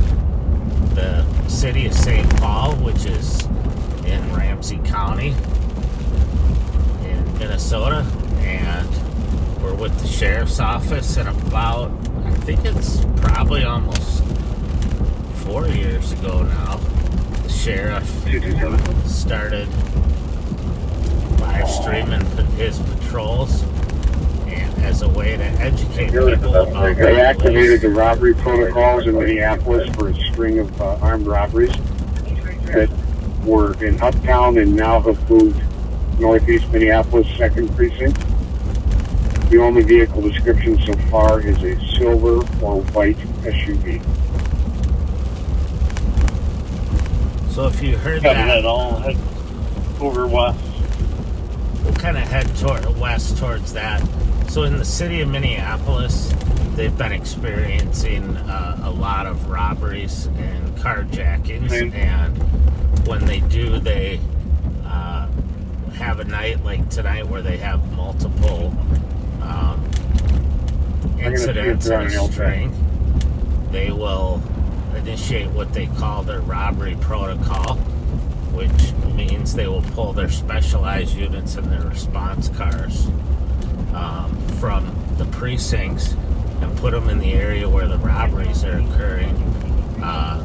the city of St. Paul, which is in Ramsey County in Minnesota, and we're with the sheriff's office. And about, I think it's probably almost 4 years ago now, the sheriff started live streaming his patrols, and as a way to educate people about they activated the robbery protocols in Minneapolis for a string of armed robberies that were in Uptown and now have moved northeast Minneapolis 2nd Precinct. The only vehicle description so far is a silver or white SUV. So if you heard that, all head over west. we'll kind of head west towards that. So in the city of Minneapolis, they've been experiencing a lot of robberies and carjackings, and when they do, they have a night like tonight where they have multiple incidents in a string. They will initiate what they call their robbery protocol, which means they will pull their specialized units and their response cars from the precincts and put them in the area where the robberies are occurring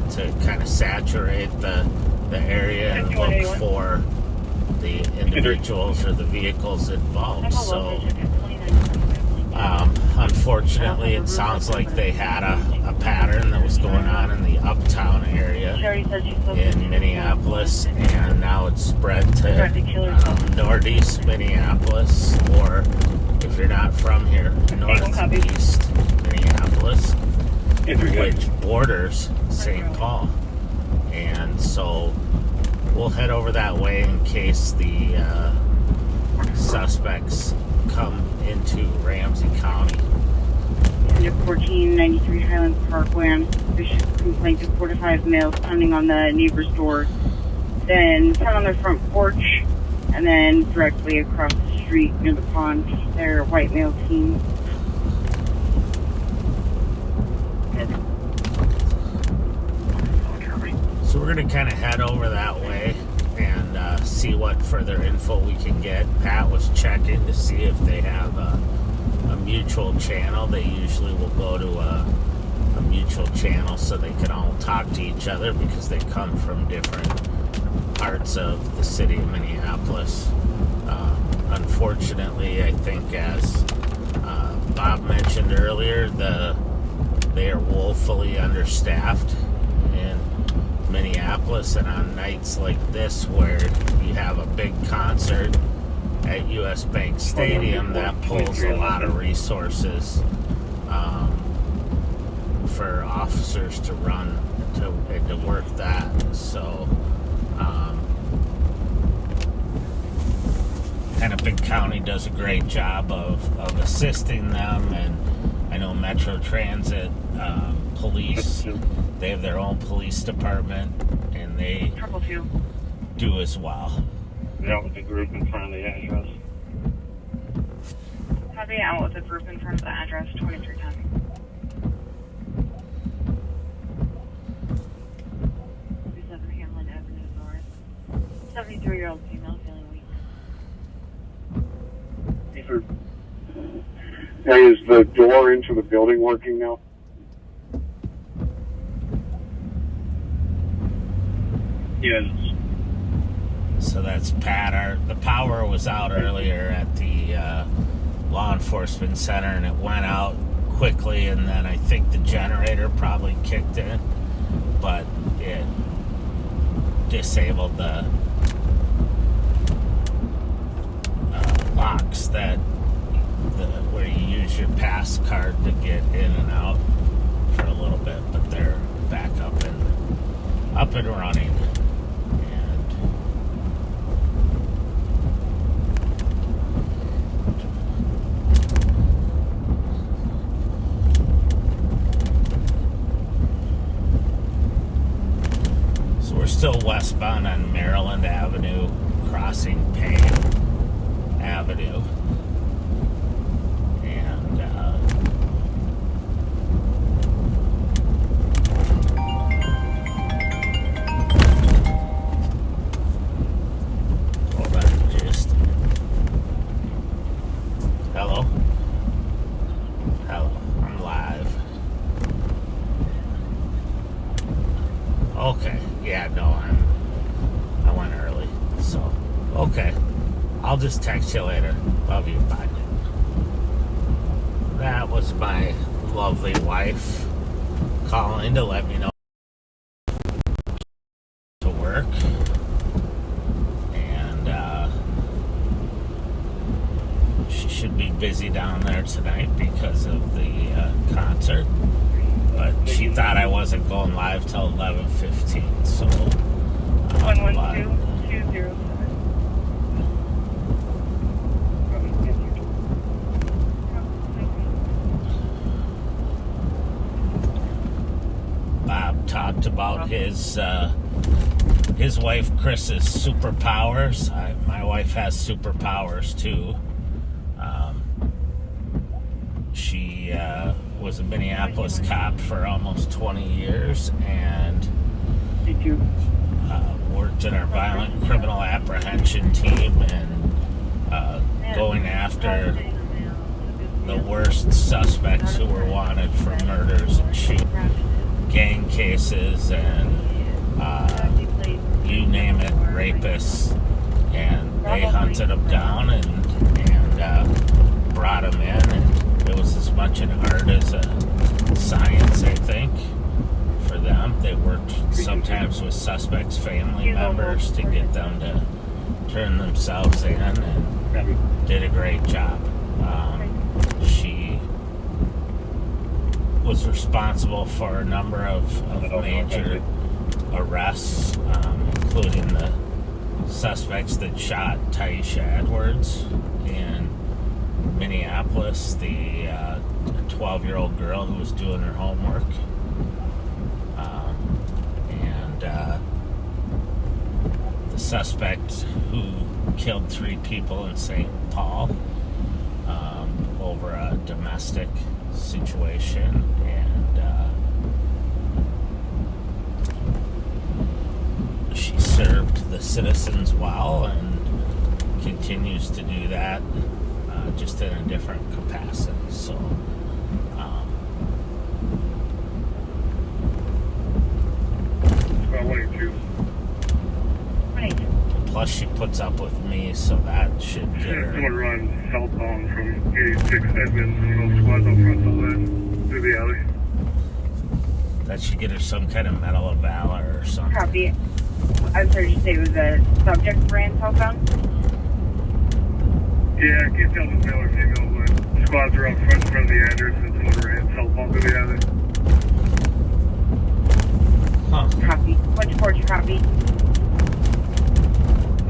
to kind of saturate the area and look for the individuals or the vehicles involved. So unfortunately, it sounds like they had a pattern that was going on in the uptown area in Minneapolis, and now it's spread to northeast Minneapolis, or if you're not from here, northeast Minneapolis, which borders St. Paul. And so we'll head over that way in case the suspects come into Ramsey County. 1493 Highland Parkway on complaint of 4 to 5 males pounding on the neighbor's door, then sat on their front porch, and then directly across the street near the pond, their white male team. So we're going to kind of head over that way and see what further info we can get. Pat was checking to see if they have a mutual channel. They usually will go to a mutual channel so they can all talk to each other because they come from different parts of the city of Minneapolis. Unfortunately, I think as Bob mentioned earlier, they are woefully understaffed in Minneapolis, and on nights like this where you have a big concert at US Bank Stadium, that pulls a lot of resources for officers to run to work that. So Hennepin County does a great job of assisting them, and I know Metro Transit police, they have their own police department, and they do as well. Out with the group in front of the address. Have they out with the group in front of the address, 2310. 37 Hamlin Avenue North. 73-year-old female feeling weak. Hey, is the door into the building working now? Yes. So that's Pat. The power was out earlier at the law enforcement center, and it went out quickly, and then I think the generator probably kicked in, but it disabled the locks where you use your pass card to get in and out for a little bit, but they're back up and running. We're still westbound on Maryland Avenue, crossing Payne Avenue. And hold on, just hello? Hello, I'm live. Okay. Yeah, no, I went early, so okay. I'll just text you later. Love you, bye. That was my lovely wife calling to let me know to work, and she should be busy down there tonight because of the concert. But she thought I wasn't going live till 11:15, so 112207. cop talked about his wife Chris's superpowers. My wife has superpowers too. She was a Minneapolis cop for almost 20 years and worked in our violent criminal apprehension team and going after the worst suspects who were wanted for murders and gang cases and you name it, rapists, and they hunted them down and brought them in, and it was as much an art as a science, I think, for them. They worked sometimes with suspects' family members to get them to turn themselves in, and did a great job. She was responsible for a number of major arrests, including the suspects that shot Taisha Edwards in Minneapolis, the 12-year-old girl who was doing her homework, and the suspect who killed 3 people in St. Paul over a domestic situation, and she served the citizens well and continues to do that, just in a different capacity. So plus she puts up with me, so that should get her. Someone run southbound from 86 Edmonds and squads up front of that through the alley. That should get her some kind of Medal of Valor or something. Copy. I'm sorry, did you say it was a subject ran southbound? Yeah, I can't tell if it's male or female, but squads are up front in front of the address and someone ran southbound through the alley. Huh. Copy. What's Porch copy?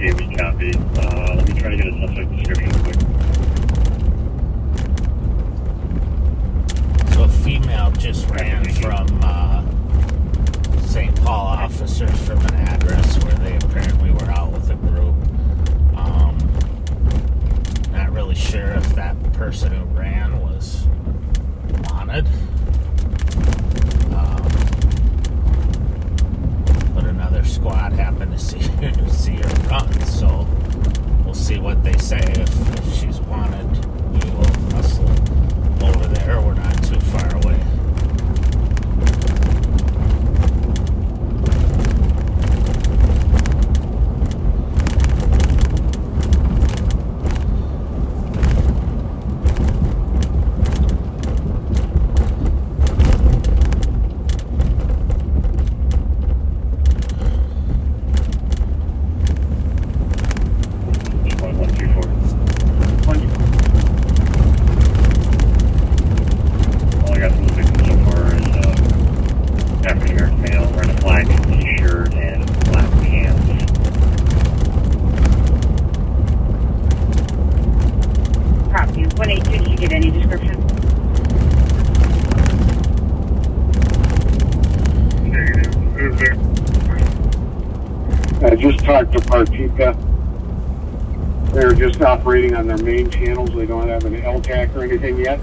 Yeah, we copy. Let me try to get a suspect description quick. So a female just ran from St. Paul officers from an address where they apparently were out with a group. Not really sure if that person who ran was wanted. But another squad happened to see her run, so we'll see what they say. If she's wanted, we will hustle over there. We're not too far away. I just talked to Partika. They're just operating on their main channels. They don't have an LTAC or anything yet.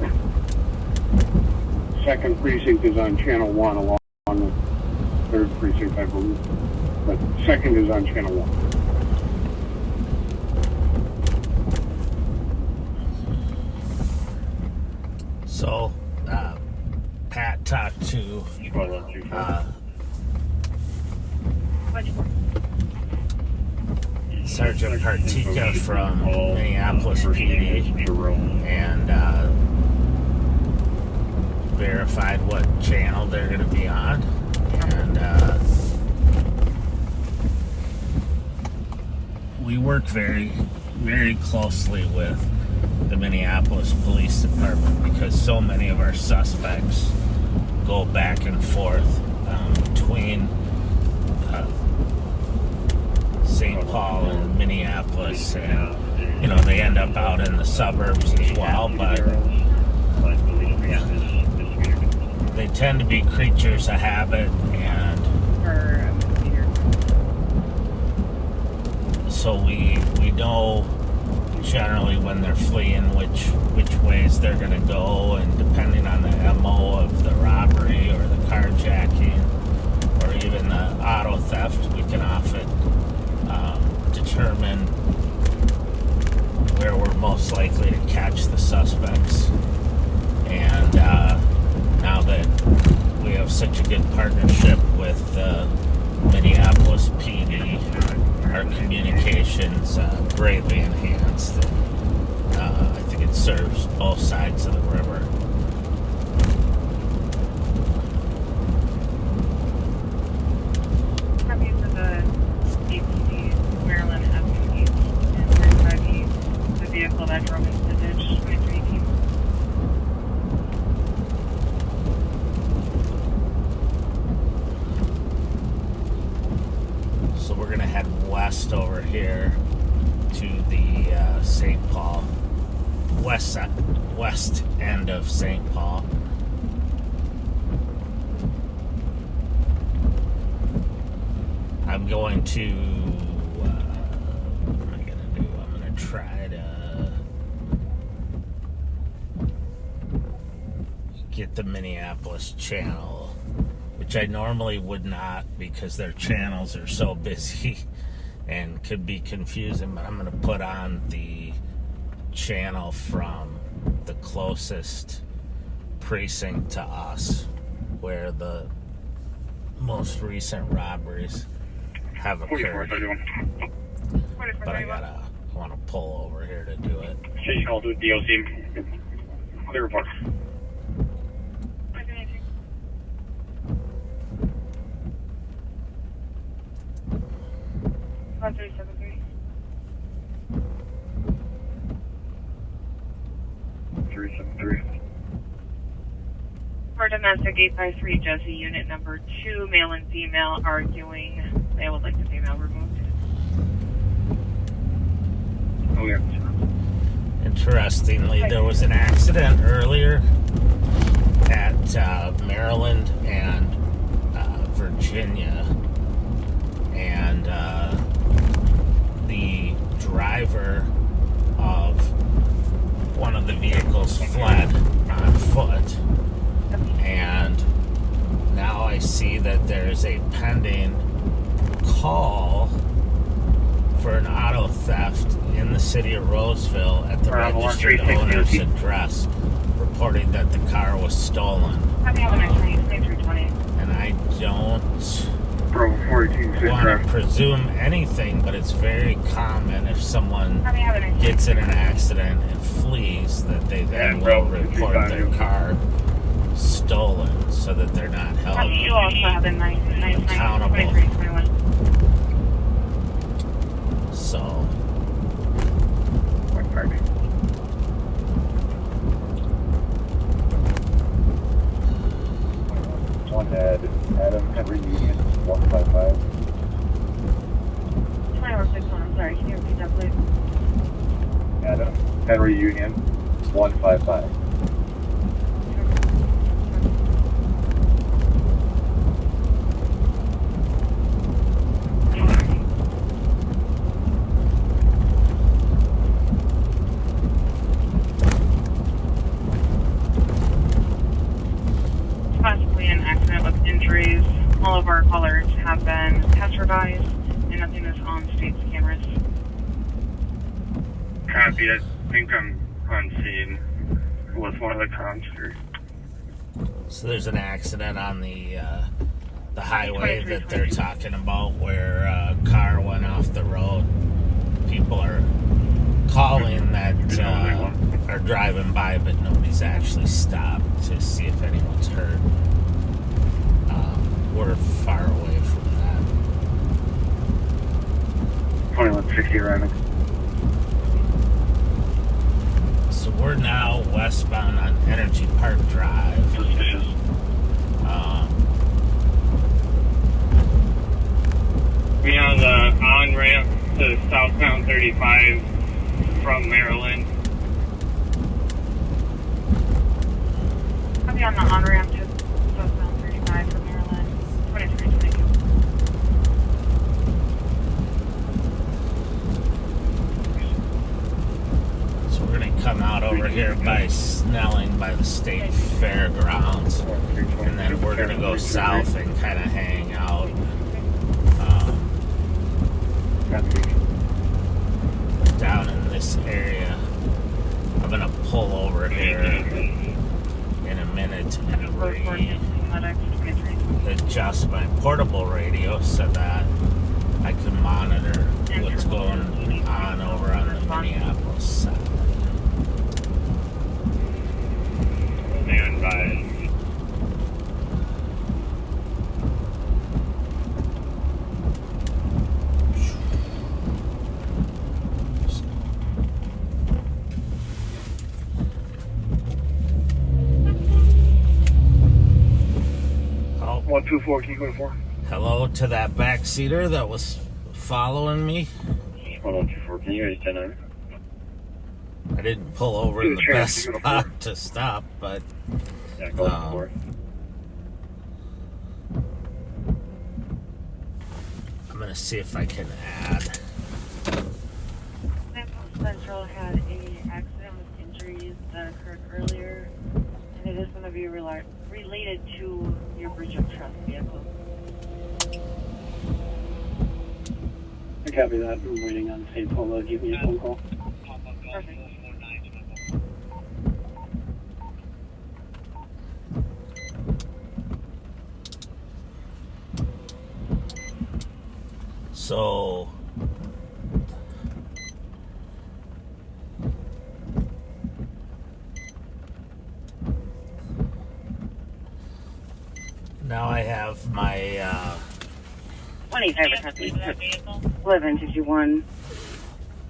Second precinct is on channel 1 along with third precinct, I believe. But second is on channel 1. So, Pat talked to Sergeant Partika from Minneapolis PD and verified what channel they're going to be on. And we work very, very closely with the Minneapolis Police Department because so many of our suspects go back and forth between St. Paul and Minneapolis, and you know they end up out in the suburbs as well, but they tend to be creatures of habit, and generally when they're fleeing which ways they're going to go, and depending on the MO of the robbery or the carjacking or even the auto theft, we can often determine where we're most likely to catch the suspects. And now that we have such a good partnership with Minneapolis PD, our communications greatly enhanced. And, I think it serves both sides of the river. Copy for the DPD, Maryland FME, and 35E, the vehicle that drove into the ditch, 2318. So we're gonna head west over here to the St. Paul, west end of St. Paul. I'm going to, what am I gonna do? I'm gonna try to get the Minneapolis channel, which I normally would not because their channels are so busy and could be confusing, but I'm going to put on the channel from the closest precinct to us where the most recent robberies have occurred. But I want to pull over here to do it. She called with DOC. Clear report. 1373. 373. For domestic 853 Jesse, unit number 2, male and female, arguing they would like the female removed. Oh, yeah. Interestingly, there was an accident earlier at Maryland and Virginia, and the driver of one of the vehicles fled on foot, and now I see that there's a pending call for an auto theft in the city of Roseville at the registered owner's address, reporting that the car was stolen. And I don't want to presume anything, but it's very common if someone gets in an accident and flees that they then will report their car stolen so that they're not held accountable. So one had Adam Henry Union 155. 2161, I'm sorry, can you repeat that, please? Adam Henry Union 155. Possibly an accident with injuries. All of our callers have been passerbys, and nothing is on state's cameras. Copy. I think I'm on scene with one of the concerts. So there's an accident on the highway that they're talking about where a car went off the road. People are calling that are driving by, but nobody's actually stopped to see if anyone's hurt. We're far away from that. 2160 Remington. So we're now westbound on Energy Park Drive. Suspicious. We on the on-ramp to southbound 35 from Maryland. I'll be on the on-ramp to southbound 35 from Maryland, 2322. by Snelling by the state fairgrounds, and then we're gonna go south and kind of hang out. Down in this area. I'm gonna pull over here in a minute and adjust my portable radio so that I can monitor what's going on over on the Minneapolis side. Stand by. Oh, 124, can you go to 4? hello to that backseater that was following me. 124, can you guys 10-9? I didn't pull over in the best spot to stop, but Yeah, go to 4. I'm gonna see if I can add. Central had a accident with injuries that occurred earlier, and it is going to be related to your bridge of trust vehicle. I copy that. I'm waiting on St. Paul to give me a phone call. Perfect. So now I have my 1151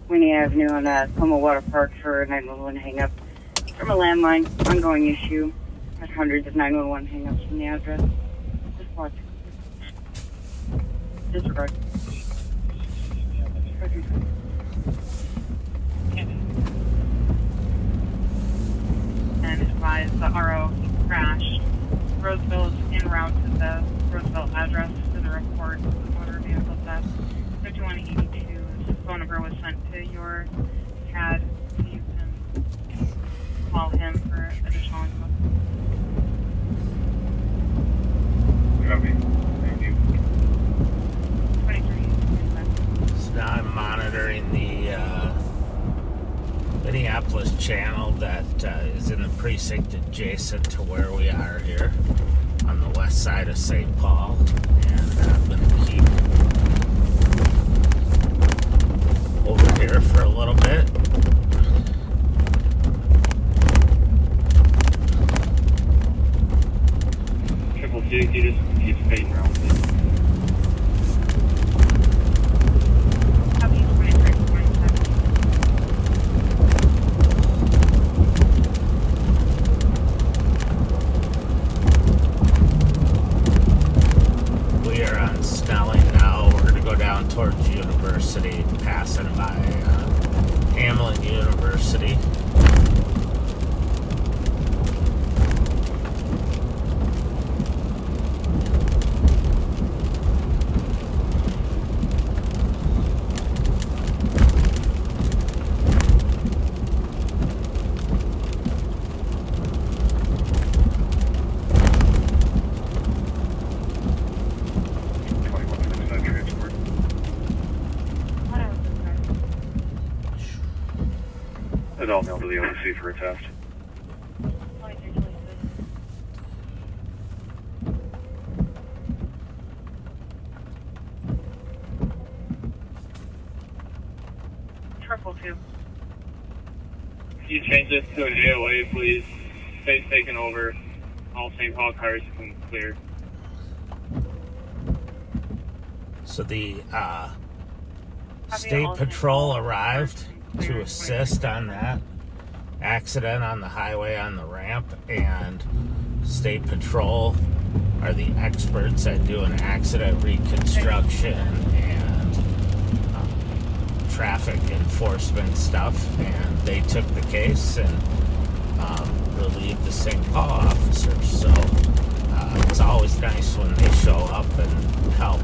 Winnie Avenue on Como Water Park for 911 hang-up from a landline. Ongoing issue. Had hundreds of 911 hang-ups from the address. Just watch. Disregard. And advise the RO crashed. Roosevelt en route to the Roosevelt address for the report of the motor vehicle theft. 5182's phone number was sent to your CAD, so you can call him for additional info. Copy. Thank you. 23. so now I'm monitoring the Minneapolis channel that is in the precinct adjacent to where we are here on the west side of St. Paul, and I'm going to keep over here for a little bit. Triple T, you just keep fading around, please. Copy 2327. We are on Snelling now. We're going to go down towards University, passing by Hamlin University. Transport. And I'll mail to the OC for a test. Triple two. Can you change this to an AOA, please? Space taken over. All St. Paul cars can clear. So the State Patrol arrived to assist on that accident on the highway on the ramp, and State Patrol are the experts at doing accident reconstruction and traffic enforcement stuff, and they took the case and relieved the St. Paul officers. So it's always nice when they show up and help.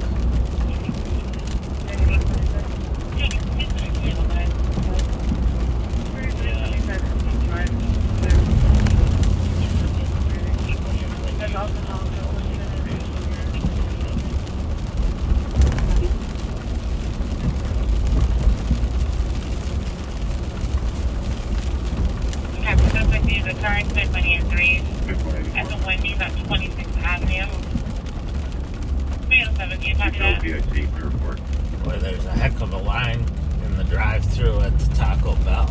Where there's a heck of a line in the drive-thru at the Taco Bell.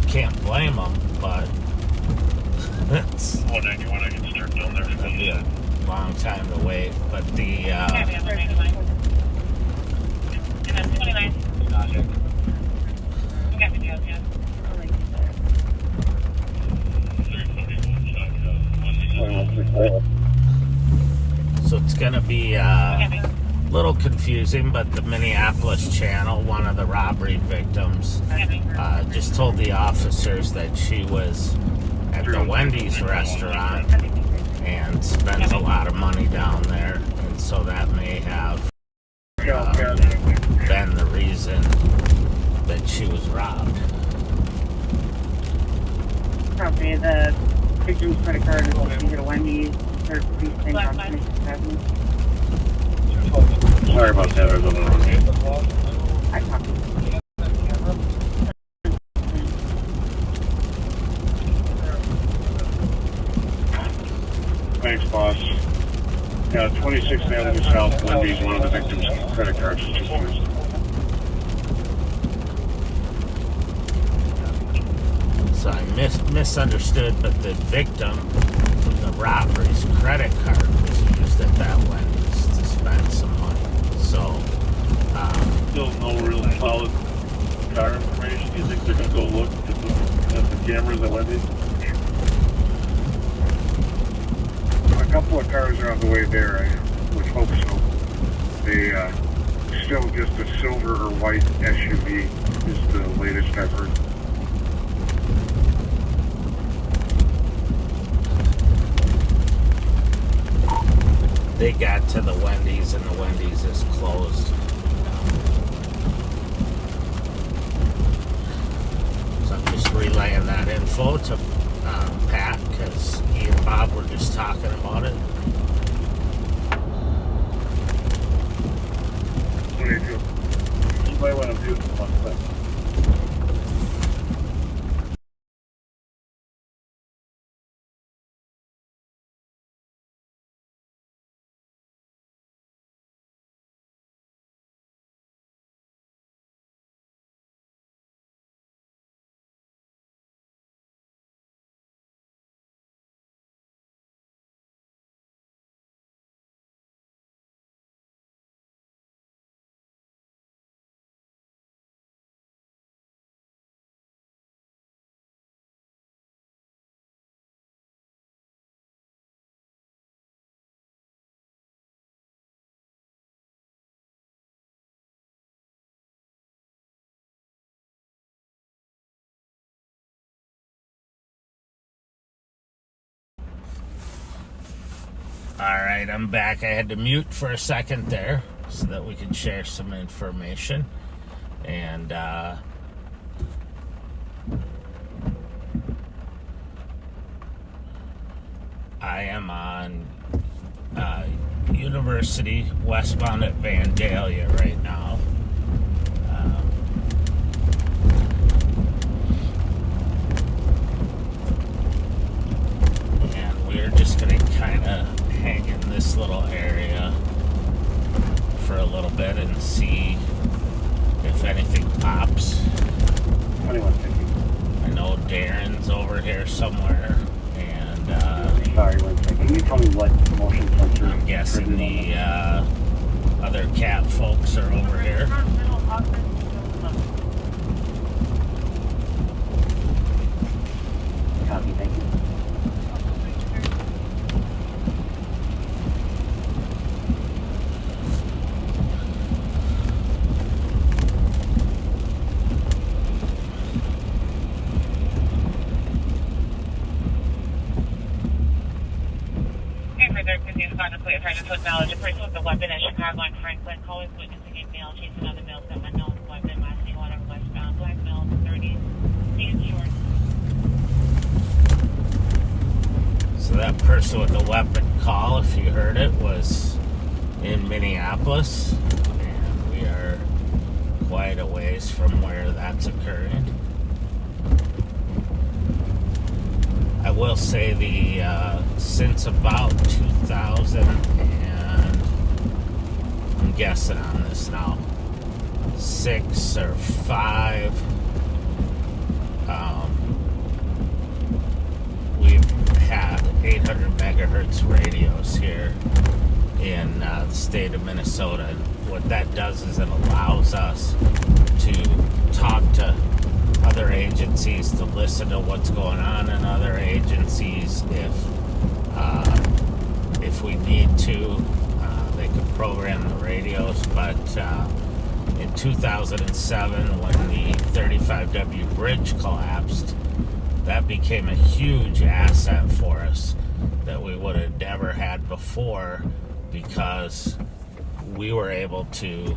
Can't blame them, but it's 191, I can start down there. it'll be a long time to wait. But the so it's gonna be a little confusing, but the Minneapolis channel, one of the robbery victims, just told the officers that she was at the Wendy's restaurant and spent a lot of money down there, and so that may have been the reason that she was robbed. Probably the victim's credit card is what you get a Wendy's. Sorry about that, I was on the wrong end. I talked to Thanks, boss. Yeah, 26th Avenue South, Wendy's, one of the victims' credit cards is just used. So I misunderstood, but the victim from the robbery's credit card was used at that Wendy's to spend some money. So, Still no real solid car information. You think they're going to go look at the cameras at Wendy's? A couple of cars are on the way there, I would hope so. They still just a silver or white SUV is the latest I've heard. they got to the Wendy's and the Wendy's is closed. So I'm just relaying that info to Pat, because he and Bob were just talking about it. What do you feel? You might want to do one thing. Alright, I'm back. I had to mute for a second there so that we could share some information. And I am on University westbound at Vandalia right now. And we're just going to kind of hang in this little area for a little bit and see if anything pops. What do you want to think? I know Darren's over here somewhere, and Sorry, one second. Can you tell me what motion sensor? I'm guessing the other cat folks are over here. Copy, thank you. The person with the weapon at Chicago and Franklin College witnessing a male chasing another male with an unknown weapon, last seen water westbound, black male in the 30s, stand short. So that person with the weapon call, if you heard it, was in Minneapolis, and we are quite a ways from where that's occurring. I will say since about 2010, guessing on this now, 6 or 5. We've had 800 megahertz radios here in the state of Minnesota. And what that does is it allows us to talk to other agencies, to listen to what's going on in other agencies. If we need to, they can program the radios. But in 2007, when the 35W bridge collapsed, that became a huge asset for us that we would have never had before, because we were able to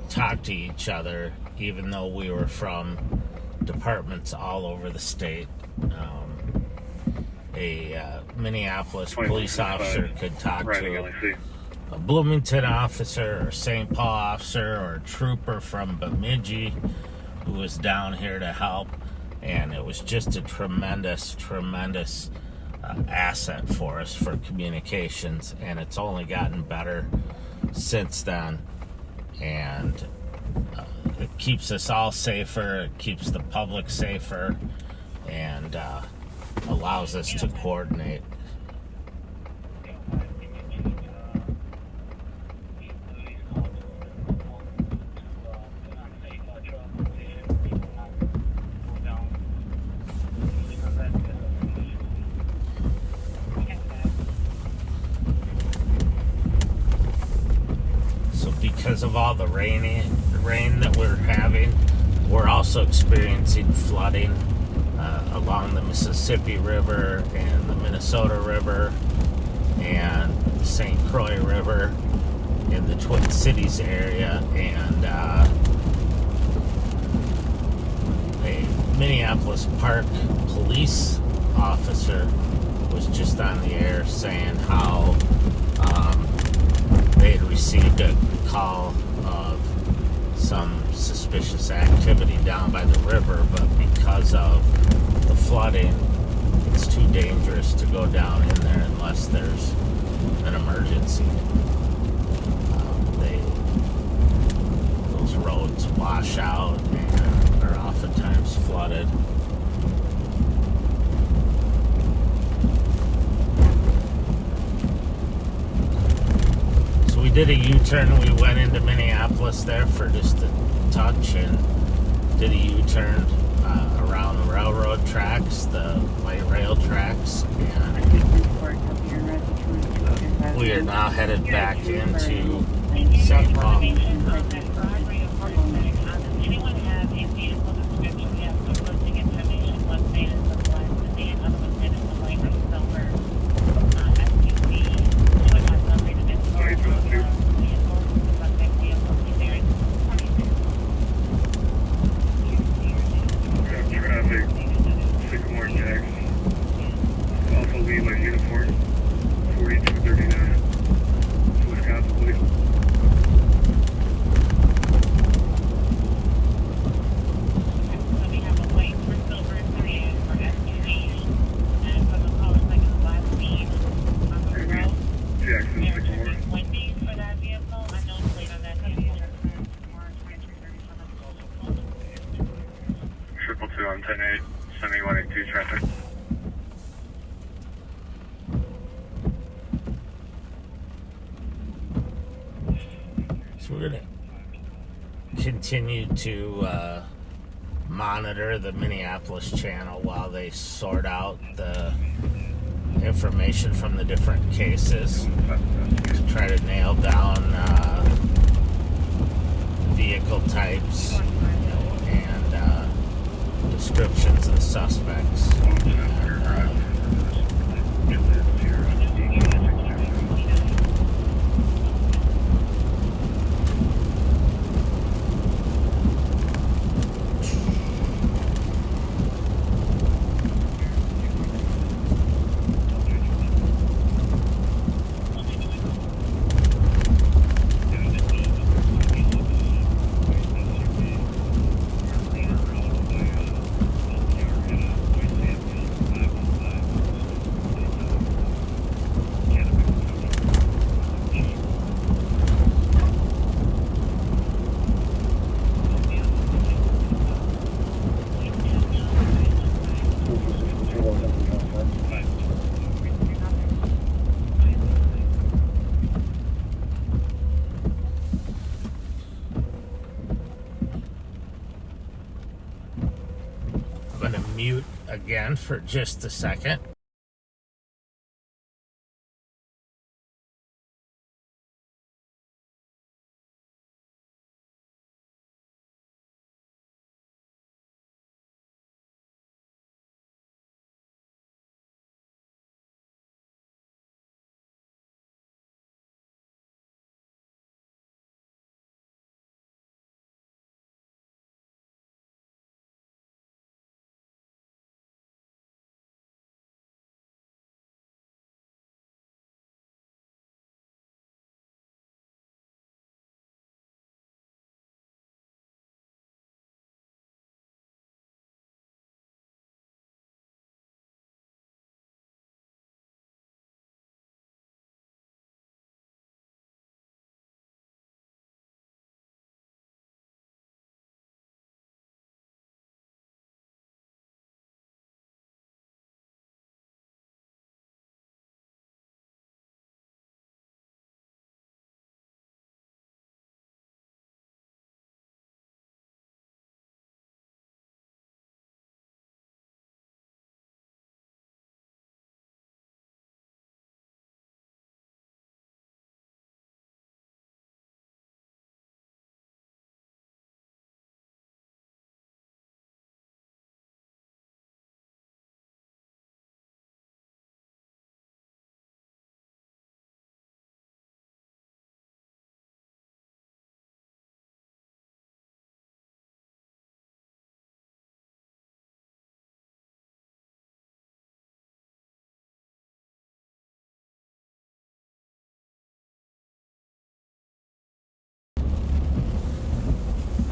talk to each other even though we were from departments all over the state. A Minneapolis police officer could talk to a Bloomington officer or St. Paul officer or a trooper from Bemidji who was down here to help. And it was just a tremendous asset for us for communications. And it's only gotten better since then. And it keeps us all safer. It keeps the public safer. And allows us to coordinate. So because of all the rain that we're having, we're also experiencing flooding along the Mississippi River and the Minnesota River and the St. Croix River in the Twin Cities area. And a Minneapolis Park police officer was just on the air saying how they had received a call of some suspicious activity down by the river, but because of the flooding, it's too dangerous to go down in there unless there's an emergency. Those roads wash out and are oftentimes flooded. So we did a U-turn. We went into Minneapolis there for just a touch and did a U-turn around the railroad tracks, the light rail tracks, and we are now headed back into St. Paul. On 10-8, sending 182 traffic. So we're going to continue to monitor the Minneapolis channel while they sort out the information from the different cases to try to nail down vehicle types, and descriptions of the suspects. again for just a second.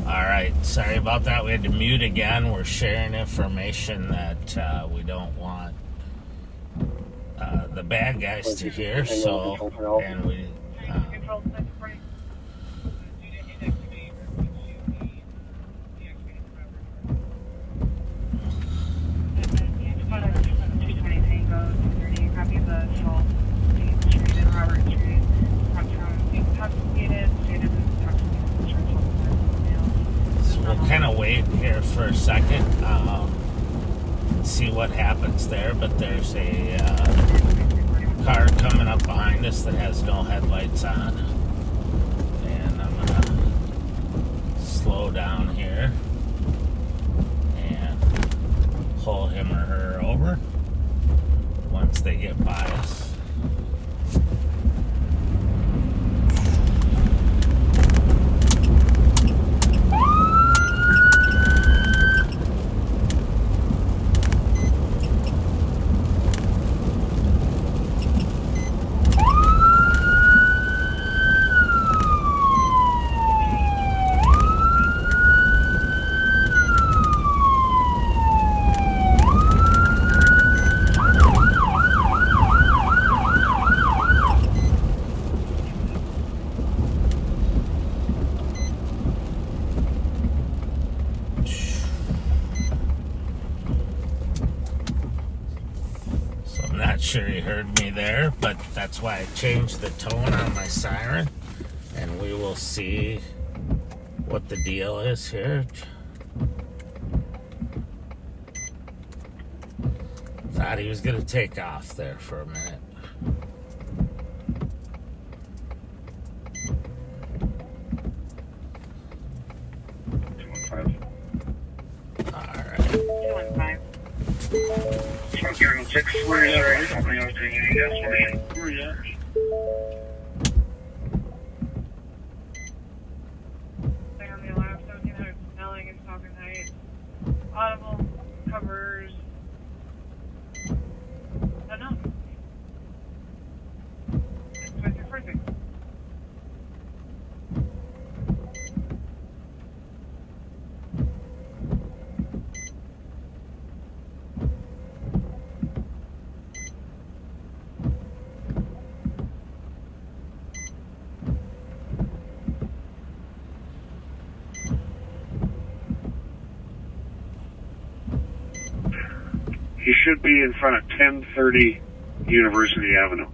Alright, sorry about that. We had to mute again. We're sharing information that we don't want the bad guys to hear. So, and we... We'll kind of wait here for a second, see what happens there, but there's a car coming up behind us that has no headlights on, and I'm gonna slow down here and pull him or her over once they get by us. Sure he heard me there, but that's why I changed the tone on my siren, and we will see what the deal is here. Thought he was gonna take off there for a minute. Alright. 215. 6, where are you at? Where are you at? They're on the alarm, 1700 Snelling and Falcon Heights. Audible covers. I don't know. It's 2346. He should be in front of 1030 University Avenue.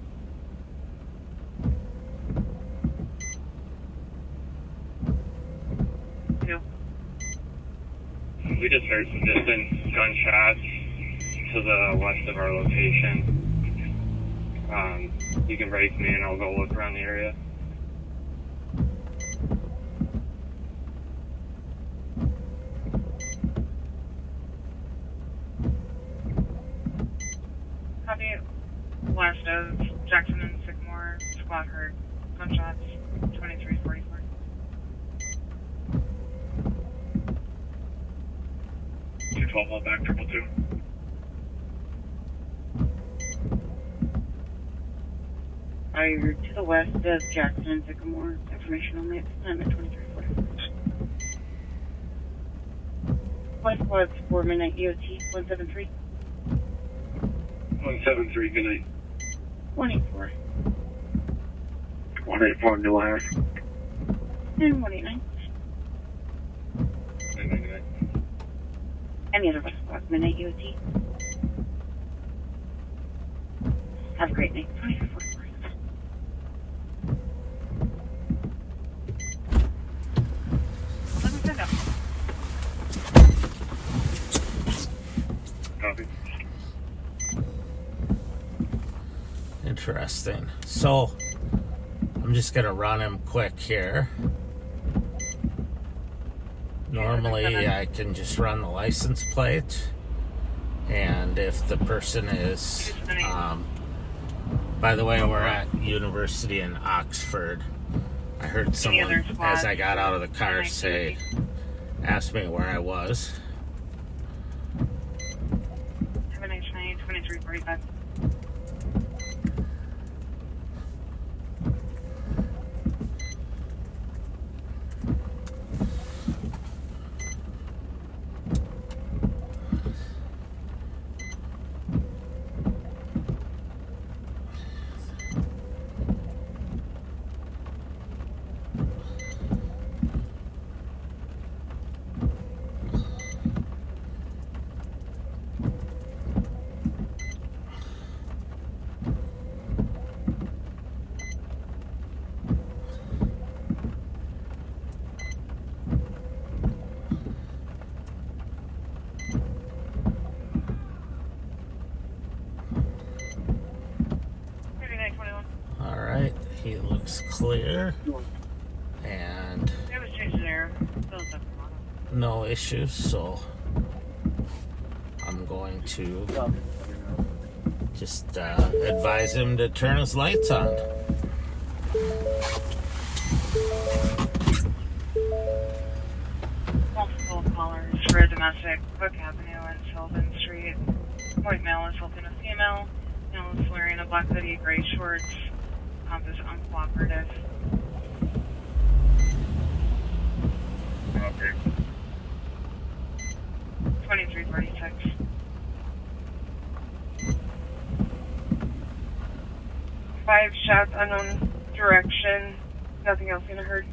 Yeah. We just heard some distant gunshots. to the west of our location. You can raise me and I'll go look around the area. Copy. West of Jackson and Sycamore, squad heard gunshots, 2344. Two 12 back, 222. You're to the west of Jackson and Sycamore. Information only at this time at 2344. Flight squads for midnight EOT 173. 173, good night. 184. 184, new wire. And 189. Good night. Any other flight squads, midnight EOT. Have a great night. 2344. Let me send up. Copy. Interesting. So, I'm just going to run him quick here. Normally, I can just run the license plate. And if the person is... by the way, we're at University in Oxford. I heard someone, as I got out of the car, ask me where I was. Have a nice night. 2345. All right, he looks clear, and It was changed there. no issues, so I'm going to just advise him to turn his lights on. Multiple callers for a domestic, Cook Avenue and Sylvan Street. White male assaulting a female. Male is wearing a black hoodie, gray shorts. Compass uncooperative. Okay. 2346. Five shots, unknown direction. Nothing else in a herd.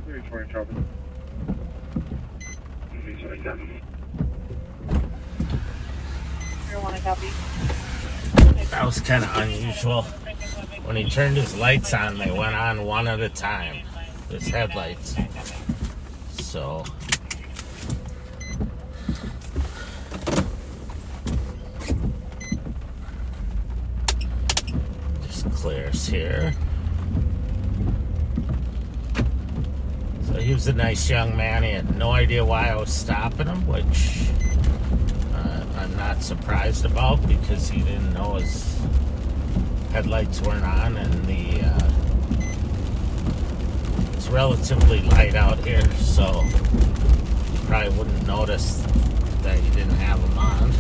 320 trouble. 327. Everyone, I copy. That was kind of unusual. When he turned his lights on, they went on one at a time. His headlights. So... just clears here. So he was a nice young man. He had no idea why I was stopping him, which I'm not surprised about because he didn't know his headlights weren't on, and it's relatively light out here, so you probably wouldn't notice that you didn't have them on.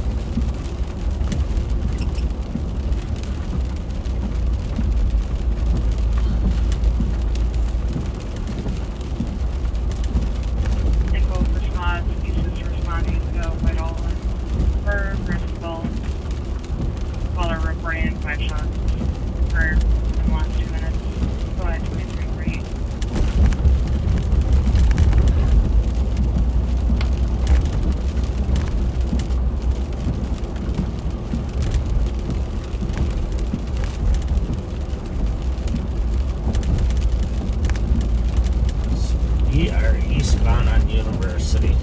We are eastbound on University.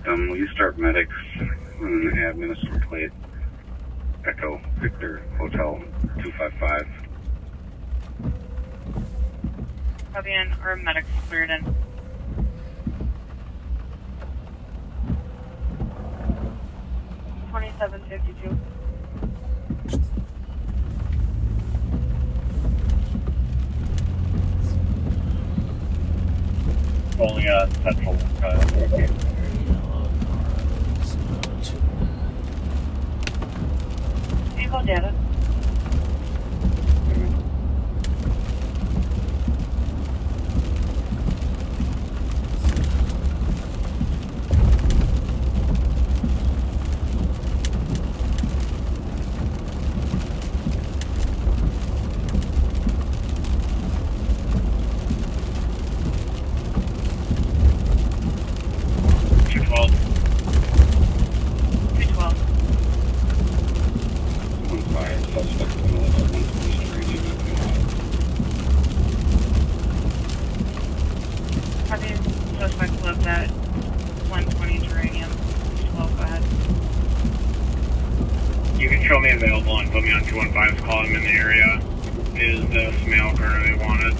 victim. Will you start medics and add Minnesota plate? Echo Victor Hotel 255. Copy in, our medics cleared in. $27.52. Only central. Vehicle data. Suspect lives at 120 Geranium. 12, go ahead. You can show me available and put me on 215's call. I'm in the area. Is this male currently wanted?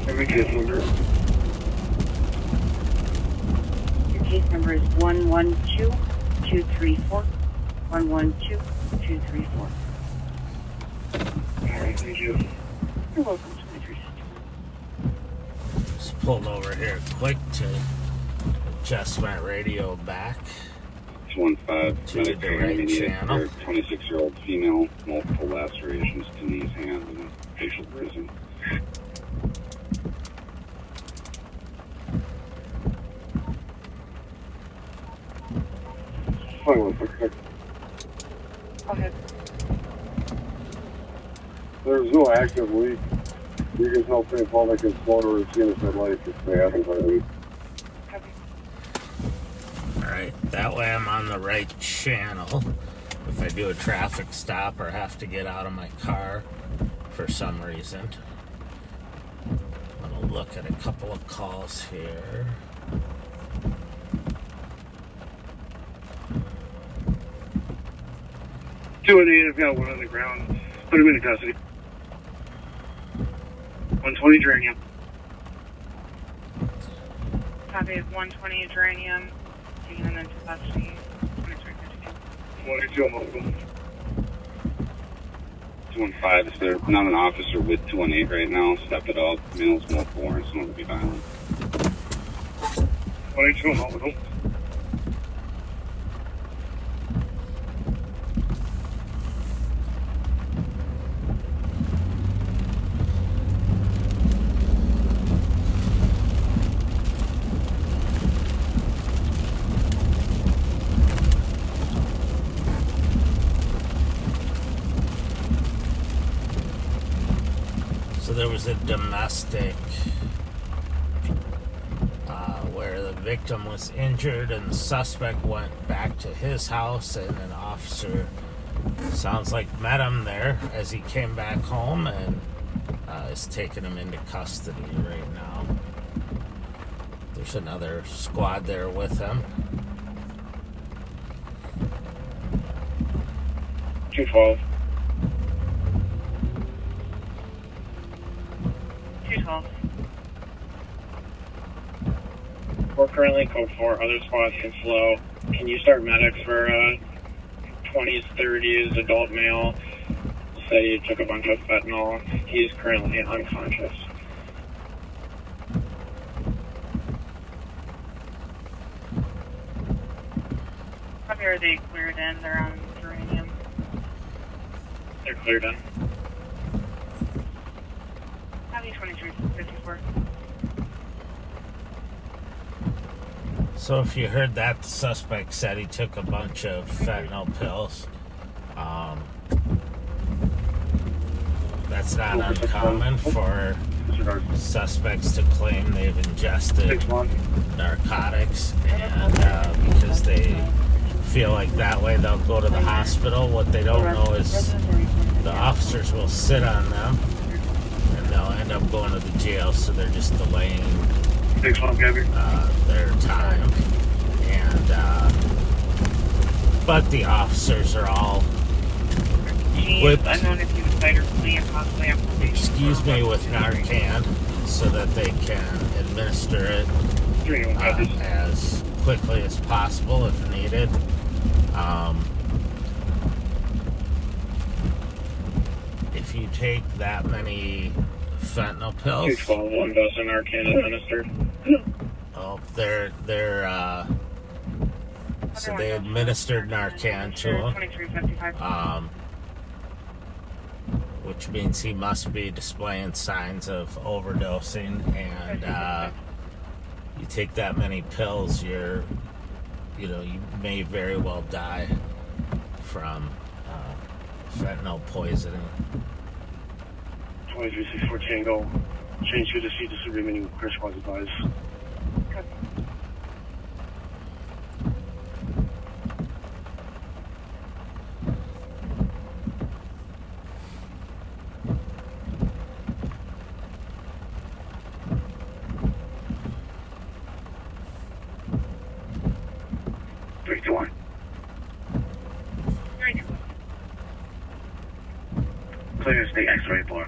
Every case number. Your case number is 112234. 112234. Alright, thank you. You're welcome, 23. Just pulled over here quick to adjust my radio back 215 to the right channel. 26-year-old female, multiple lacerations to knees, hands, and facial bruising. Go ahead. There's no active leak. You can tell St. Paul they can slow to routine if they'd like if they haven't already. Alright, that way I'm on the right channel. If I do a traffic stop or have to get out of my car for some reason. I'm going to look at a couple of calls here. Two and eight, I've got one on the ground. Put him into custody. 120 Geranium. Copy of 120 Geranium. Taking him into custody. 2352. 182, I'm open. 215, if they're not an officer with 218 right now, step it up. Males, multiple warrants, and will be violent. 182, I'm open. So there was a domestic where the victim was injured and the suspect went back to his house, and an officer sounds like met him there as he came back home and is taking him into custody right now. There's another squad there with him. 212. 212. We're currently code 4. Other squads can slow. Can you start medics for 20s, 30s, adult male? Said he took a bunch of fentanyl. He's currently unconscious. Copy, are they cleared in? They're on Geranium. They're cleared in. Copy 2354. So if you heard that, the suspect said he took a bunch of fentanyl pills. That's not uncommon for suspects to claim they've ingested narcotics, and because they feel like that way they'll go to the hospital. What they don't know is the officers will sit on them and they'll end up going to the jail, so they're just delaying their time. And but the officers are all equipped, excuse me, with Narcan, so that they can administer it as quickly as possible if needed. If you take that many fentanyl pills, oh, so they administered Narcan to him, which means he must be displaying signs of overdosing, and you take that many pills, you may very well die from fentanyl poisoning. 2364 Tango, change to the seat to remaining crash was advised. Clear state X-ray bar.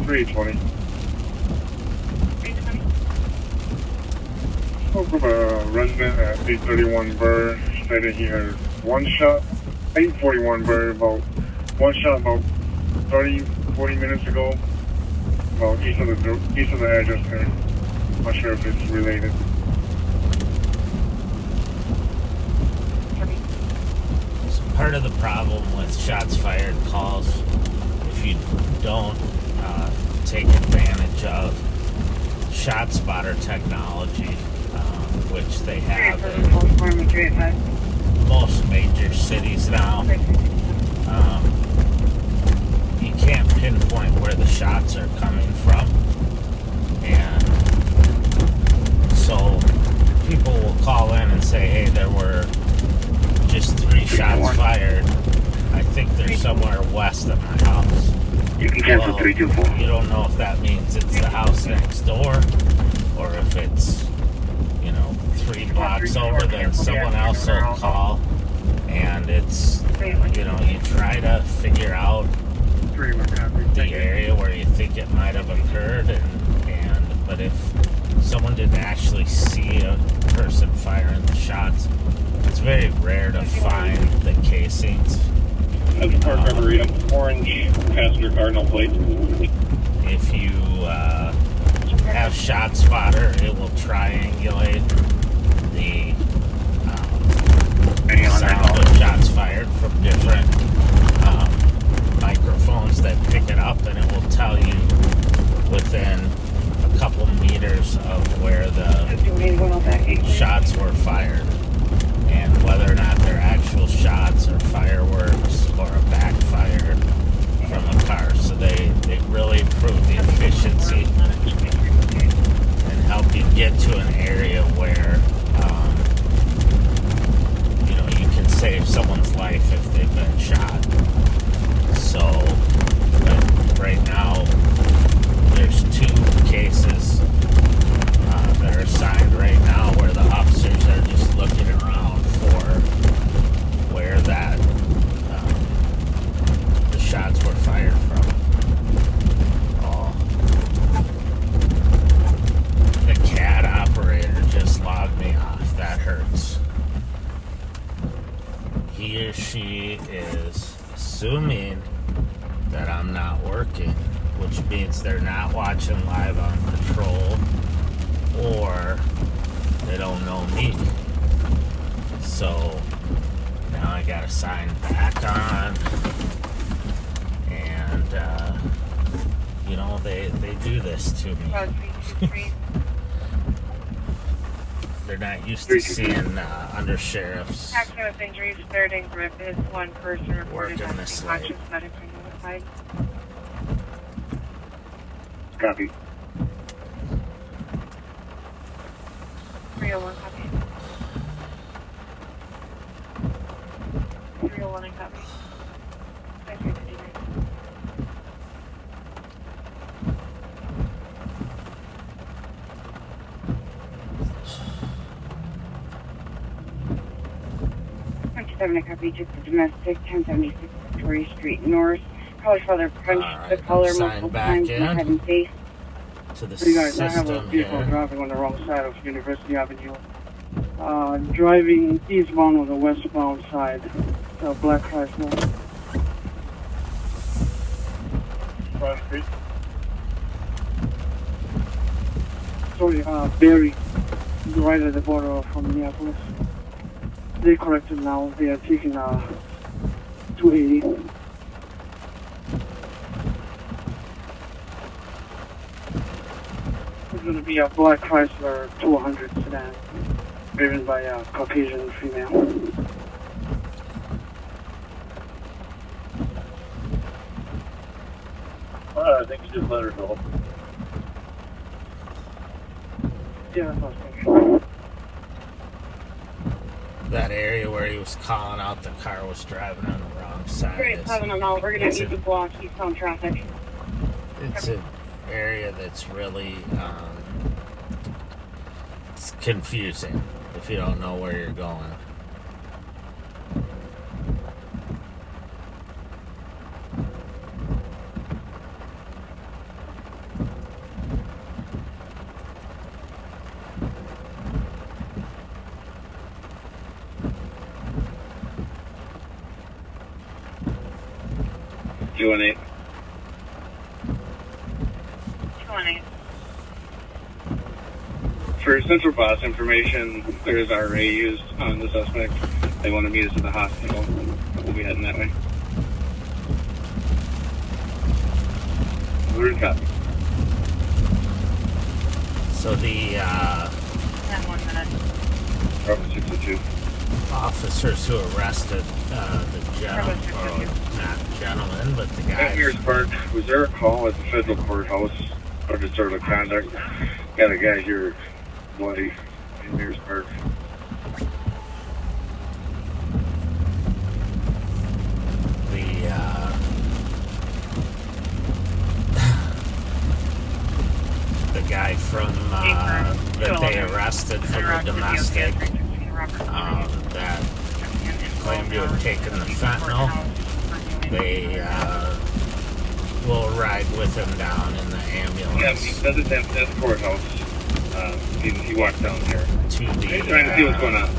$320. Spoke with a resident at 831 Burr, stated he had one shot, 841 Burr, about one shot about 30-40 minutes ago, about east of the address there. Not sure if it's related. So part of the problem with shots fired calls, if you don't take advantage of shot spotter technology, which they have in most major cities now, you can't pinpoint where the shots are coming from, and so people will call in and say, hey, there were just 3 shots fired. I think they're somewhere west of my house. You can cancel 324. You don't know if that means it's the house next door, or if it's 3 blocks over. Then someone else will call, and it's you try to figure out the area where you think it might have occurred, but if someone didn't actually see a person firing the shots, it's very rare to find the casings. Orange passenger car, no plate. If you have shot spotter, it will triangulate the sound of shots fired from different microphones that pick it up, and it will tell you within a couple meters of where the shots were fired, and whether or not they're actual shots or fireworks or a backfire from a car. So they really improve the efficiency and help you get to an area where you can save someone's life if they've been shot. So right now there's 2 cases that are assigned right now where the officers are just looking around for where that the shots were fired from. The CAD operator just logged me off. That hurts. He or she is assuming that I'm not working, which means they're not watching live on patrol, or they don't know me. So now I gotta sign back on, and they do this to me. they're not used to seeing undersheriffs Action with injuries, third and grip is one person reported working as this unconscious, late. medically notified. Copy. 301 copy. 301 and copy. 5359. Seven copy to the domestic 1076 Victoria Street North. Caller father punched the caller multiple times in the head and face. To the Hey guys, I have a system vehicle here. driving on the wrong side of University Avenue. Driving eastbound on the westbound side. Black Chrysler. Front Street. Sorry, Barry. Right at the border from Minneapolis. They corrected now. They are taking 280. It's going to be a black Chrysler 200 sedan, driven by a Caucasian female. I think you just let her go. Yeah, that's what I was thinking. That area where he was calling out the car was driving on the wrong side. Great, 7 on all. We're going to need to block eastbound traffic. It's an area that's really it's confusing if you don't know where you're going. Doing it. 20. For Central Boss information, there is RA used on the suspect. They want to meet us at the hospital. We'll be heading that way. We're in copy. So the 1 minute. Robert 602. officers who arrested the gentleman, or not gentleman, but the guy. At Mears Park, was there a call at the federal courthouse or just sort of conduct? Got a guy here, bloody, in Mears Park. The guy from that they arrested for the domestic that claimed to have taken the fentanyl. They will ride with him down in the ambulance. Yeah, he said it at the courthouse. He walked down here. To the, He's trying to see what's going on.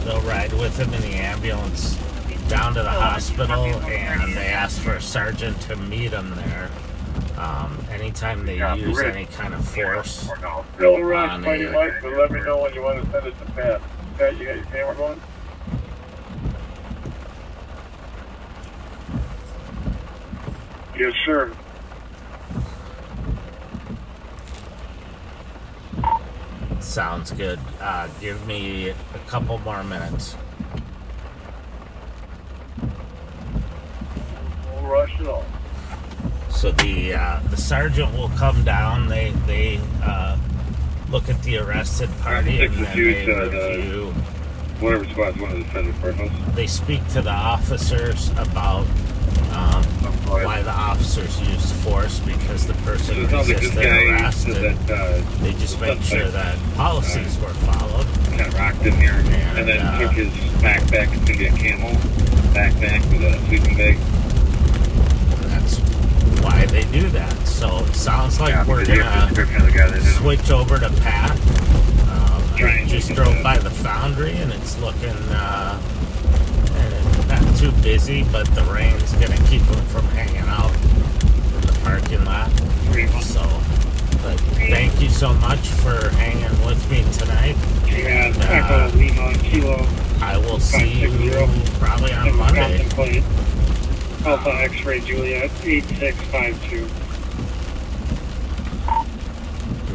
They'll ride with him in the ambulance down to the hospital, and they asked for a sergeant to meet him there. Anytime they use any kind of force on But let me know when you want to send it to Pat. Pat, you got your camera going? Yes, sir. Sounds good. Give me a couple more minutes. We'll rush it all. So the sergeant will come down. They look at the arrested party, and then they review. Whatever squad's one of the federal courthouse. They speak to the officers about why the officers used force, because the person resisted arrest. They just make sure that policies were followed. Kind of rocked in here, and then took his backpack. It's gonna be a camel backpack with a sleeping bag. And that's why they do that. So it sounds like we're gonna switch over to Pat. I just drove by the foundry, and it's looking not too busy, but the rain's gonna keep them from hanging out in the parking lot. So, but thank you so much for hanging with me tonight. And, I will see you probably on Monday. Alpha X-ray Juliet 8652.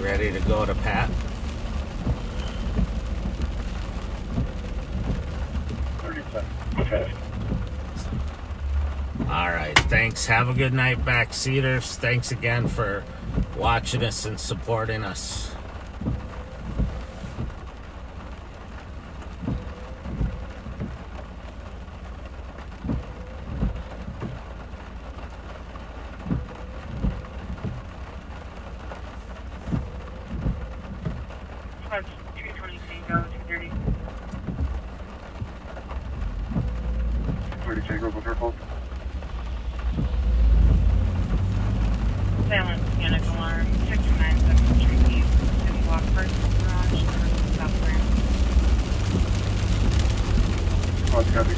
ready to go to Pat? All right, thanks. Have a good night, backseaters. Thanks again for watching us and supporting us. That's 220 Tango, 230. 30 Tango, what's her fault? Silent panic alarm, 697 Street East, City Walk First Garage, South Ramsey. What's copy?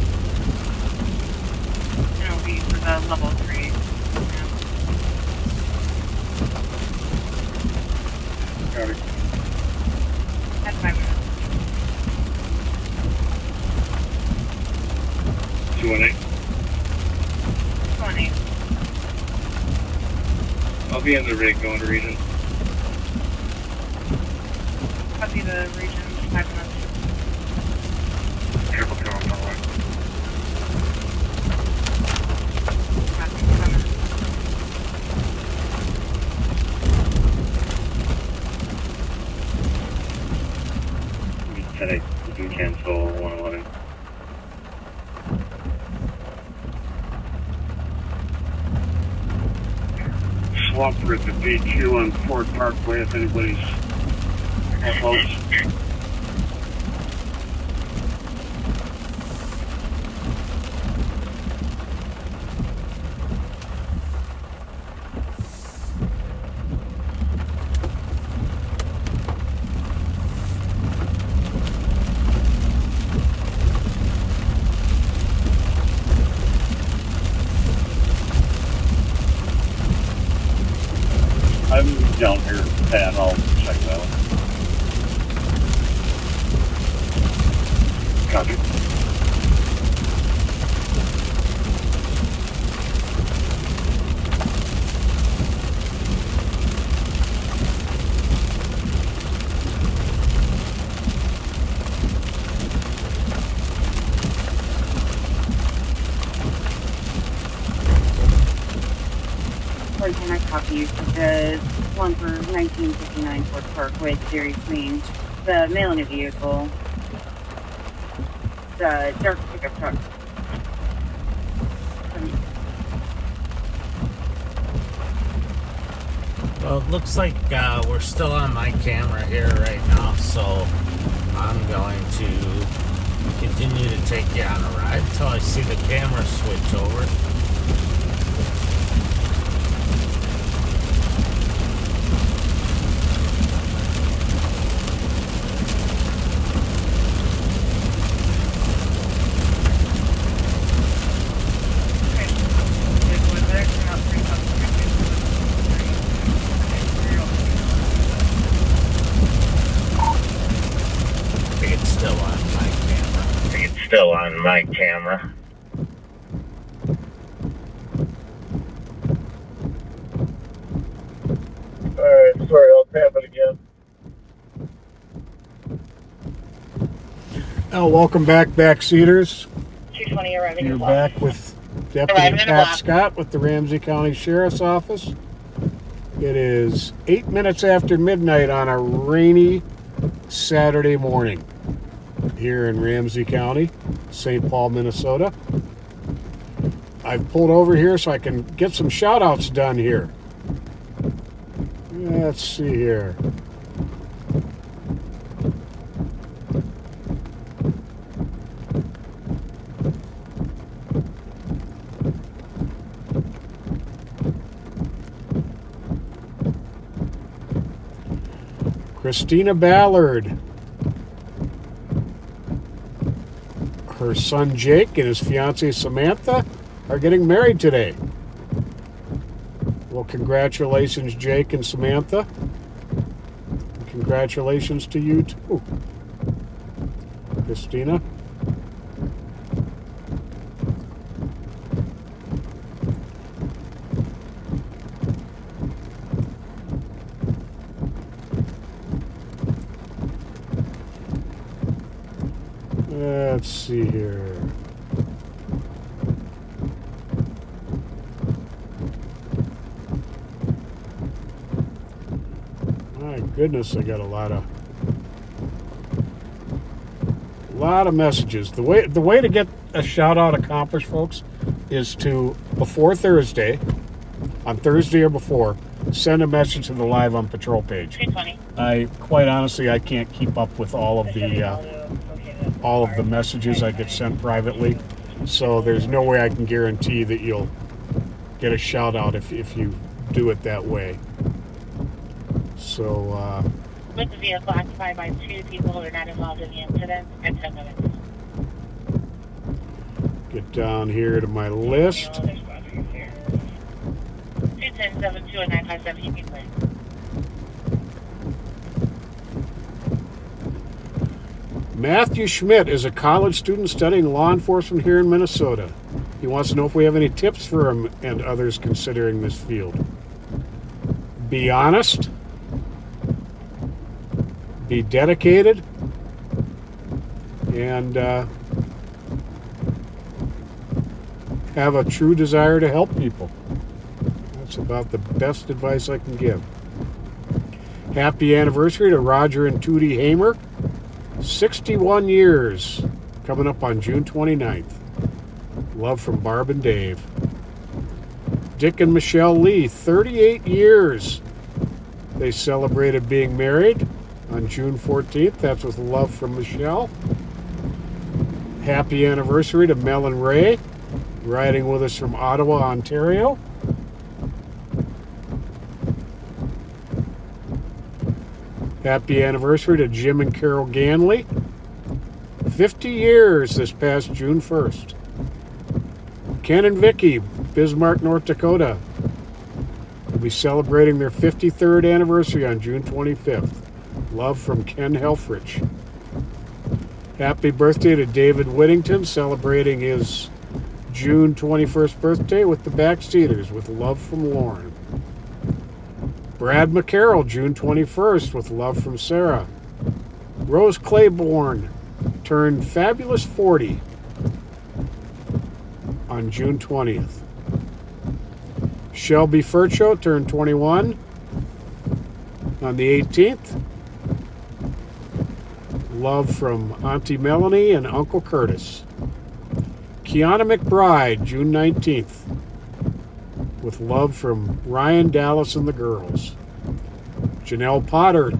It'll be for the level 3. Copy. That's 5 minutes. 218. 20. I'll be in the rig going to region. Copy the region, 5 minutes. Careful, come on, don't worry. Copy, 5 minutes. Today, you can cancel 111. Swapper at the B2 on Ford Parkway if anybody's close. I'm down here, Pat. I'll check that one. Copy. Can I copy the one for 1959 Ford Parkway, Dairy Queen, the mail in a vehicle, the dark pickup truck. Well, it looks like we're still on my camera here right now, so I'm going to continue to take you on a ride until I see the camera switch over. Still on my camera. Alright, sorry, I'll tap it again. Welcome back, backseaters. 220 arriving You're in block. back with Deputy Pat Scott with the Ramsey County Sheriff's Office. It is 8 minutes after midnight on a rainy Saturday morning here in Ramsey County, St. Paul, Minnesota. I've pulled over here so I can get some shout outs done here. Let's see here. Christina Ballard. Her son Jake and his fiancée Samantha are getting married today. Well, congratulations, Jake and Samantha. And congratulations to you too, Christina. see here. My goodness, I got a lot of messages. The way to get a shout out accomplished, folks, is to, before Thursday, on Thursday or before, send a message to the Live on Patrol page. I quite honestly, I can't keep up with all of the messages I get sent privately, so there's no way I can guarantee that you'll get a shout out if you do it that way. So with the vehicle occupied by 2 people who are not involved in the incident at 10 minutes. Get down here to my list. 210-72 and 957 Union Lane. Matthew Schmidt is a college student studying law enforcement here in Minnesota. He wants to know if we have any tips for him and others considering this field. Be honest. Be dedicated. And have a true desire to help people. That's about the best advice I can give. Happy anniversary to Roger and Tootie Hamer. 61 years, coming up on June 29th. Love from Barb and Dave. Dick and Michelle Lee, 38 years. They celebrated being married on June 14th. That's with love from Michelle. Happy anniversary to Mel and Ray, riding with us from Ottawa, Ontario. Happy anniversary to Jim and Carol Ganley. 50 years this past June 1st. Ken and Vicky, Bismarck, North Dakota, will be celebrating their 53rd anniversary on June 25th. Love from Ken Helfrich. Happy birthday to David Whittington, celebrating his June 21st birthday with the Backseaters, with love from Lauren. Brad McCarroll, June 21st, with love from Sarah. Rose Claiborne turned fabulous 40 on June 20th. Shelby Furcho turned 21 on the 18th. Love from Auntie Melanie and Uncle Curtis. Kiana McBride, June 19th. With love from Ryan, Dallas, and the girls. Janelle Potter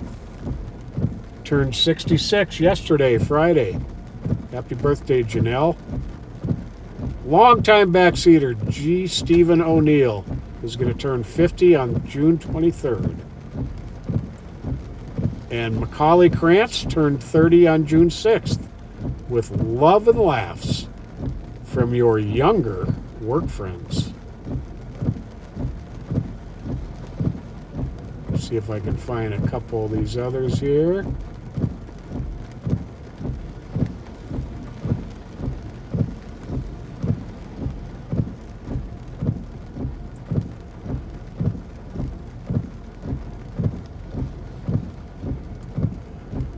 turned 66 yesterday, Friday. Happy birthday, Janelle. Longtime backseater G. Stephen O'Neill is going to turn 50 on June 23rd. And Macaulay Krantz turned 30 on June 6th. With love and laughs from your younger work friends. See if I can find a couple of these others here.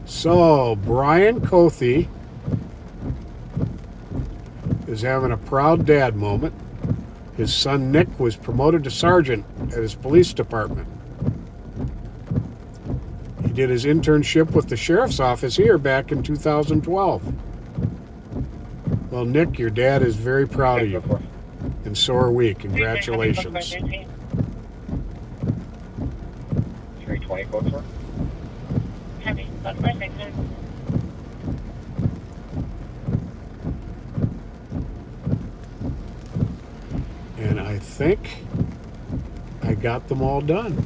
So, Brian Cothy is having a proud dad moment. His son Nick was promoted to sergeant at his police department. He did his internship with the sheriff's office here back in 2012. Well, Nick, your dad is very proud of you. And so are we. Congratulations. 320 code for? Heavy, but for 6. And I think I got them all done.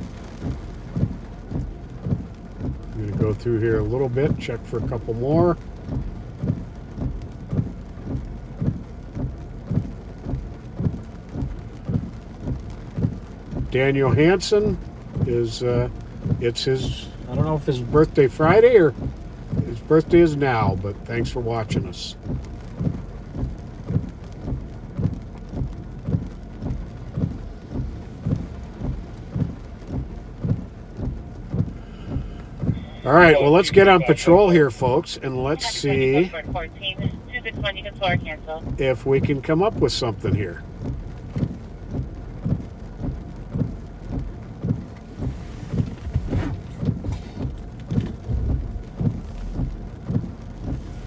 I'm going to go through here a little bit, check for a couple more. Daniel Hansen is, it's his, I don't know if his birthday Friday or his birthday is now, but thanks for watching us. All right, well, let's get on patrol here, folks, and let's see. one, you can floor cancel. if we can come up with something here.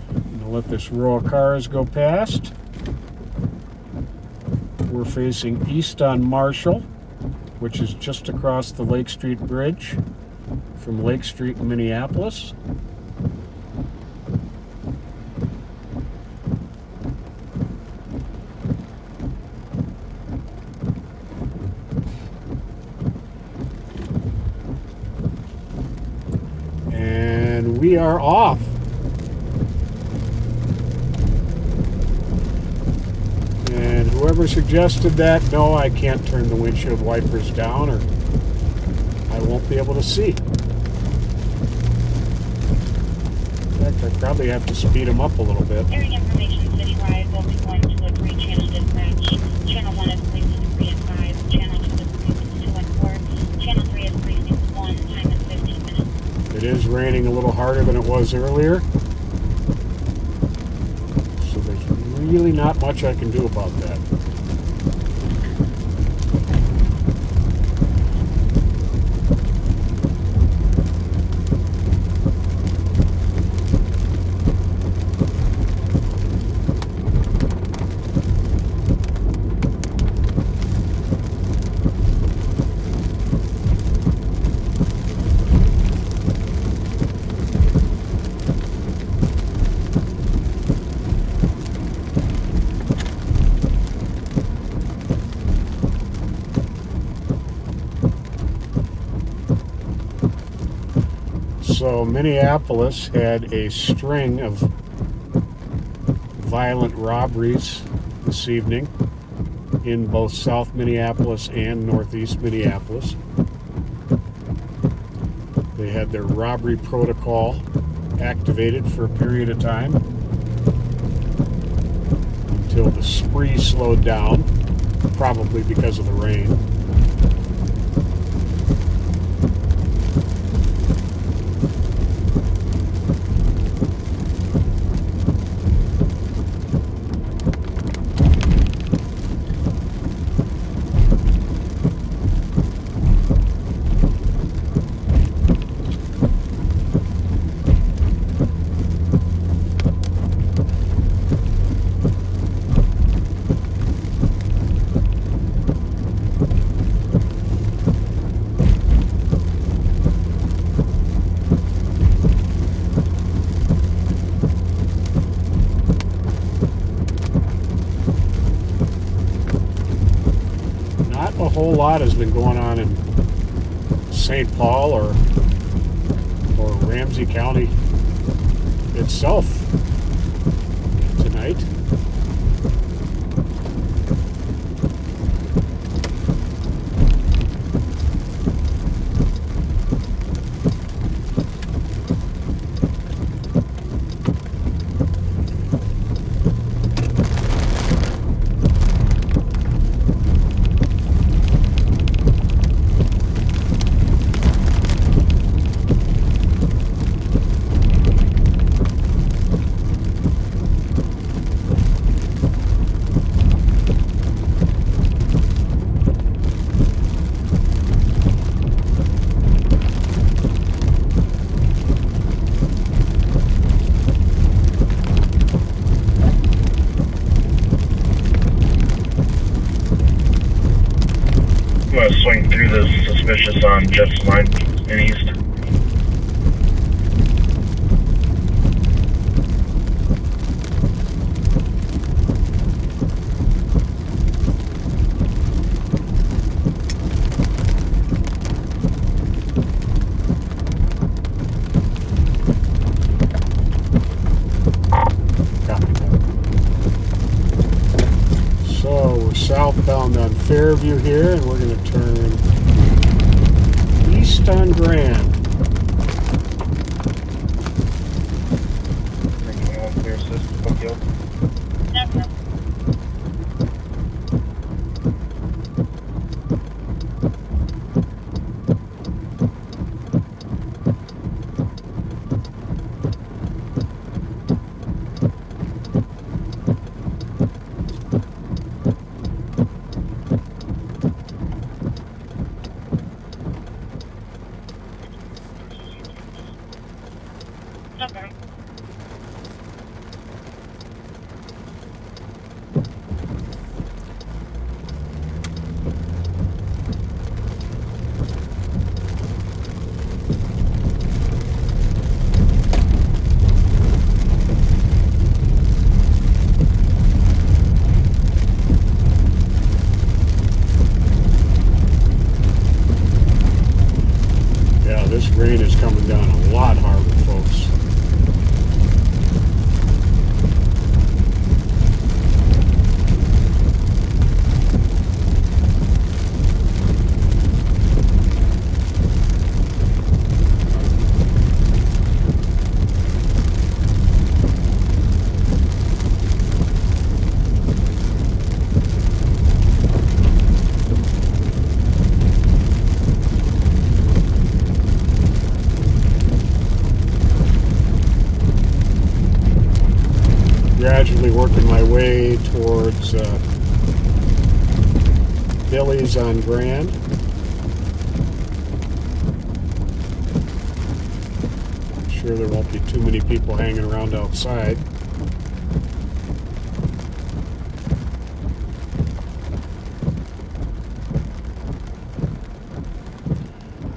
I'm gonna let this row of cars go past. We're facing east on Marshall, which is just across the Lake Street Bridge from Lake Street in Minneapolis. And we are off. And whoever suggested that, no, I can't turn the windshield wipers down or I won't be able to see. In fact, I probably have to speed them up a little bit. Airing information citywide will be going to a 3-channel dispatch. Channel 1 is precinct 3 and 5. Channel 2 is precinct 2 and 4. Channel 3 is precinct 1. Time is 15 minutes. It is raining a little harder than it was earlier. So there's really not much I can do about that. So Minneapolis had a string of violent robberies this evening in both South Minneapolis and Northeast Minneapolis. They had their robbery protocol activated for a period of time until the spree slowed down, probably because of the rain. A whole lot has been going on in St. Paul or Ramsey County itself tonight. I'm gonna swing through this suspicious on Jeff's line in east. So we're southbound on Fairview here, and we're going to turn east on Grand. way towards Billy's on Grand. I'm sure there won't be too many people hanging around outside.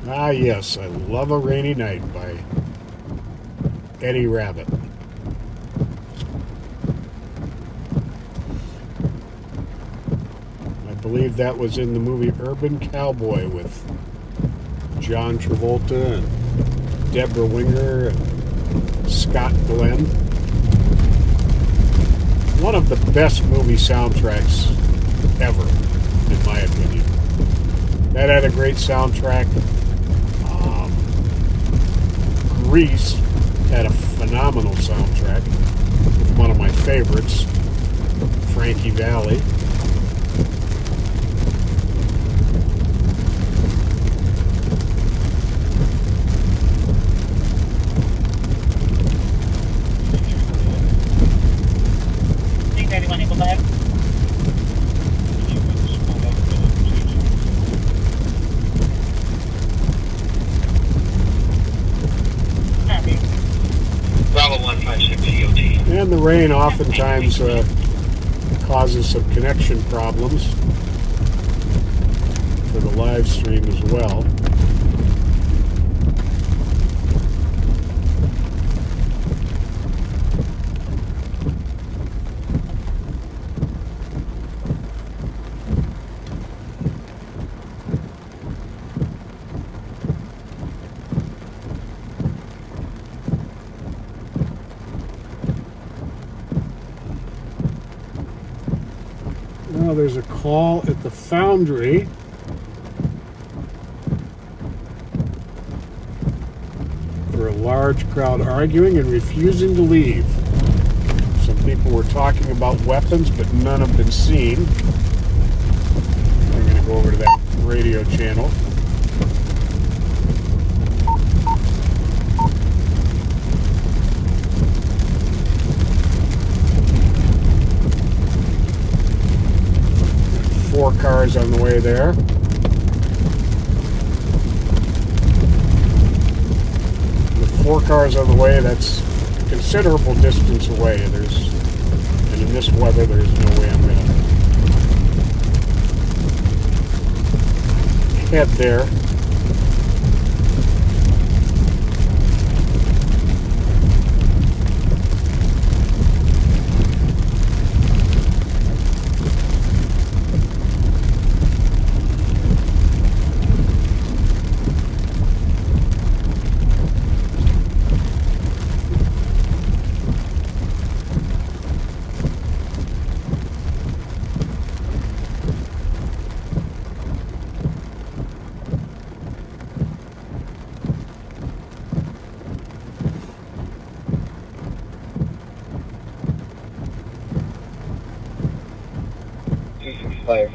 Ah, yes, I Love a Rainy Night by Eddie Rabbitt. I believe that was in the movie Urban Cowboy with John Travolta and Deborah Winger and Scott Glenn. One of the best movie soundtracks ever, in my opinion. That had a great soundtrack. Grease had a phenomenal soundtrack with one of my favorites, Frankie Valli. And the rain oftentimes causes some connection problems for the live stream as well. Now there's a call at the foundry. For a large crowd arguing and refusing to leave. Some people were talking about weapons, but none have been seen. I'm going to go over to that radio channel. Four cars on the way there. With 4 cars on the way, that's a considerable distance away. And in this weather, there's no way I'm going to head there.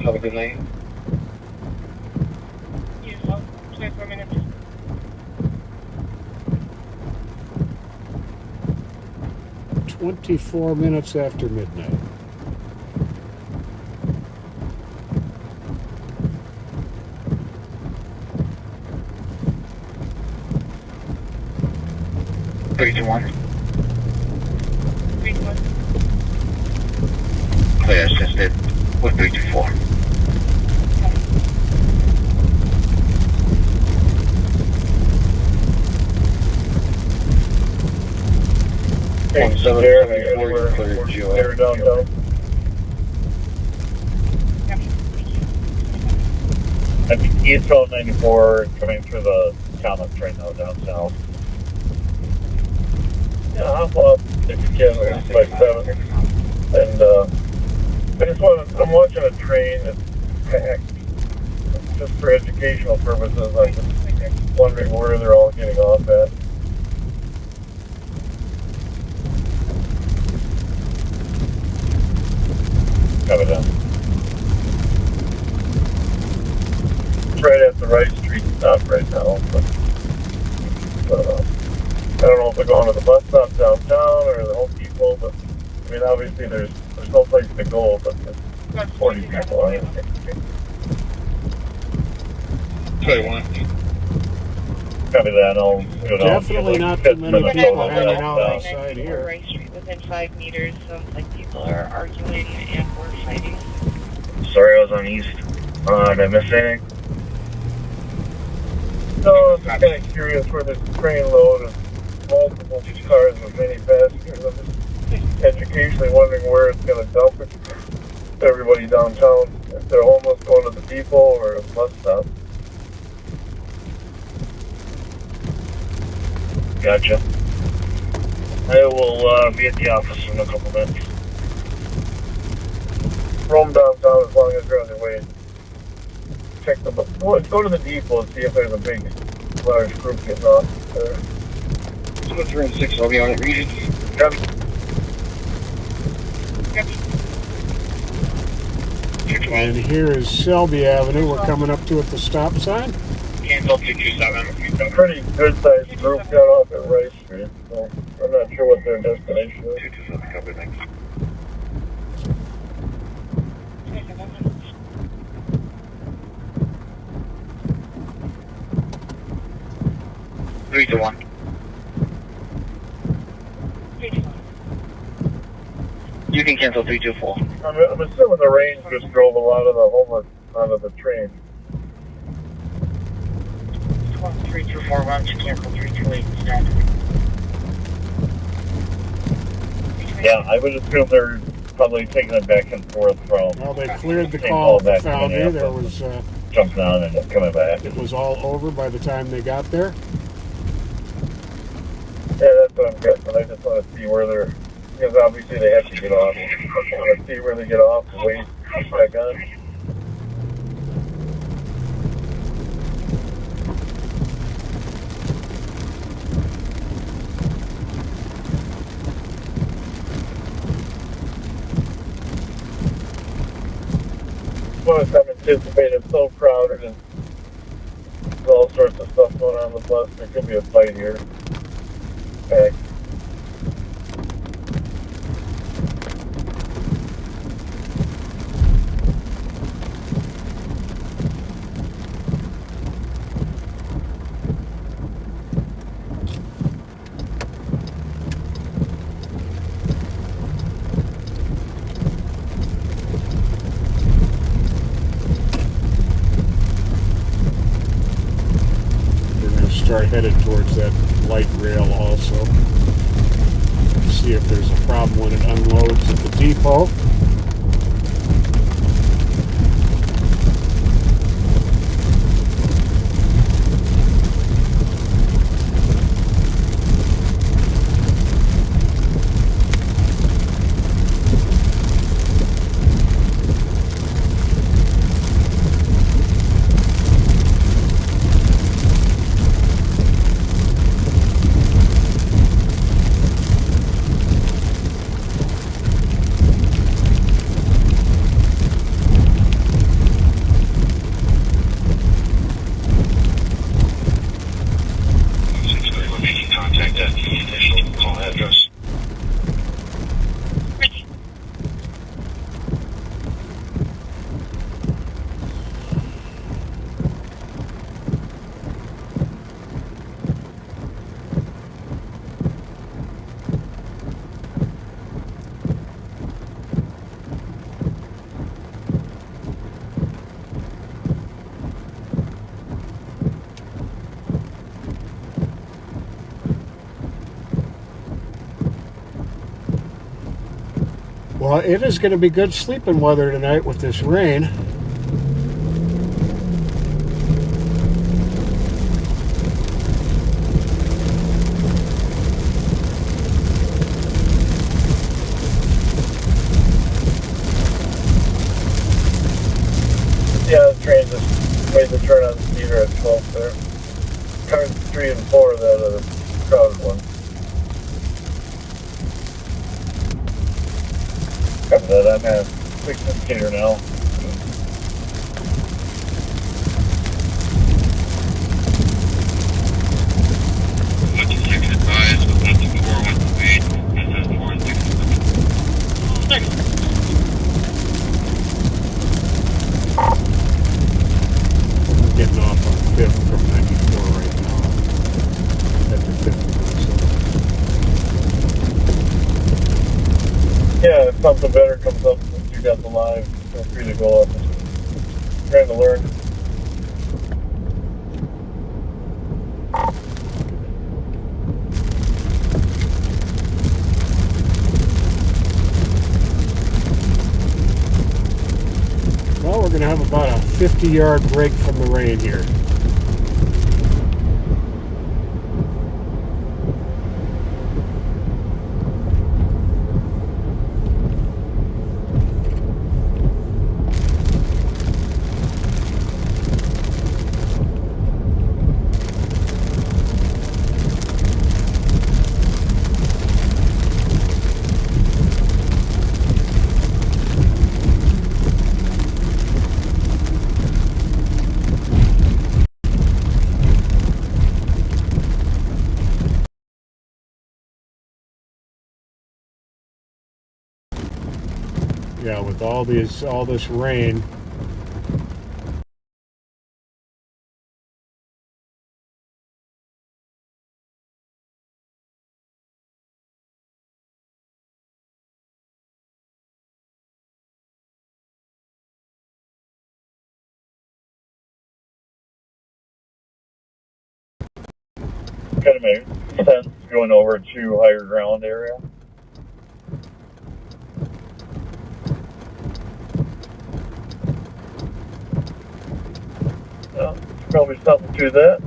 Have a good night. 24 minutes. 24 minutes after midnight. Three, two, one. 3 to 1. Clear assisted with 324. Hey, 1774, clear Geo. downtown. I think East 1294 coming through the Comet train now down south. Yeah, hop up if you can by 7. And I'm watching a train that's packed. Just for educational purposes, I'm just wondering where they're all getting off at. Coming down. It's right at the Rice Street stop right now, but I don't know if they're going to the bus stop downtown or the Home Depot, but I mean obviously there's no place to go, but there's 40 people on it. Sorry, one. Copy that. I'll go down. Definitely not too many people hanging out outside here. Right Street within 5 meters. Sounds like people are arguing and or fighting. Sorry, I was on east. Did I miss anything? No, I'm just kind of curious where this train load of multiple cars with many passengers. I'm just educationally wondering where it's going to dump it. Everybody downtown, if they're homeless going to the depot or a bus stop. Gotcha. I will be at the office in a couple minutes. Roam downtown as long as you're on your way. Check the bus. Go to the depot and see if there's a big, large group getting off there. 306, I'll be on it, region. Copy. And here is Selby Avenue. We're coming up to at the stop sign. Cancel 227. Pretty good sized group got off at Rice Street, so I'm not sure what their destination is. 227, copy, thanks. Three to one. You can cancel 324. I'm assuming the rain just drove a lot of the homeless onto the train. 324, why don't you cancel 328 instead? Yeah, I would assume they're probably taking it back and forth from. Well, they cleared the call at the Foundry. There was jumping on and coming back. It was all over by the time they got there. Yeah, that's what I'm guessing. I just want to see where they're, because obviously they have to get off. I want to see where they get off and wait back on. Plus, I'm anticipating it's so crowded and there's all sorts of stuff going on the bus. There could be a fight here. Packed. Start headed towards that light rail also. See if there's a problem when it unloads at the depot. Well, it is going to be good sleeping weather tonight with this rain. Yeah, the train just made the turn on the speeder at 12 there. Cars 3 and 4 that are the crowded ones. Copy that, I'm at 6 indicator now. something better comes up since you got the live, feel free to go up. Trying to learn. Well, we're going to have about a 50-yard break from the rain here. Yeah, with all this rain. Kind of makes sense going over to higher ground area. Well, probably something to that.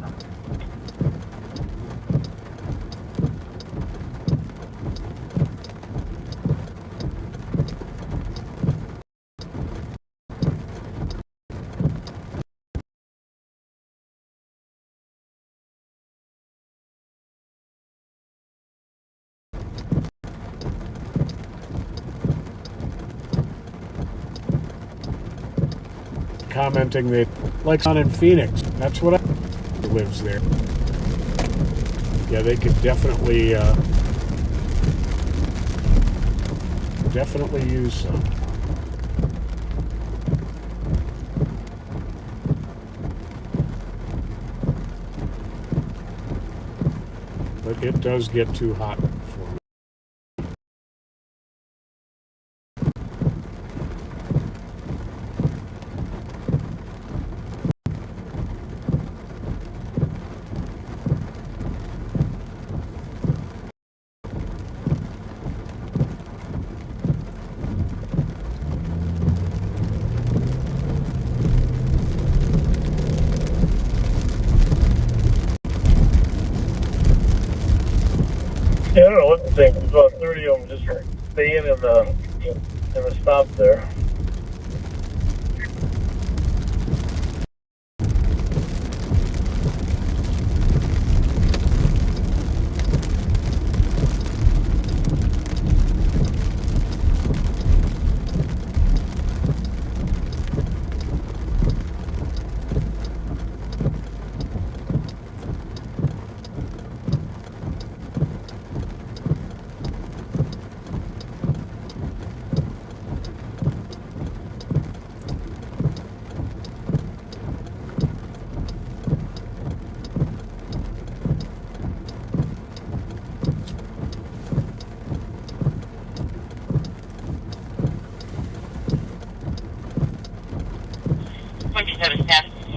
Commenting that like on in Phoenix. That's what I lives there. Yeah, they could definitely use some. But it does get too hot for me. Yeah, I don't know what to think. There's about 30 of them just staying in the stop there.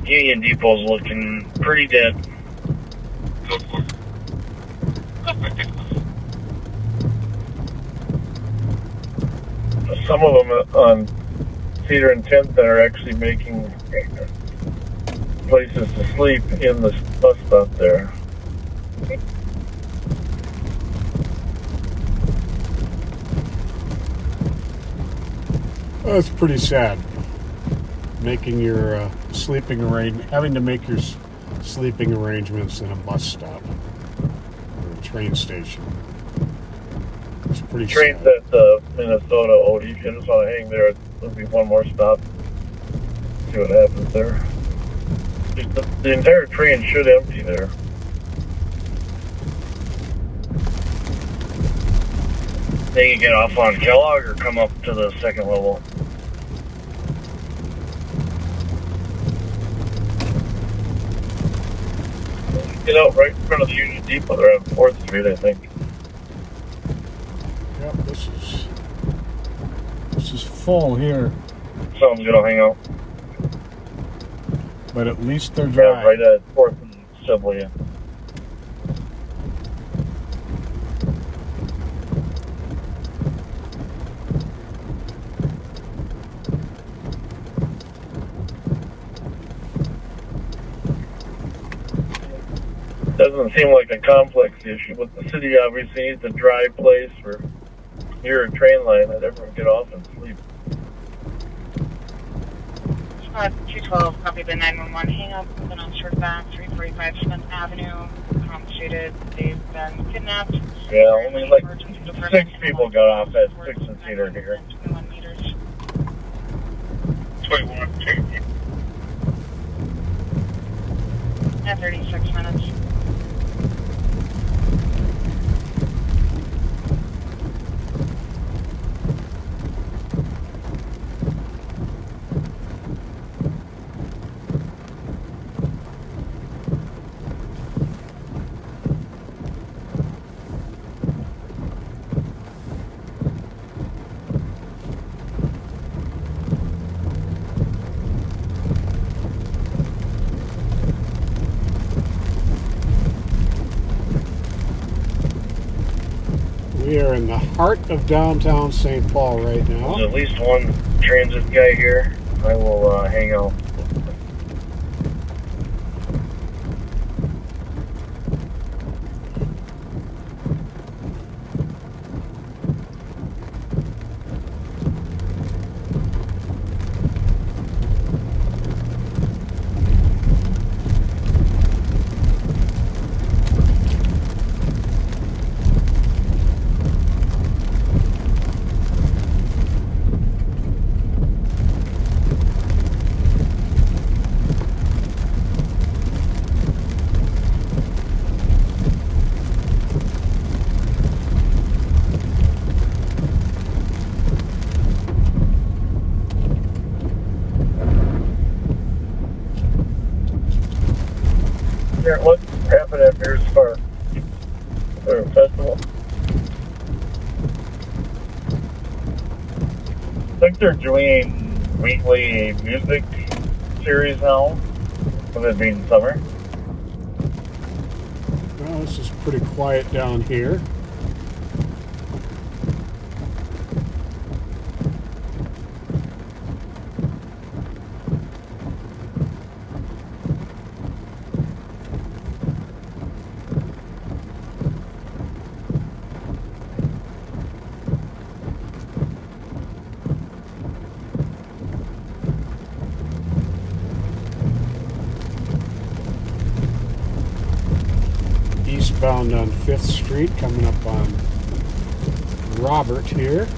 Union Depot's looking pretty dead. Some of them on Cedar and 10th are actually making places to sleep in the bus stop there. That's pretty sad. Making your having to make your sleeping arrangements in a bus stop or a train station. It's pretty Train's sad. at Minnesota, Odie. If you just want to hang there, there'll be one more stop. See what happens there. The entire train should empty there. They can get off on Kellogg or come up to the second level. Get out right in front of the Union Depot. They're on 4th Street, I think. Yep, this is place is full here, Someone's gonna hang out. but at least they're dry. Yeah, right at 4th and Sibley. Doesn't seem like a complex issue, but the city obviously needs a dry place for near a train line that everyone get off and sleep. 212, copy the 911 hang up with an officer back, 345 Smith Avenue, complicated. They've been kidnapped. Yeah, only like 6 people got off at 6th and Cedar here. 21 meters. 21. At 36 minutes. We are in the heart of downtown St. Paul right now. There's at least one transit guy here. I will hang out. Here, what happened at Bears Park? Their festival? I think they're doing weekly music series now, with it being summer. Well, this is pretty quiet down here. Eastbound on 5th Street, coming up on Robert here.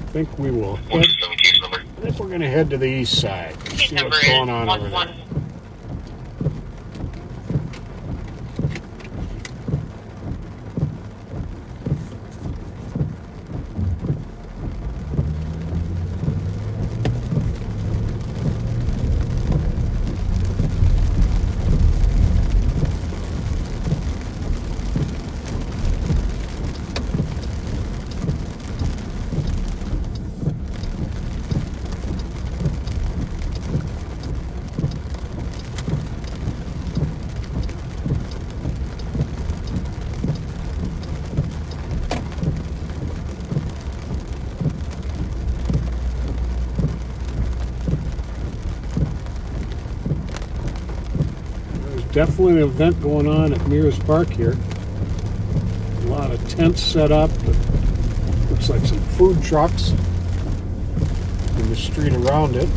I think we will head, I think we're going to head to the east side. See what's going on over there. Definitely an event going on at Mears Park here. A lot of tents set up. Looks like some food trucks in the street around it.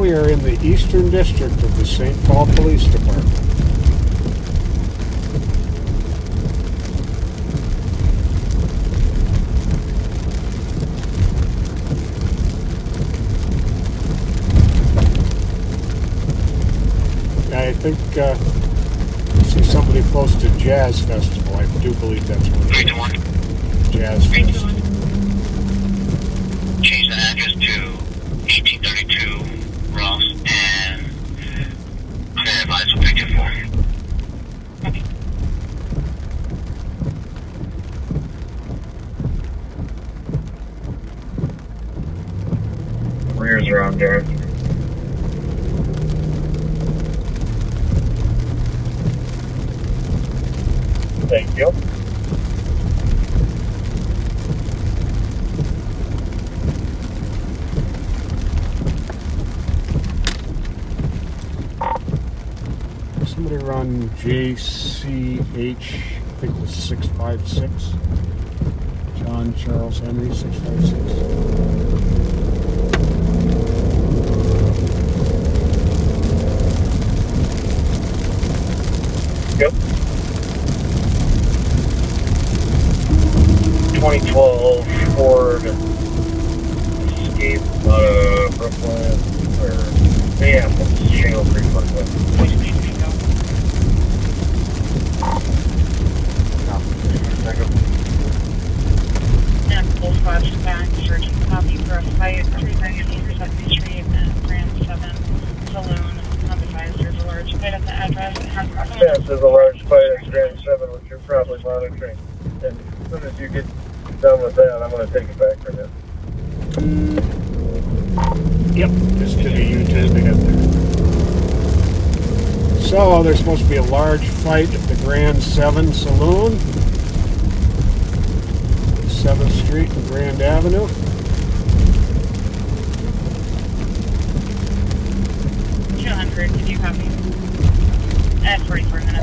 we are in the Eastern District of the St. Paul Police Department. I think I see somebody posted Jazz Festival. I do believe that's what it is. Jazz Festival. Change the address to 1832 Ross and clear advice will pick it for. Rears are on there. Thank you. Somebody run JCH, I think it was 656. John Charles Henry, 656. Yep. 2012 Ford Escape out of Brooklyn, or Minneapolis, Shingle Creek, Brooklyn. And full squad back, searching copy for a fight, 390 Second Street and Grand 7 Saloon. Advised there's a large fight at the address. Yes, there's a large fight at Grand 7, which you're probably monitoring. And as soon as you get done with that, I'm going to take it back from you. Yep, just to the U-turn to get there. So, there's supposed to be a large fight at the Grand 7 Saloon, 7th Street and Grand Avenue. Did you copy? At 44 minutes.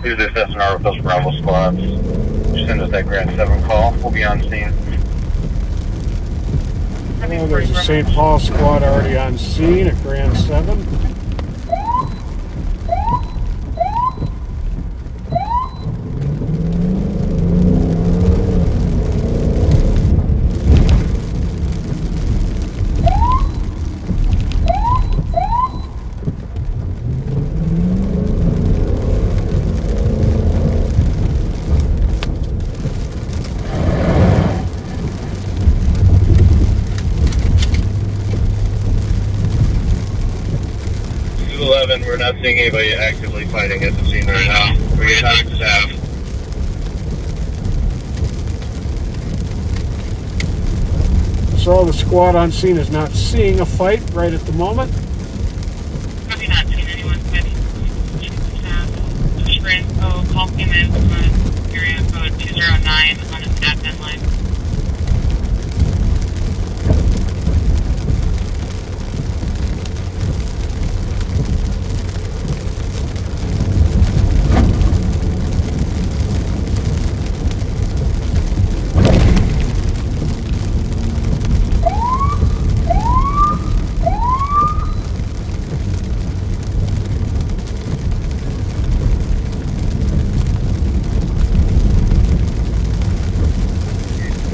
Here's the SNR with those Bravo squads. Just send us that Grand 7 call. We'll be on scene. Well, there's a St. Paul squad already on scene at Grand 7. We're not seeing anybody actively fighting at the scene right now. We're getting back to staff. So the squad on scene is not seeing a fight right at the moment. Have you not seen anyone fighting? Just for info, call came in from area code 209 on an admin line.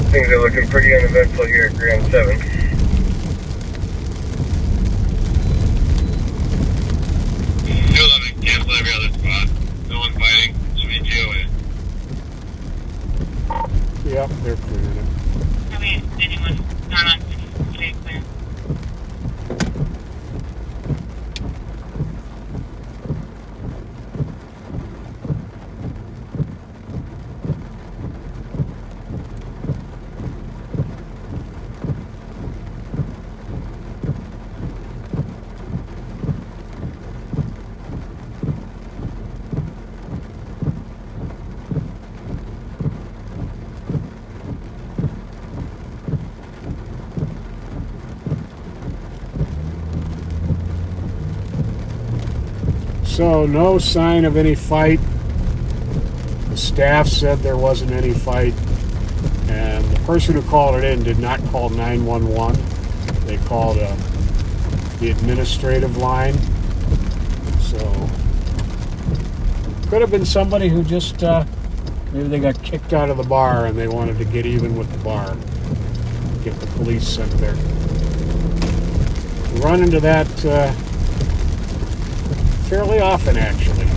Things are looking pretty uneventful here at Grand 7. Cancel every other spot. No one fighting. Should be GOA. Yep, they're clearing it. Have we anyone not on today clear? So no sign of any fight. The staff said there wasn't any fight, and the person who called it in did not call 911. They called the administrative line. So could have been somebody who just maybe they got kicked out of the bar and they wanted to get even with the bar, get the police sent there. We run into that fairly often, actually.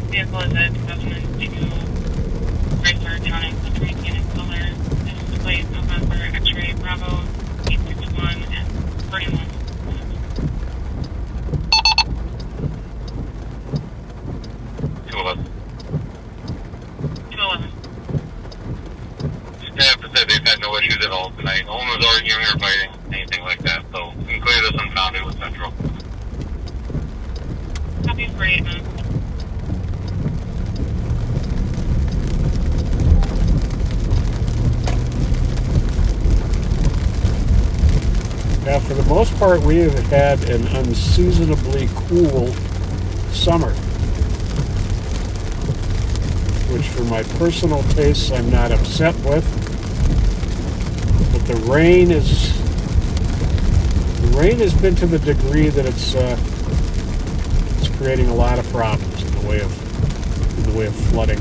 Vehicle is a 2002 Chrysler Town & Country Cannon color. This is plate November X-ray Bravo 861 and 41. 211. Staff has said they've had no issues at all tonight. No one was arguing or fighting, anything like that. So we can clear this unfounded with Central. Copy for 8 minutes. Now, for the most part, we have had an unseasonably cool summer, which for my personal tastes I'm not upset with. But the rain has been to the degree that it's creating a lot of problems in the way of flooding.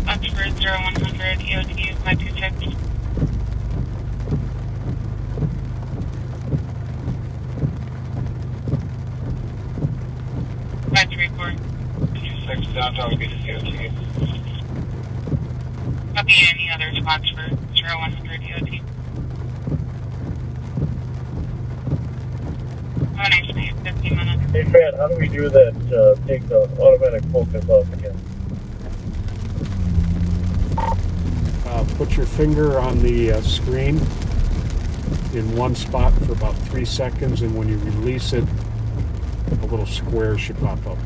Oxford 0100 EOT 526. 534. 6 downtown would be the COT. Copy any other spots for 0100 EOT. Have a nice night. 15 minutes. Hey Fran, how do we do that? Take the automatic focus off again. Put your finger on the screen in one spot for about 3 seconds, and when you release it, a little square should pop up.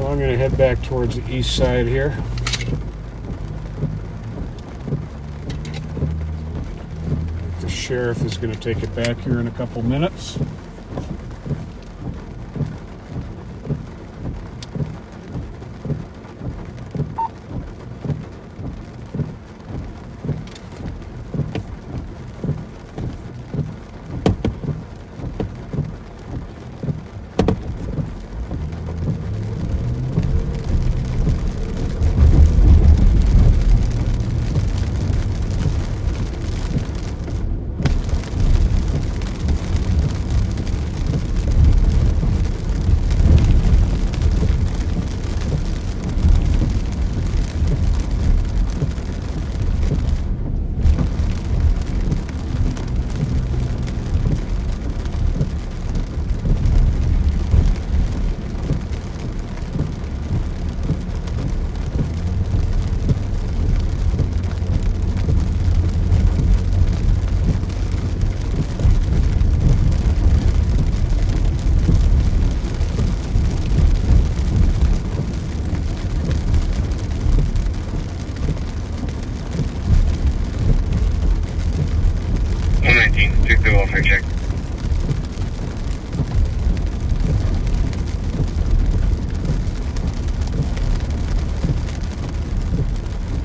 I'm going to head back towards the east side here. The sheriff is going to take it back here in a couple minutes.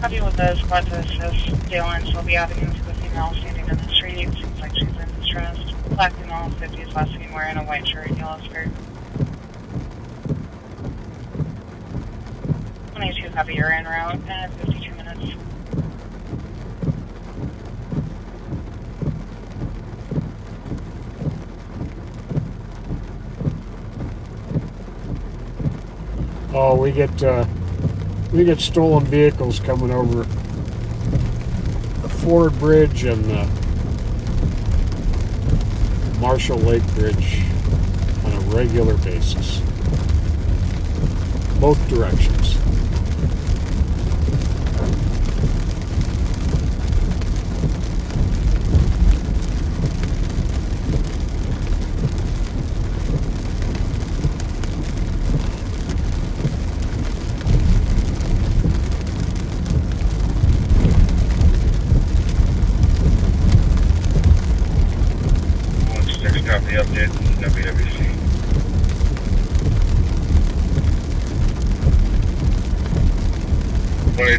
Copy with the squad to assist Dalen. She'll be adding into the female standing in the street. Seems like she's in distress. Black female, 50s, last seen wearing a white shirt and yellow skirt. 22, copy, you're en route at 52 minutes. Oh, we get stolen vehicles coming over the Ford Bridge and the Marshall Lake Bridge on a regular basis. Both directions. Copy update, WWC.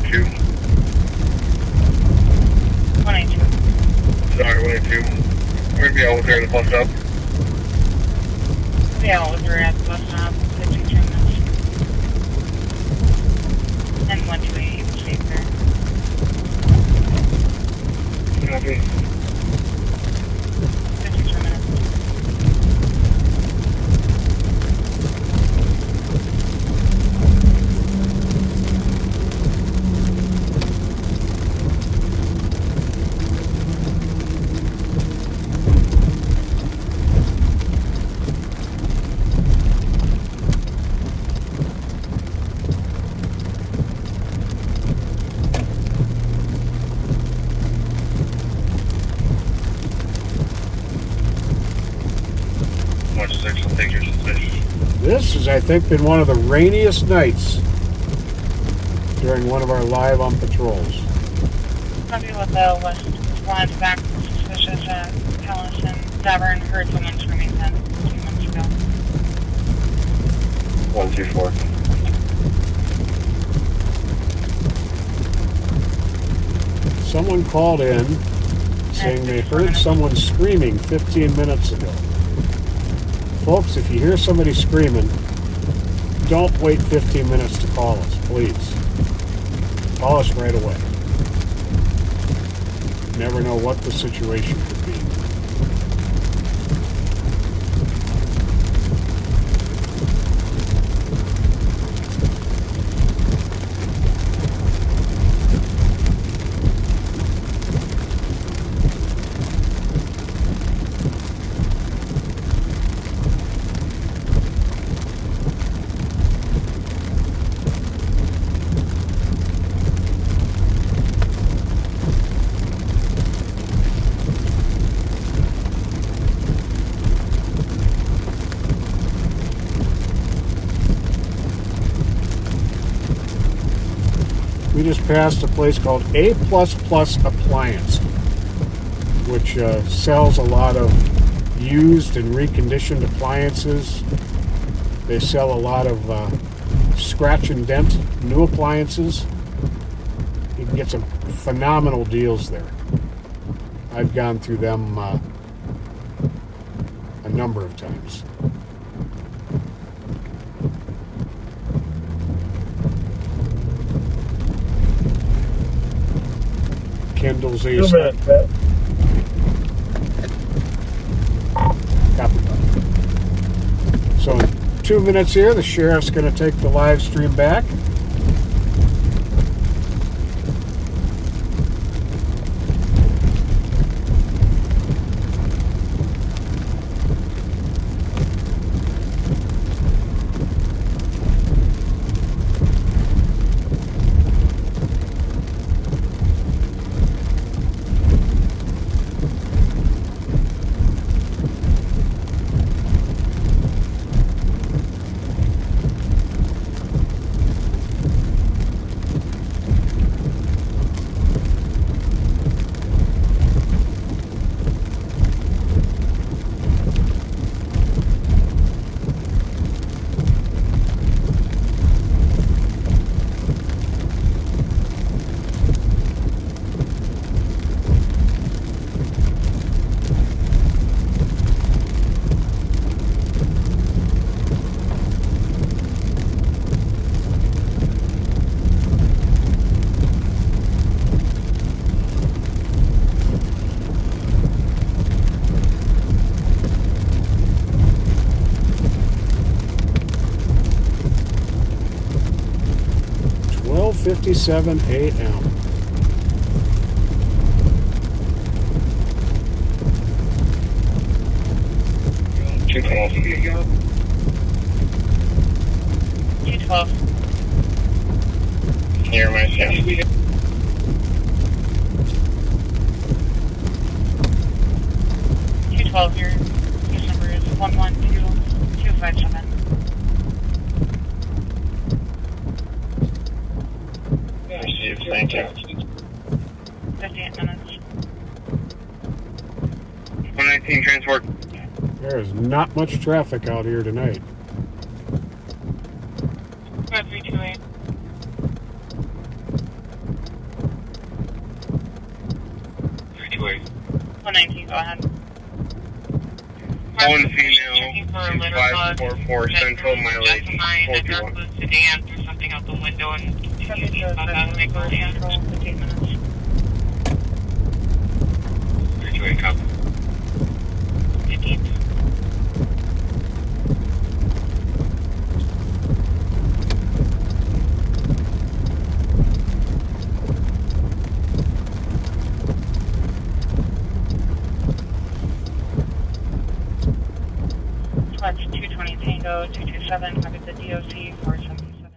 Two. 182. Sorry, 182. We're gonna be out with her at the bus stop. Yeah, we'll be at the bus stop, 52 minutes. And 128, will stay there. Copy. 52 minutes. This has, I think, been one of the rainiest nights during one of our live on patrols. Copy with the west squad back suspicious at Palace and Davern. Heard someone screaming 10 2 months ago. 124. Someone called in saying they heard someone screaming 15 minutes ago. Folks, if you hear somebody screaming, don't wait 15 minutes to call us, please. Call us right away. Never know what the situation could be. We just passed a place called A++ Appliance, which sells a lot of used and reconditioned appliances. They sell a lot of scratch and dent new appliances. You can get some phenomenal deals there. I've gone through them a number of times. Kendall's A. 2 minutes, Pat. Copy. So in 2 minutes here, the sheriff's going to take the live stream back. 12:57 a.m. $212. Near myself. Your number is 112257. Received, thank you. 58 minutes. 119 transport. There is not much traffic out here tonight. 5328. 328. 119, go ahead. One female, 2544 Central, mileage 41. Sedan threw something out the window and confused about that to make all the control. 15 minutes. 328, copy. 15. That's 220 Tango, 227, target the DOC 477.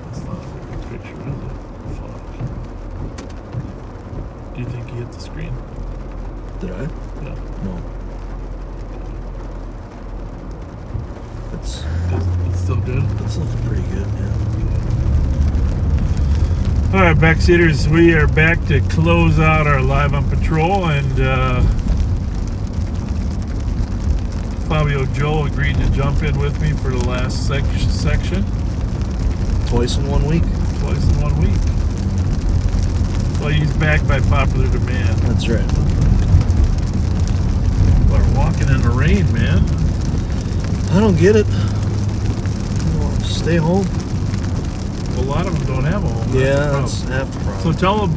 That's not a good picture, is it? Fuck. Do you think he hit the screen? Did I? Yeah. No. It's It's still good? It's looking pretty good, yeah. All right, backseaters, we are back to close out our Live on Patrol, and Fabio Joe agreed to jump in with me for the last section. Twice in 1 week? Twice in 1 week. Well, he's back by popular demand. That's right. People are walking in the rain, man. I don't get it. Stay home. A lot of them don't have a home. Yeah, that's half the problem. So tell the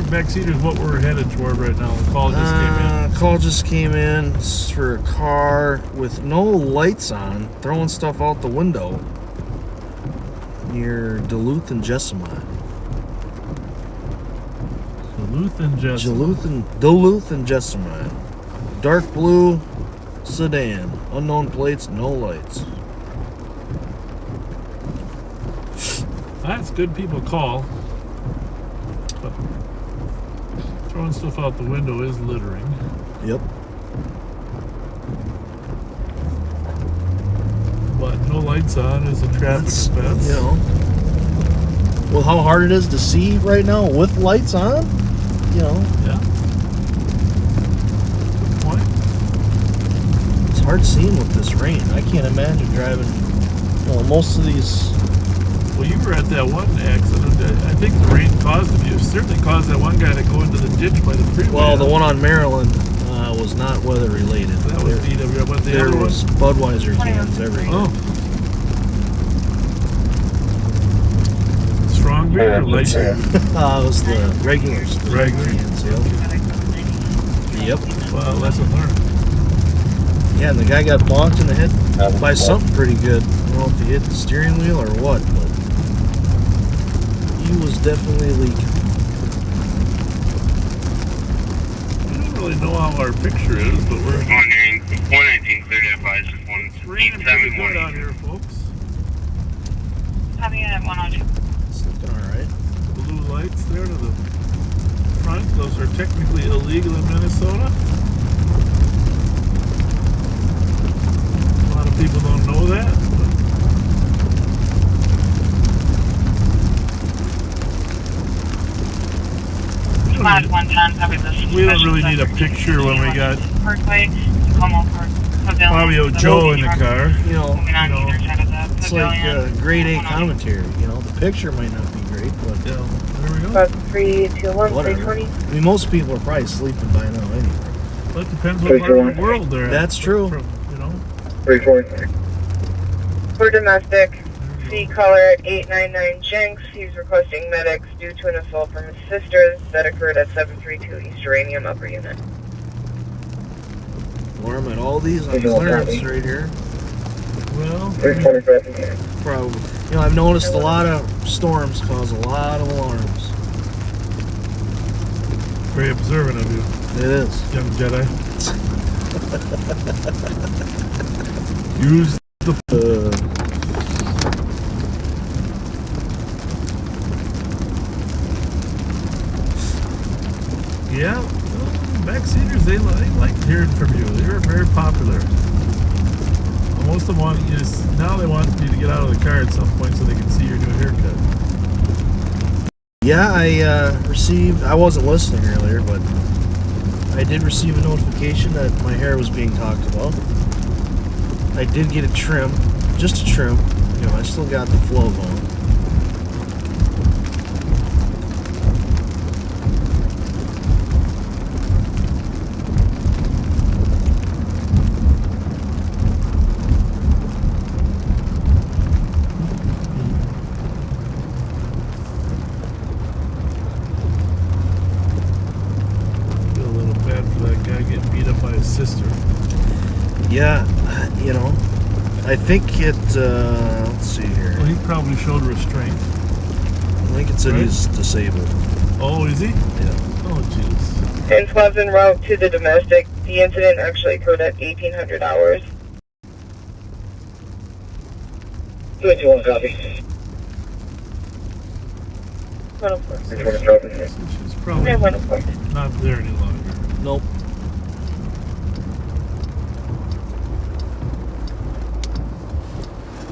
backseaters what we're headed toward right now. The call just came in. Call just came in. It's for a car with no lights on, throwing stuff out the window near Duluth and Jessamine. Duluth and Jessamine. Dark blue sedan, unknown plates, no lights. That's good people call. But throwing stuff out the window is littering. Yep. But no lights on is a traffic offense. You know. Well, how hard it is to see right now with lights on, you know. Yeah. Good point. It's hard seeing with this rain. I can't imagine driving, you know, most of these. Well, you were at that one accident. I think the rain caused it. It certainly caused that one guy to go into the ditch by the freeway. Well, the one on Maryland was not weather related. That was DW, but the there other was one? Budweiser cans everywhere. Oh. Strong beer or light beer? It was the regular cans, yep. Well, lesson learned. Yeah, and the guy got bonked in the head by something pretty good. I don't know if he hit the steering wheel or what, but he was definitely leaking. We don't really know how our picture is, but we're 119 cleared advice. it's raining pretty good out here, folks. Coming in at 102. It's looking alright. Blue lights there to the front. Those are technically illegal in Minnesota. A lot of people don't know that. Mod 110, probably this. We don't really need a picture when we got Parkway, Como Park, Pavilion. Fabio Joe in the car. You know, Moving on either side of the it's like pavilion. grade A commentary. You know, the picture might not be great, but Yeah, there we go. About 321, whatever. 320. I mean, most people are probably sleeping by now anyway. Well, it depends what part of the world they're at. That's true. From, you know. 340. For domestic, C caller at 899 Jenks. He's requesting medics due to an assault from his sisters that occurred at 732 East Uranium Upper Unit. Alarm at all these on clearance right here. Well, Probably. You know, I've noticed a lot of storms cause a lot of alarms. very observant of you, It is. young Jedi. Use the. Yeah, well, backseaters, they liked hearing from you. They were very popular. Most of them want you to, now they want you to get out of the car at some point so they can see your new haircut. Yeah, I received, I wasn't listening earlier, but I did receive a notification that my hair was being talked about. I did get a trim, just a trim. You know, I still got the flow going. Feel a little bad for that guy getting beat up by his sister. Yeah, you know, I think it, let's see here. Well, he probably showed restraint. I think it said Right? he's disabled. Oh, is he? Yeah. Oh, jeez. 1012's en route to the domestic. The incident actually occurred at 1800 hours. 21 copy. She's probably not there any longer. Nope.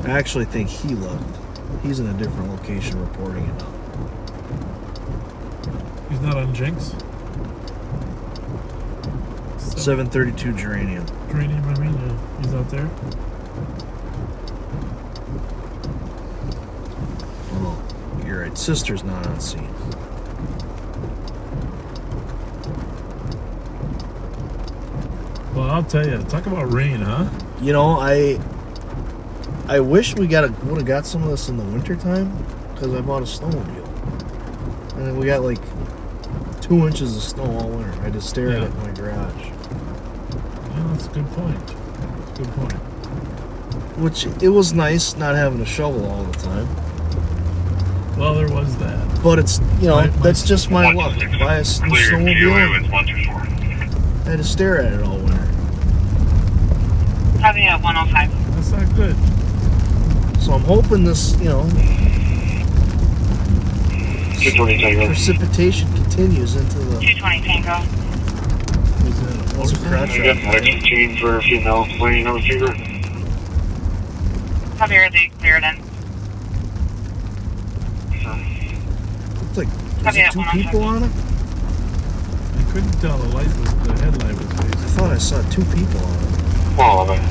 I actually think he left. He's in a different location reporting it now. He's not on Jinx? 732 Geranium. Geranium, I mean, yeah. He's not there? Oh, you're right. Sister's not on scene. Well, I'll tell you. Talk about rain, huh? You know, I wish we would have got some of this in the wintertime, because I bought a snowmobile. And we got like 2 inches of snow all winter. I just stare at it in my garage. Yeah, that's a good point. That's a good point. Which, it was nice not having to shovel all the time. Well, there was that. But it's, you know, My- that's just my luck. Buy a new snowmobile. with 124. I had to stare at it all winter. Probably at 105. That's not good. So I'm hoping this, you know, 220 Tango. precipitation continues into the 220 Tango. Was that a What's a motorcycle? crotch I got an extra chain for a female laying on the finger. Probably already cleared in. Looks like, is Copy it that, 2 105. people on it? I couldn't tell. The headlight was I facing. thought I saw 2 people on it. Well, I mean,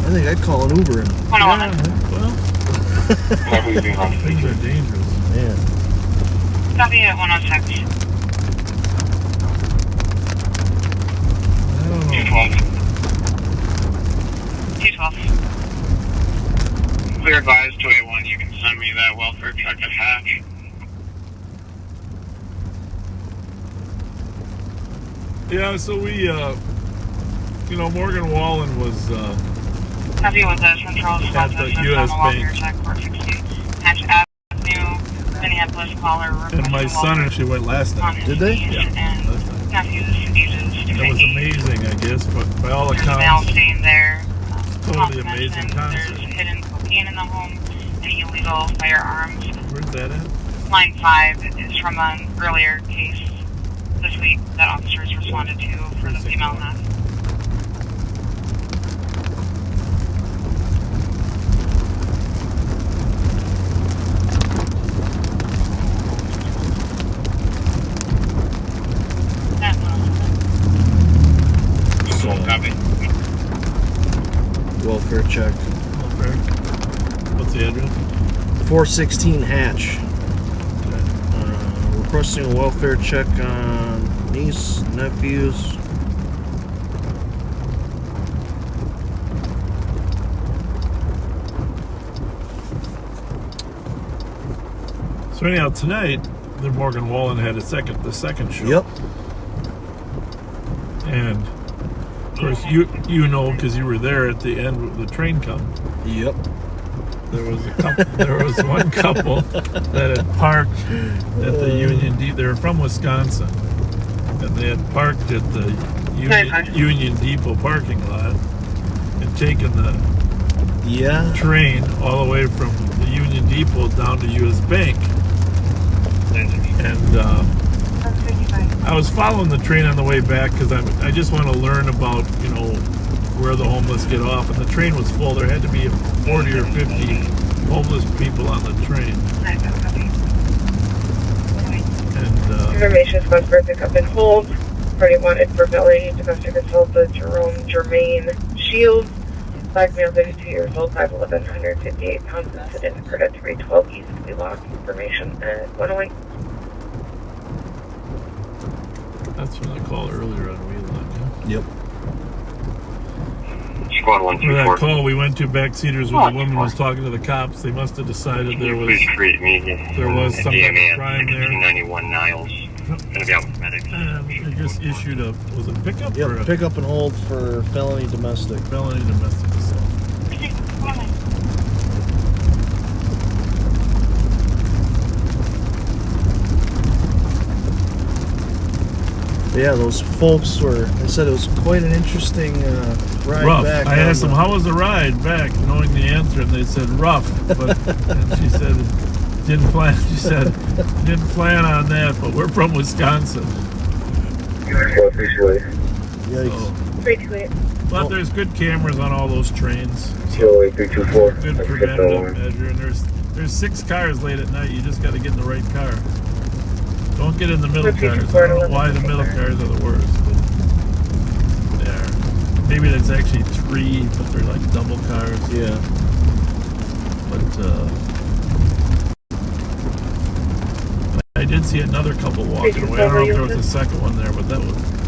I think I'd call an Uber in. 111. Well, whatever you do, huh? things are dangerous. Man. Copy at 106. I don't know. 212. 212. Clear advised 281. You can send me that welfare check at Hatch. Yeah, so we, you know, Morgan Wallen was, Copy with the Central At the US Bank. Check 460. Hatch Avenue, Minneapolis caller. and my son actually went last night. Did they? Yeah, And last night. nephew's ages to That was 50. amazing, I guess, but by all There's mail accounts, staying there. totally Not amazing mentioned, concert. There's hidden cocaine in the home and illegal firearms. Where's that at? Line 5 is from an earlier case this week that officers responded to for the female meth. That Copy. Welfare check. Welfare. What's the address? 416 Hatch. Requesting a welfare check on niece, nephews. So anyhow, tonight, the Morgan Wallen had the second show. Yep. And of course, you know, because you were there at the end of the train come. Yep. There was a couple. There was one couple that had parked at the Union Depot. They were from Wisconsin, and they had parked at the Union Depot parking lot and taken the train all the way from the Union Depot down to U.S. Bank. And I was following the train on the way back because I just want to learn about, you know, where the homeless get off. And the train was full. There had to be 40 or 50 homeless people on the train. And information is supposed to pick up and hold. Party wanted for felony domestic assault with Jermaine Shields. Black male, 32 years old, 5'11", 158 pounds, incident occurred at 312 East. We lost information at 108. that's from the call earlier on Wheeling. Yep. Squad For 124. that call we went to back Cedars where the woman was talking to the cops. They must have decided there was some kind of crime there. 91 Niles. Gonna be out with medics. And they just issued was it pickup or Yep. Pick up and hold for felony domestic. felony domestic assault? Yeah, those folks they said it was quite an interesting ride Rough. back. I asked them, how was the ride back, knowing the answer, and they said rough. But and she said didn't plan. She said didn't plan on that, but we're from Wisconsin. Yikes. But there's good cameras on all those trains. Kilo 8324. Good preventative measure. And there's 6 cars late at night. You just got to get in the right car. Don't get in the middle cars. I don't know why the middle cars are the worst. But they're, maybe there's actually 3, but they're like double cars. Yeah. But I did see another couple walking away. I don't know if there was a second one there, but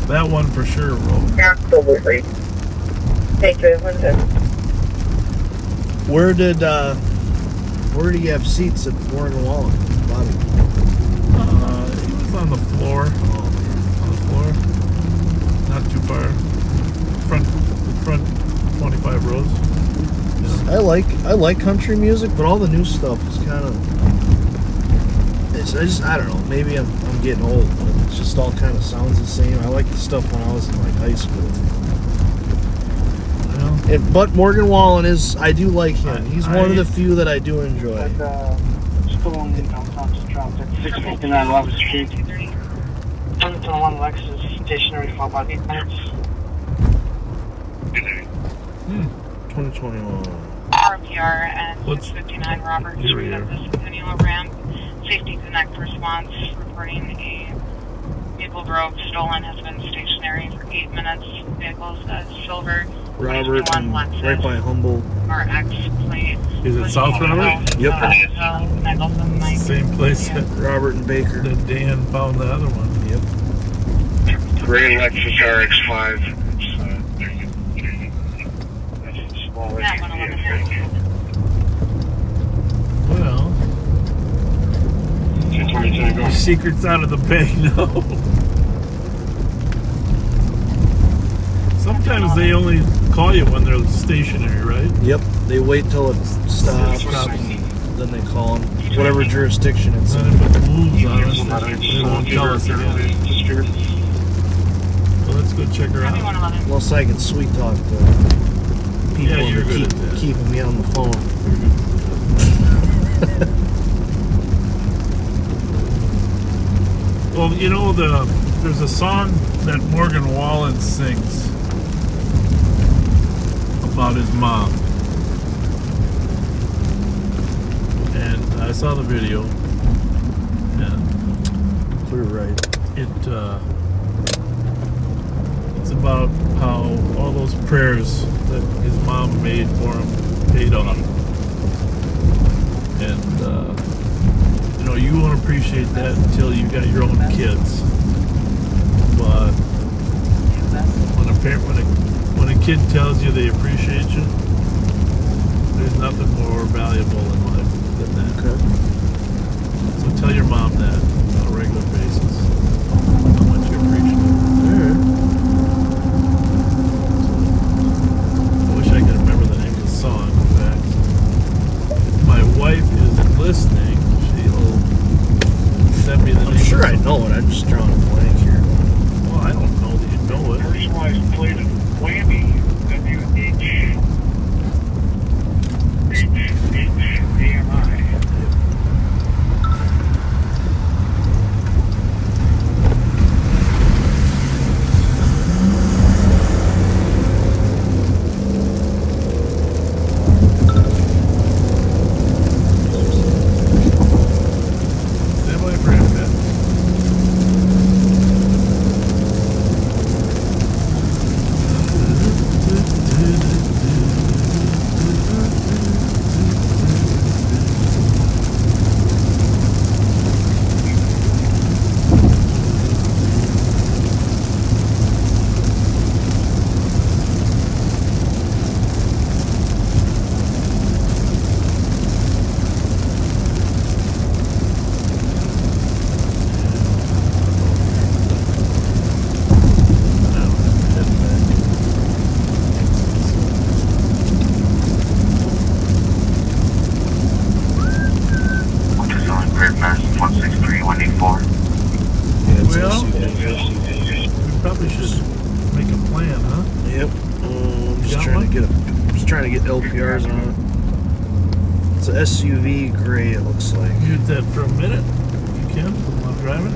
that one for sure rolled. Absolutely. Thank you, Linda. Where did you have seats at Morgan Wallen, Bobby? He was on the floor. On the floor. Not too far. Front 25 rows. Yeah. I like country music, but all the new stuff is kind of. I don't know. Maybe I'm getting old, but it just all kind of sounds the same. I like the stuff when I was in like high school. But Morgan Wallen I do like him. He's one of the few that I do enjoy. Still on downtown, just dropped at 659 Robert Street. 2021 Lexus stationary for about 8 minutes. 2021. RPR and 659 Robert Street at the Centennial Ramp. Safety Connect response reporting a Maple Grove stolen has been stationary for 8 minutes. Vehicles as silver. Robert, and right by Humboldt. RX plate. Is it South Robert? Yep. Same place that Robert and Baker. That Dan found the other one. Yep. Gray Lexus RX-5. Well, your secret's out of the bag now. Sometimes they only call you when they're stationary, right? Yep. They wait till it stops. Then they call them. Whatever jurisdiction it's in. And if it moves on us, they won't tell us again. Well, let's go check her out. Unless I can sweet talk to people that keeping me on the phone. Well, you know, there's a song that Morgan Wallen sings about his mom. And I saw the video. And Clear right. It's about how all those prayers that his mom made for him paid off. And you know, you won't appreciate that until you got your own kids. But when a kid tells you they appreciate you, there's nothing more valuable in life than that. Okay. So tell your mom that on a regular basis. How much you appreciate it. I wish I could remember the name of the song. In fact, if my wife is listening, she'll send me the name. I'm sure I know it. I'm just drawing a blank here. Well, I don't know that you know it. Personalized plated whammy. WHAMI. Stand by for impact. Well, we probably should make a plan, huh? Yep. I'm just Got trying one? to get just trying to get LPRs on it. It's a SUV gray. It looks like. Mute that for a minute, if you can, while I'm driving.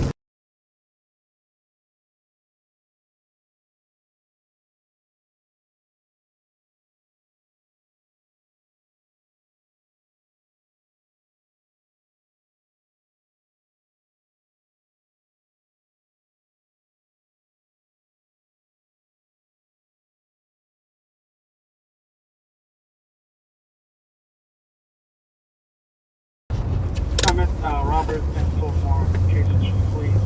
I'm at Robert and Fillmore, Jason, please.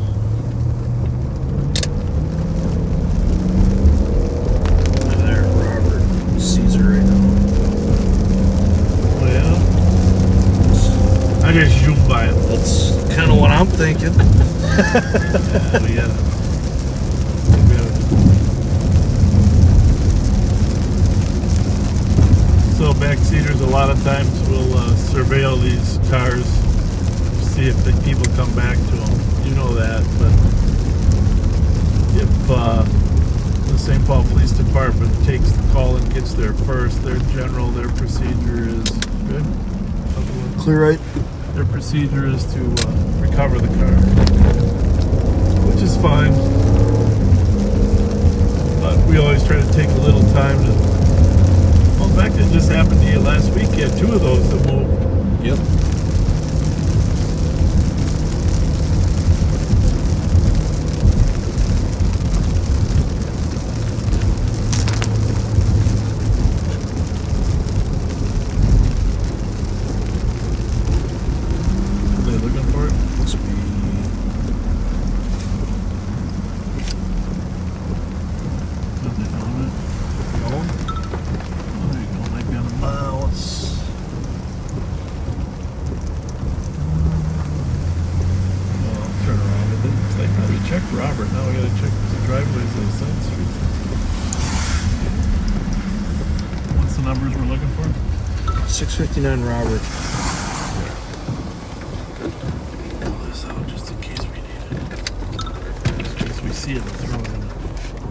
There, Robert sees her right now. Oh yeah? I just zoomed by him. That's kind of what I'm thinking. Yeah, we gotta. So backseaters a lot of times will surveil these cars, see if the people come back to them. You know that, but if the St. Paul Police Department takes the call and gets there first, their procedure is good. Clear right. Their procedure is to recover the car, which is fine. But we always try to take a little time to. Well, in fact, it just happened to you last week. You had two of those that moved. Yep. Are they looking for it? Must be. Have they found it? No. Oh, there you go. Might be on the map. Let's. Well, I'll turn around. It didn't say. Oh, we checked Robert. Now we gotta check the driveways of the side streets. What's the numbers we're looking for? 659 Robert. Pull this out just in case we need it. Just in case we see it and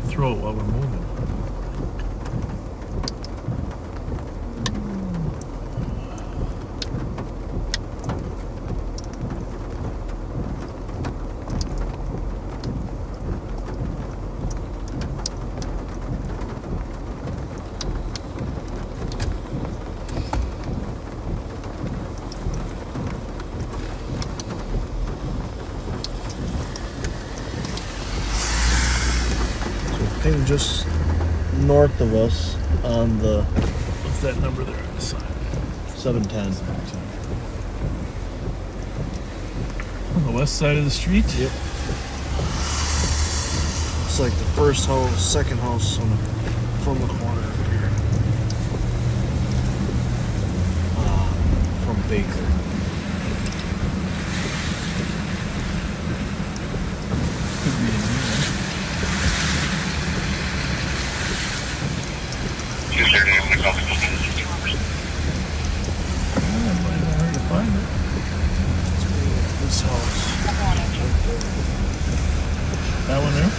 throw it while we're moving. Thing just north of us on the What's that number there on the side? 710. On the west side of the street? Yep. It's like the first house, second house on the, from the corner up here. From Baker.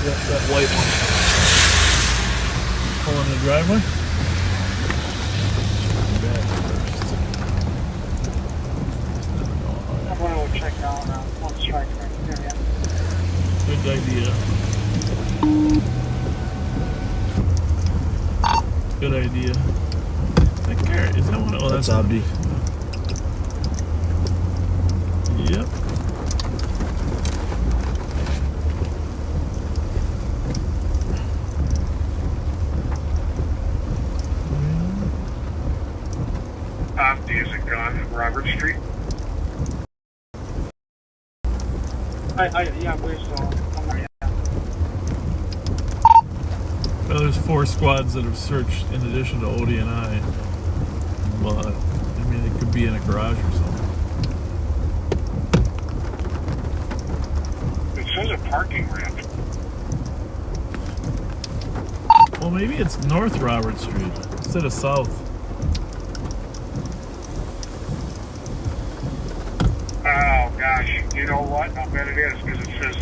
that white one. Pull in the driveway. I'm going to check down one strike area. Good idea. Good idea. That car, is that one? Oh, That's Abdi. Yep. Abdi isn't gone from Robert Street. Yeah, I believe so. I'm not, yeah. Well, there's 4 squads that have searched in addition to Odie and I. But, I mean, it could be in a garage or something. It says a parking ramp. Well, maybe it's North Robert Street instead of South. Oh gosh, you know what? I'll bet it is because it says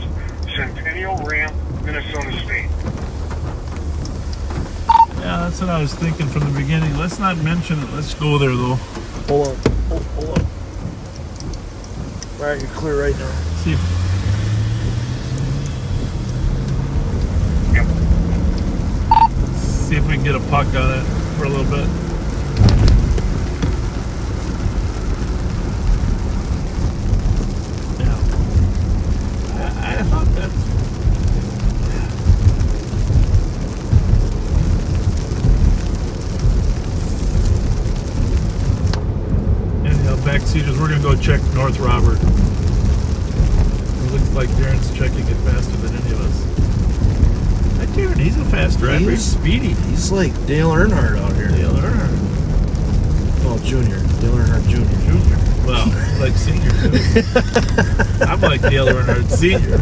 Centennial Ramp, Minnesota State. Yeah, that's what I was thinking from the beginning. Let's not mention it. Let's go there, though. Hold on. Hold on. Alright, you're clear right now. See if... Yep. See if we can get a puck on it for a little bit. Yeah. I thought that's... Anyhow, backseaters, we're going to go check North Robert. It looks like Darren's checking it faster than any of us. That Darren, he's a fast driver. He's speedy. He's like Dale Earnhardt out here. Dale Earnhardt. Oh, Junior. Dale Earnhardt Jr. Junior. Well, like senior too. I'm like Dale Earnhardt Senior.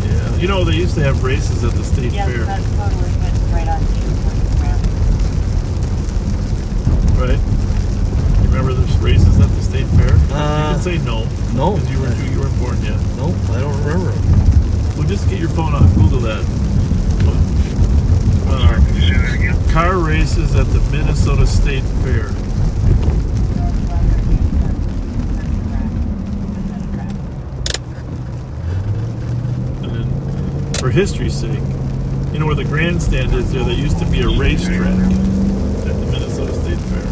Yeah, you know they used to have races at the state Yes, fair, that's totally good. Right on the ramp. right? You remember there's races at the state fair? You can say no. No. Because you weren't born yet. Nope, I don't remember. Well, just get your phone out. Google that. Sorry, can you say that again? Car races at the Minnesota State Fair. And then, for history's sake, you know where the grandstand is there? There used to be a racetrack at the Minnesota State Fair.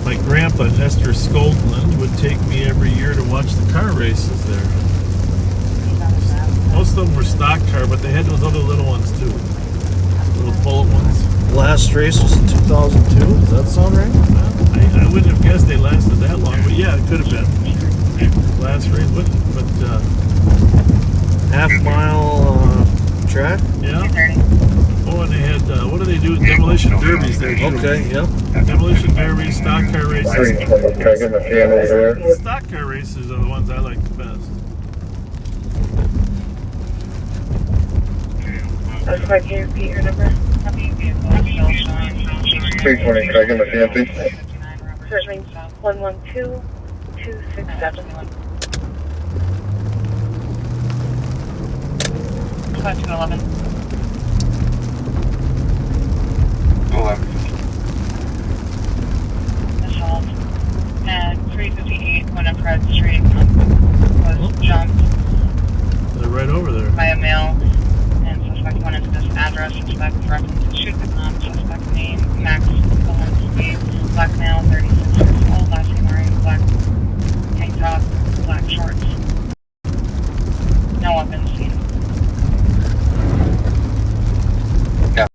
My grandpa, Nestor Skoldland, would take me every year to watch the car races there. Most of them were stock car, but they had those other little ones too. Little bullet ones. Last race was in 2002. Does that sound right? I wouldn't have guessed they lasted that long, but yeah, it could have been. Last race, but Half mile track? yeah. Oh, and they had, what do they do? Demolition derbies there too. Okay, yep. Demolition derbies, stock car races. there. Stock car races are the ones I like the best. That's why can you repeat your number? 320, can I get my fan, please? Certainly. 112267. 511. 11. Assault at 358 Winifred Street was jumped They're right over there. by a male, and suspect went into this address. Suspect reference to shoot the gun. Suspect name Max Walensky, black male, 36 years old. Last name wearing black tank top, black shorts. No weapons seen. Yeah.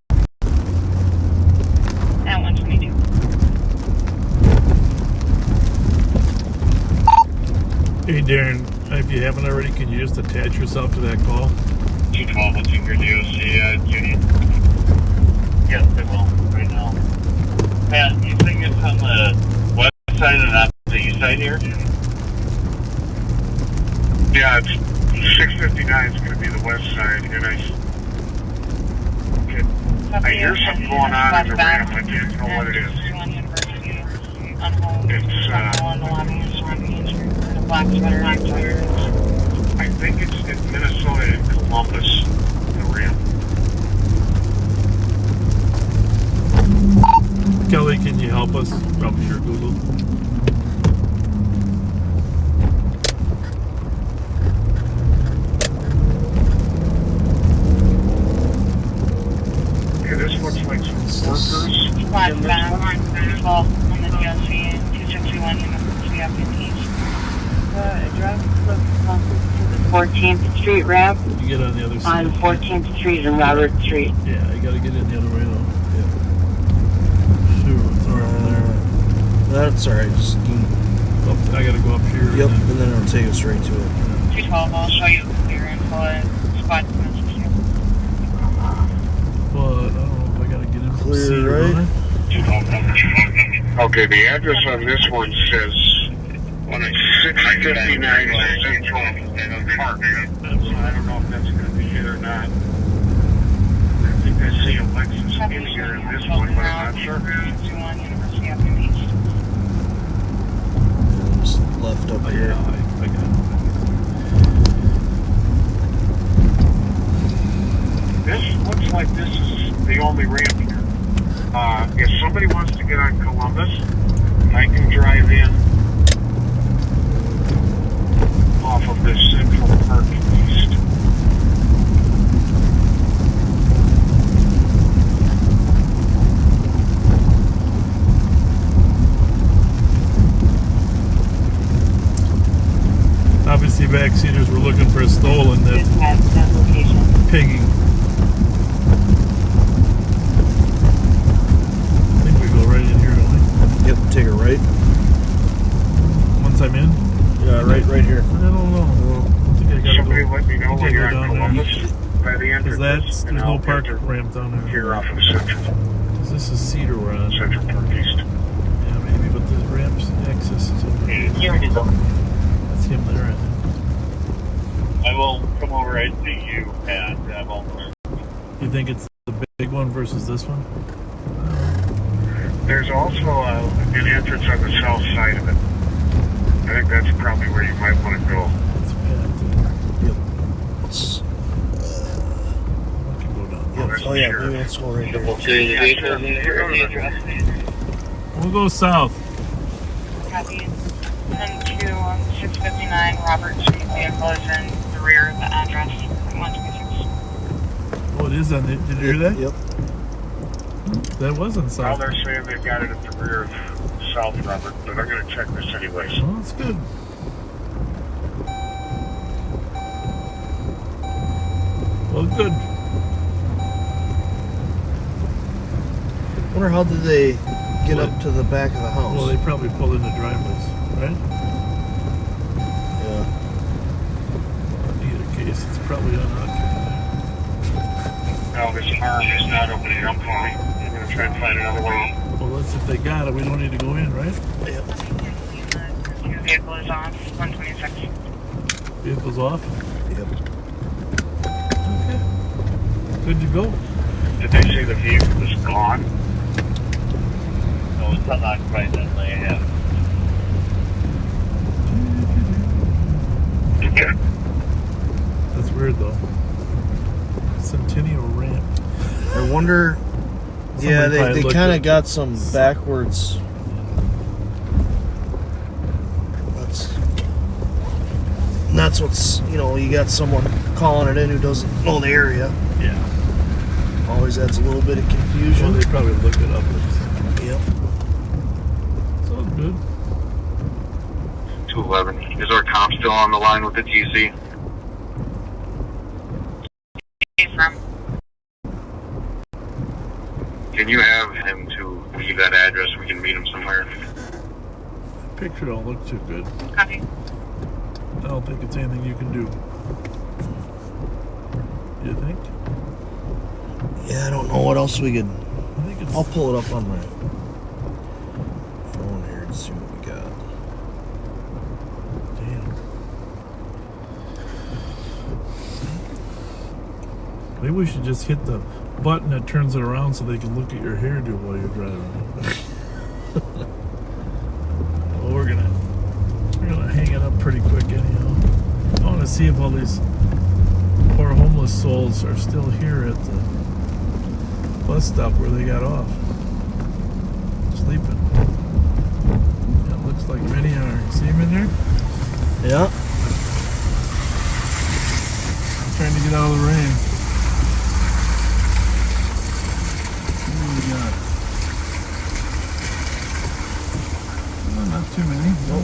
At 122. Hey Darren, if you haven't already, can you just attach yourself to that call? 212, what's in your DOC unit? Yes, I will, right now. Matt, you think it's on the west side and not the east side here? Yeah, it's 659 is going to be the west side, and I hear something going on in the ramp. I don't know what it is. on home. It's, on the lobby and surrounding injury. And a black sweater. I think it's in Minnesota and Columbus, the ramp. Kelly, can you help us from your Google? Okay, this looks like some workers. Black van, on the DLC and 261 University Avenue East. Address looks to the 14th Street ramp. You get on the other side. On 14th Street and Robert Street. Yeah, you gotta get in the other way though. Yeah. Sure, it's over there. That's alright. Just I gotta go up here. yep, and then it'll take us right to it. 212, I'll show you clear info and spot the message here. But I don't know if I gotta get in from Clear, Cedar, right? don't Okay, the address on this one says 659 Central Park. So I don't know if that's going to be it or not. I think I see a Lexus in here in this one, but I'm not sure. 261 University Avenue East. Just left up I here. got it. This looks like this is the only ramp here. If somebody wants to get on Columbus, I can drive in off of this Central Park East. Obviously, backseaters were looking for a stolen This that's has that location. pinging. I think we go right in here, don't we? Yep, take a right. Once I'm in? Yeah, right here. I don't know. I think I gotta Somebody go. let me know when Take you're her on down Columbus by the Because entrance. there's no park ramp down there. Here off of Central, 'Cause this is Cedar we're on. Central Park East. Yeah, maybe, but the ramp's access is over here. Here it is. That's him there, I think. I will come over right to you, and I will. You think it's the big one versus this one? There's also an entrance on the south side of it. I think that's probably where you might want to go. It's bad. Yep. Let's, I can go down there. oh yeah, maybe let's go right here. We'll go south. Copy. And to 659 Robert Street. Vehicle is in the rear of the address. 126. Oh, it is on the. Did you hear that? Yep. That was on Well, south. they're saying they've got it at the rear of South Robert, but I'm going to check this anyways. Oh, that's good. Well, good. Wonder how did they get up to the back of the house? Well, they probably pulled in the driveways, right? Yeah. In either case, it's probably unoccupied. No, this arm is not opening up for me. I'm going to try and find another way. Well, that's if they got it. We don't need to go in, right? Yep. Your vehicle is on 126. Vehicle's off. Yep. Okay. Good to go. Did they say the vehicle is gone? No, it's unoccupied that way ahead. Okay. That's weird, though. Centennial ramp. I wonder. Yeah, Somebody probably they looked kind at- of got some backwards. That's what's, you got someone calling it in who doesn't know the area. Yeah. Always adds a little bit of Well, confusion. they probably looked it up. Yep. It's all good. 211. Is our cop still on the line with the TC? From Can you have him to leave that address? We can meet him somewhere. Picture don't look too good. copy. I don't think it's anything you can do. You think? Yeah, I don't know what else we could. I think it's. I'll pull it up on my phone here and see what we got. Damn. Maybe we should just hit the button that turns it around so they can look at your hairdo while you're driving. see if all these poor homeless souls are still here at the bus stop where they got off. Sleeping. It looks like many are. See them in there? Yeah. Trying to get out of the rain. What do we got? Oh, not too many. No.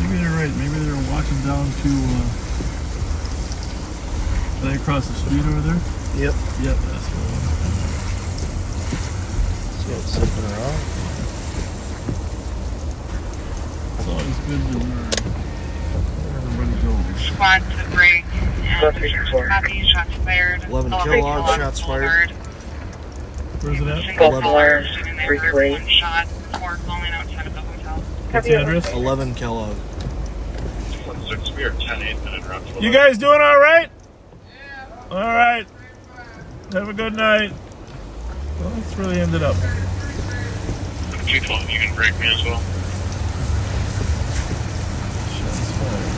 Maybe they're right. Maybe they're walking down to right across the street over there. Yep. Yep, that's the one. See what's zipping around. It's always good to learn where everybody goes. Squad to break. Copy, shots fired. 11 kilog, shots fired. Where's it at? Single 11. caller, shooting there, one shot, 4 calling outside of the hotel. What's the address? 11 kilog. 6, we are 10-8 minute route to You guys doing all right? Yeah. All right. Have a good night. Well, that's where they ended up. 212, you can break me as well. Shots fired.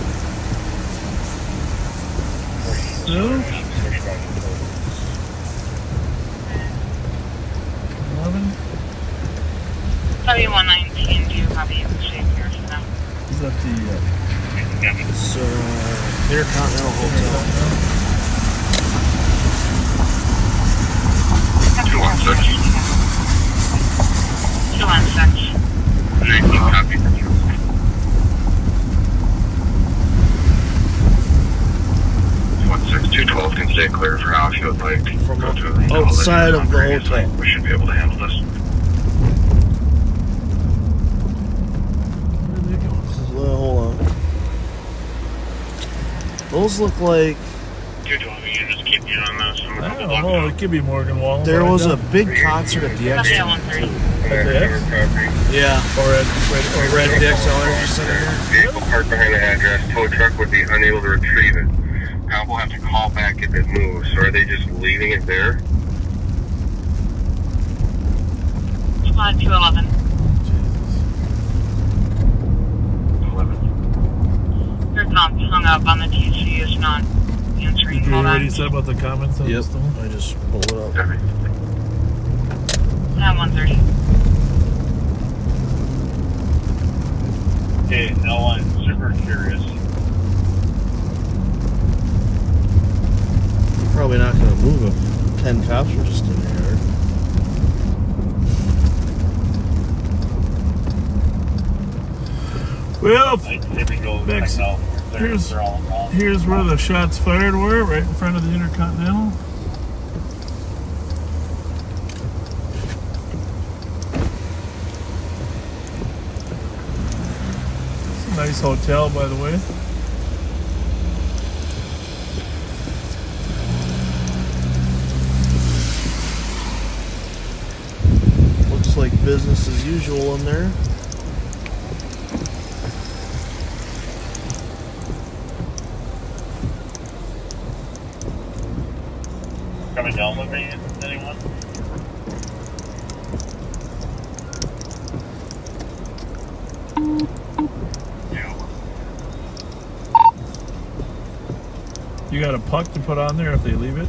Still? 11? 7119, do you copy the shape here for them? Is that the It's Intercontinental Hotel. 216. 216. Jake, you copy? 212 can stay clear for how if you would like to From go to the outside of the hotel. We should be able to handle this. where are they going? Hold on. Those look like 212, you can just keep me on this. I'm I a don't couple know. blocks It could be Morgan Wallen. there right was now. a big concert at the Copy X. at 130. Yeah. Or at Red Dick's Energy Center. Vehicle parked behind the address. Tow truck would be unable to retrieve it. Cop will have to call back if it moves. So are they just leaving it there? Squad 211. 11. Your comp hung up on the TC is not answering. Did you Hold hear what on. he said about the comments on Yep. the stone? I just pulled it up. At 130. Okay, now I'm super curious. Probably not going to move if 10 cops were just in there. Well, Like, here we go. Next. Like, no, Here's- they're all wrong. here's where the shots fired were, right in front of the Intercontinental. It's a nice hotel, by the way. Looks like business as usual in there. Coming down with me, anyone? You got a puck to put on there if they leave it?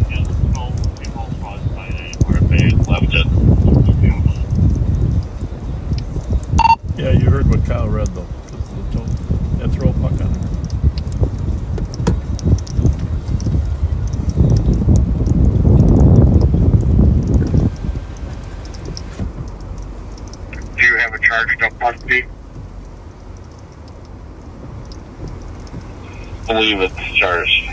Yeah, no people crossed by anywhere. If they left it. Yeah, you heard what Kyle read though. Yeah, throw a puck on there. Do you have a charged up puck, Pete? I believe it's charged.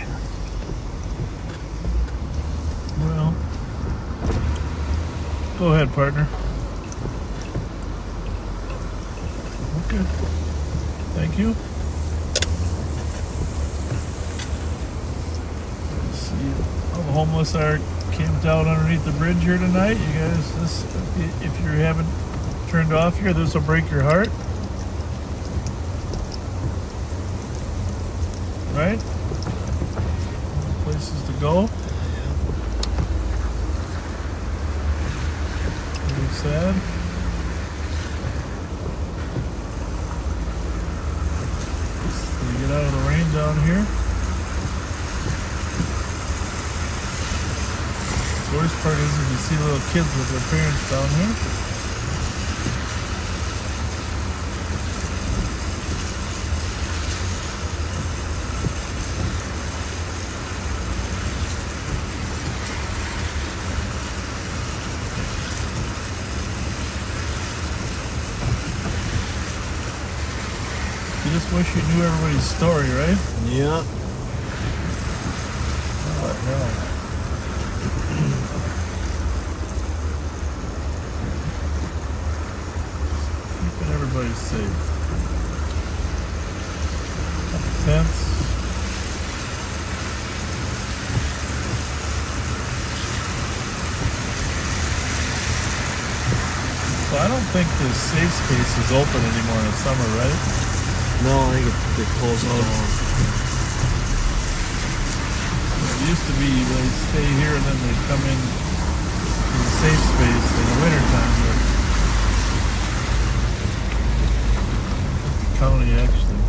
Well, go ahead, partner. Okay. Thank you. Let's see. All the homeless are camped out underneath the bridge here tonight. You guys, this, if you haven't turned off here, this will break your heart. Right? Places to go. Really sad. down here. The worst part is if you see little kids with their parents down here. You just wish you knew everybody's story, right? Yeah. Oh, hell. Keeping everybody safe. Tents. So I don't think the safe space is open anymore in the summer, right? No, I think they closed it down. It used to be they stay here and then they come in to the safe space in the wintertime. But the county actually.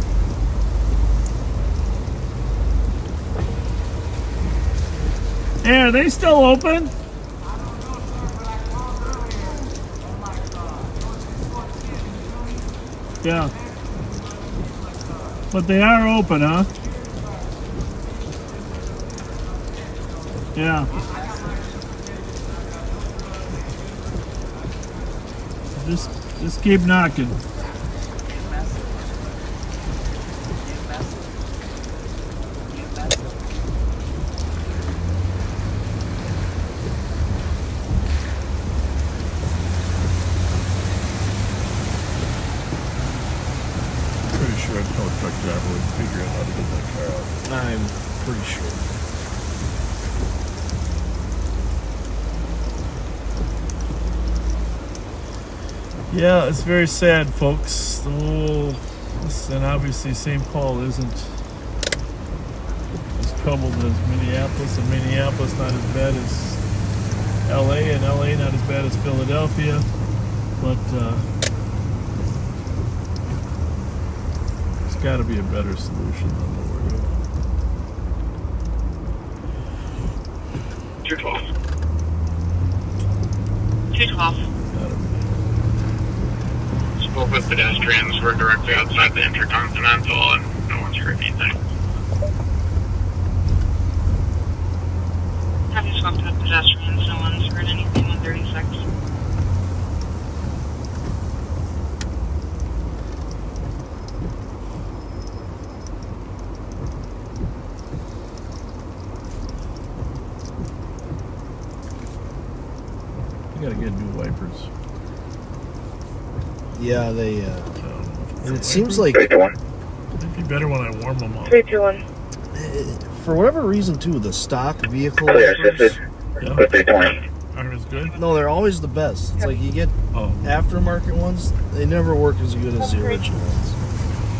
Hey, are they still open? Yeah. But they are open, huh? Yeah. Just keep knocking. Pretty sure a tow truck driver would figure out how to get that car out. I'm pretty sure. Yeah, it's very sad, folks. And obviously St. Paul isn't as troubled as Minneapolis, and Minneapolis not as bad as LA, and LA not as bad as Philadelphia. But there's got to be a better solution than what we're doing. 212. 212. Spoke with pedestrians. We're directly outside the Intercontinental, and no one's heard anything. Have you spoken with pedestrians? No one's heard anything on 36. We gotta get new wipers. Yeah, they. And it seems like. It'd be better when I warm them up. 321. For whatever reason, too, the stock vehicle. Yeah. Aren't as good? No, they're always the best. It's like you get aftermarket ones, they never work as good as the original ones.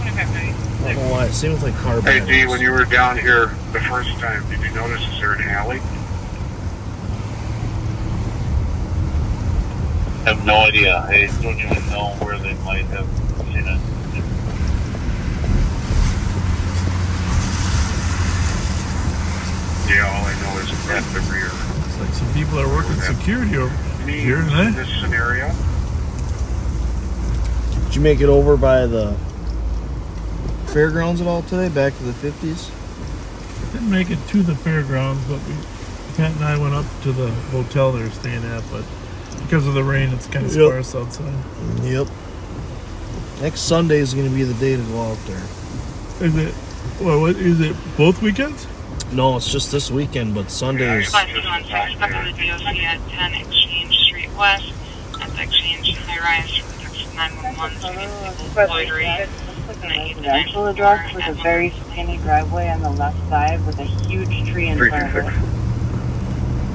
I don't know why. It seems like car Hey, batteries. D, when you were down here the first time, did you notice is there an alley? I have no idea. I don't even know where they might have seen it. Yeah, all I know is at the rear. It's like some people are working security over here, In eh? this scenario, Did you make it over by the fairgrounds at all today? Back to the 50s? Didn't make it to the fairgrounds, but Pat and I went up to the hotel they were staying at, but because of the rain, it's kind of sparse outside. Yep. Next Sunday is going to be the day to go out there. Is it? What is it? Both weekends? No, it's just this weekend, but Sunday is. 516, step on the DOC at 10 Exchange Street West. At the Exchange High Rise for the text 911 to get people loitering. Residential address with a very skinny driveway on the left side with a huge tree in front of it.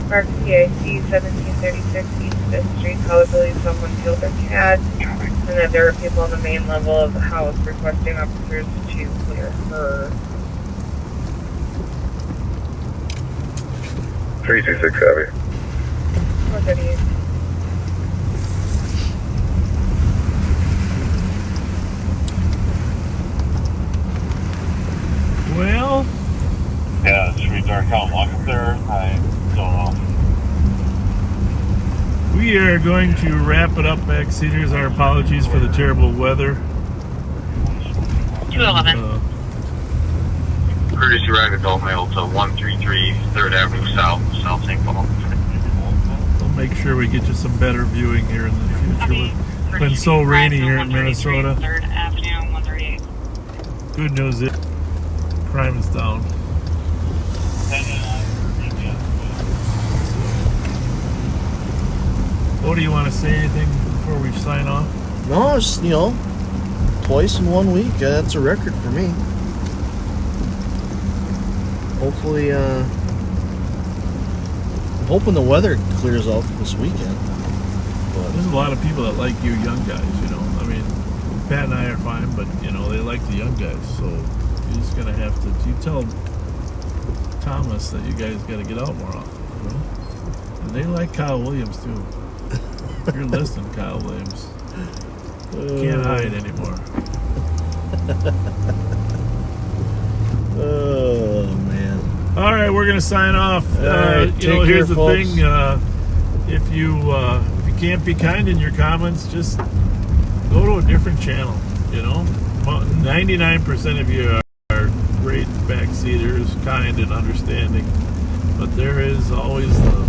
Mark PIC 1736 East 5th Street. Caller believes someone killed their cat, and that there are people on the main level of the house requesting officers to clear her. 326 Abby. 438. Well, Yeah, should we dark out and walk up there? I don't know. We are going to wrap it up, backseaters. Our apologies for the terrible weather. 211. Courtesy ride adult mail to 133 3rd Avenue South, South St. Paul. We'll make sure we get you some better viewing here in the future. It's been so rainy here in Minnesota. 3rd Avenue, 138. Good news is crime is down. Oh, do you want to say anything before we sign off? No, it's, twice in 1 week. That's a record for me. Hopefully, I'm hoping the weather clears out this weekend. But there's a lot of people that like you young guys, I mean, Pat and I are fine, but, they like the young guys. So you're just going to have to, you tell Thomas that you guys got to get out more often, And they like Kyle Williams, too. You're listening, Kyle Williams. Can't hide anymore. Oh, man. All right, we're going to sign off. Right, here's the folks. thing. If you can't be kind in your comments, just go to a different channel, 99% of you are great backseaters, kind and understanding. But there is always the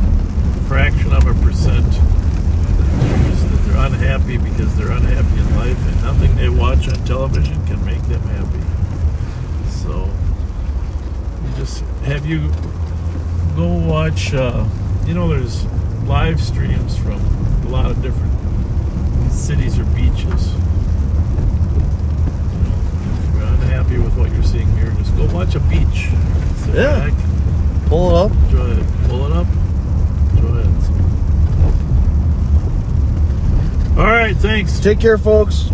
fraction of a percent that they're unhappy because they're unhappy in life, and nothing they watch on television can make them happy. So just have you go watch, there's live streams from a lot of different cities or beaches. If you're unhappy with what you're seeing here, just go watch a beach. Sit back, pull it up. Enjoy it. Pull it up. Enjoy it. All right, thanks. Take care, folks.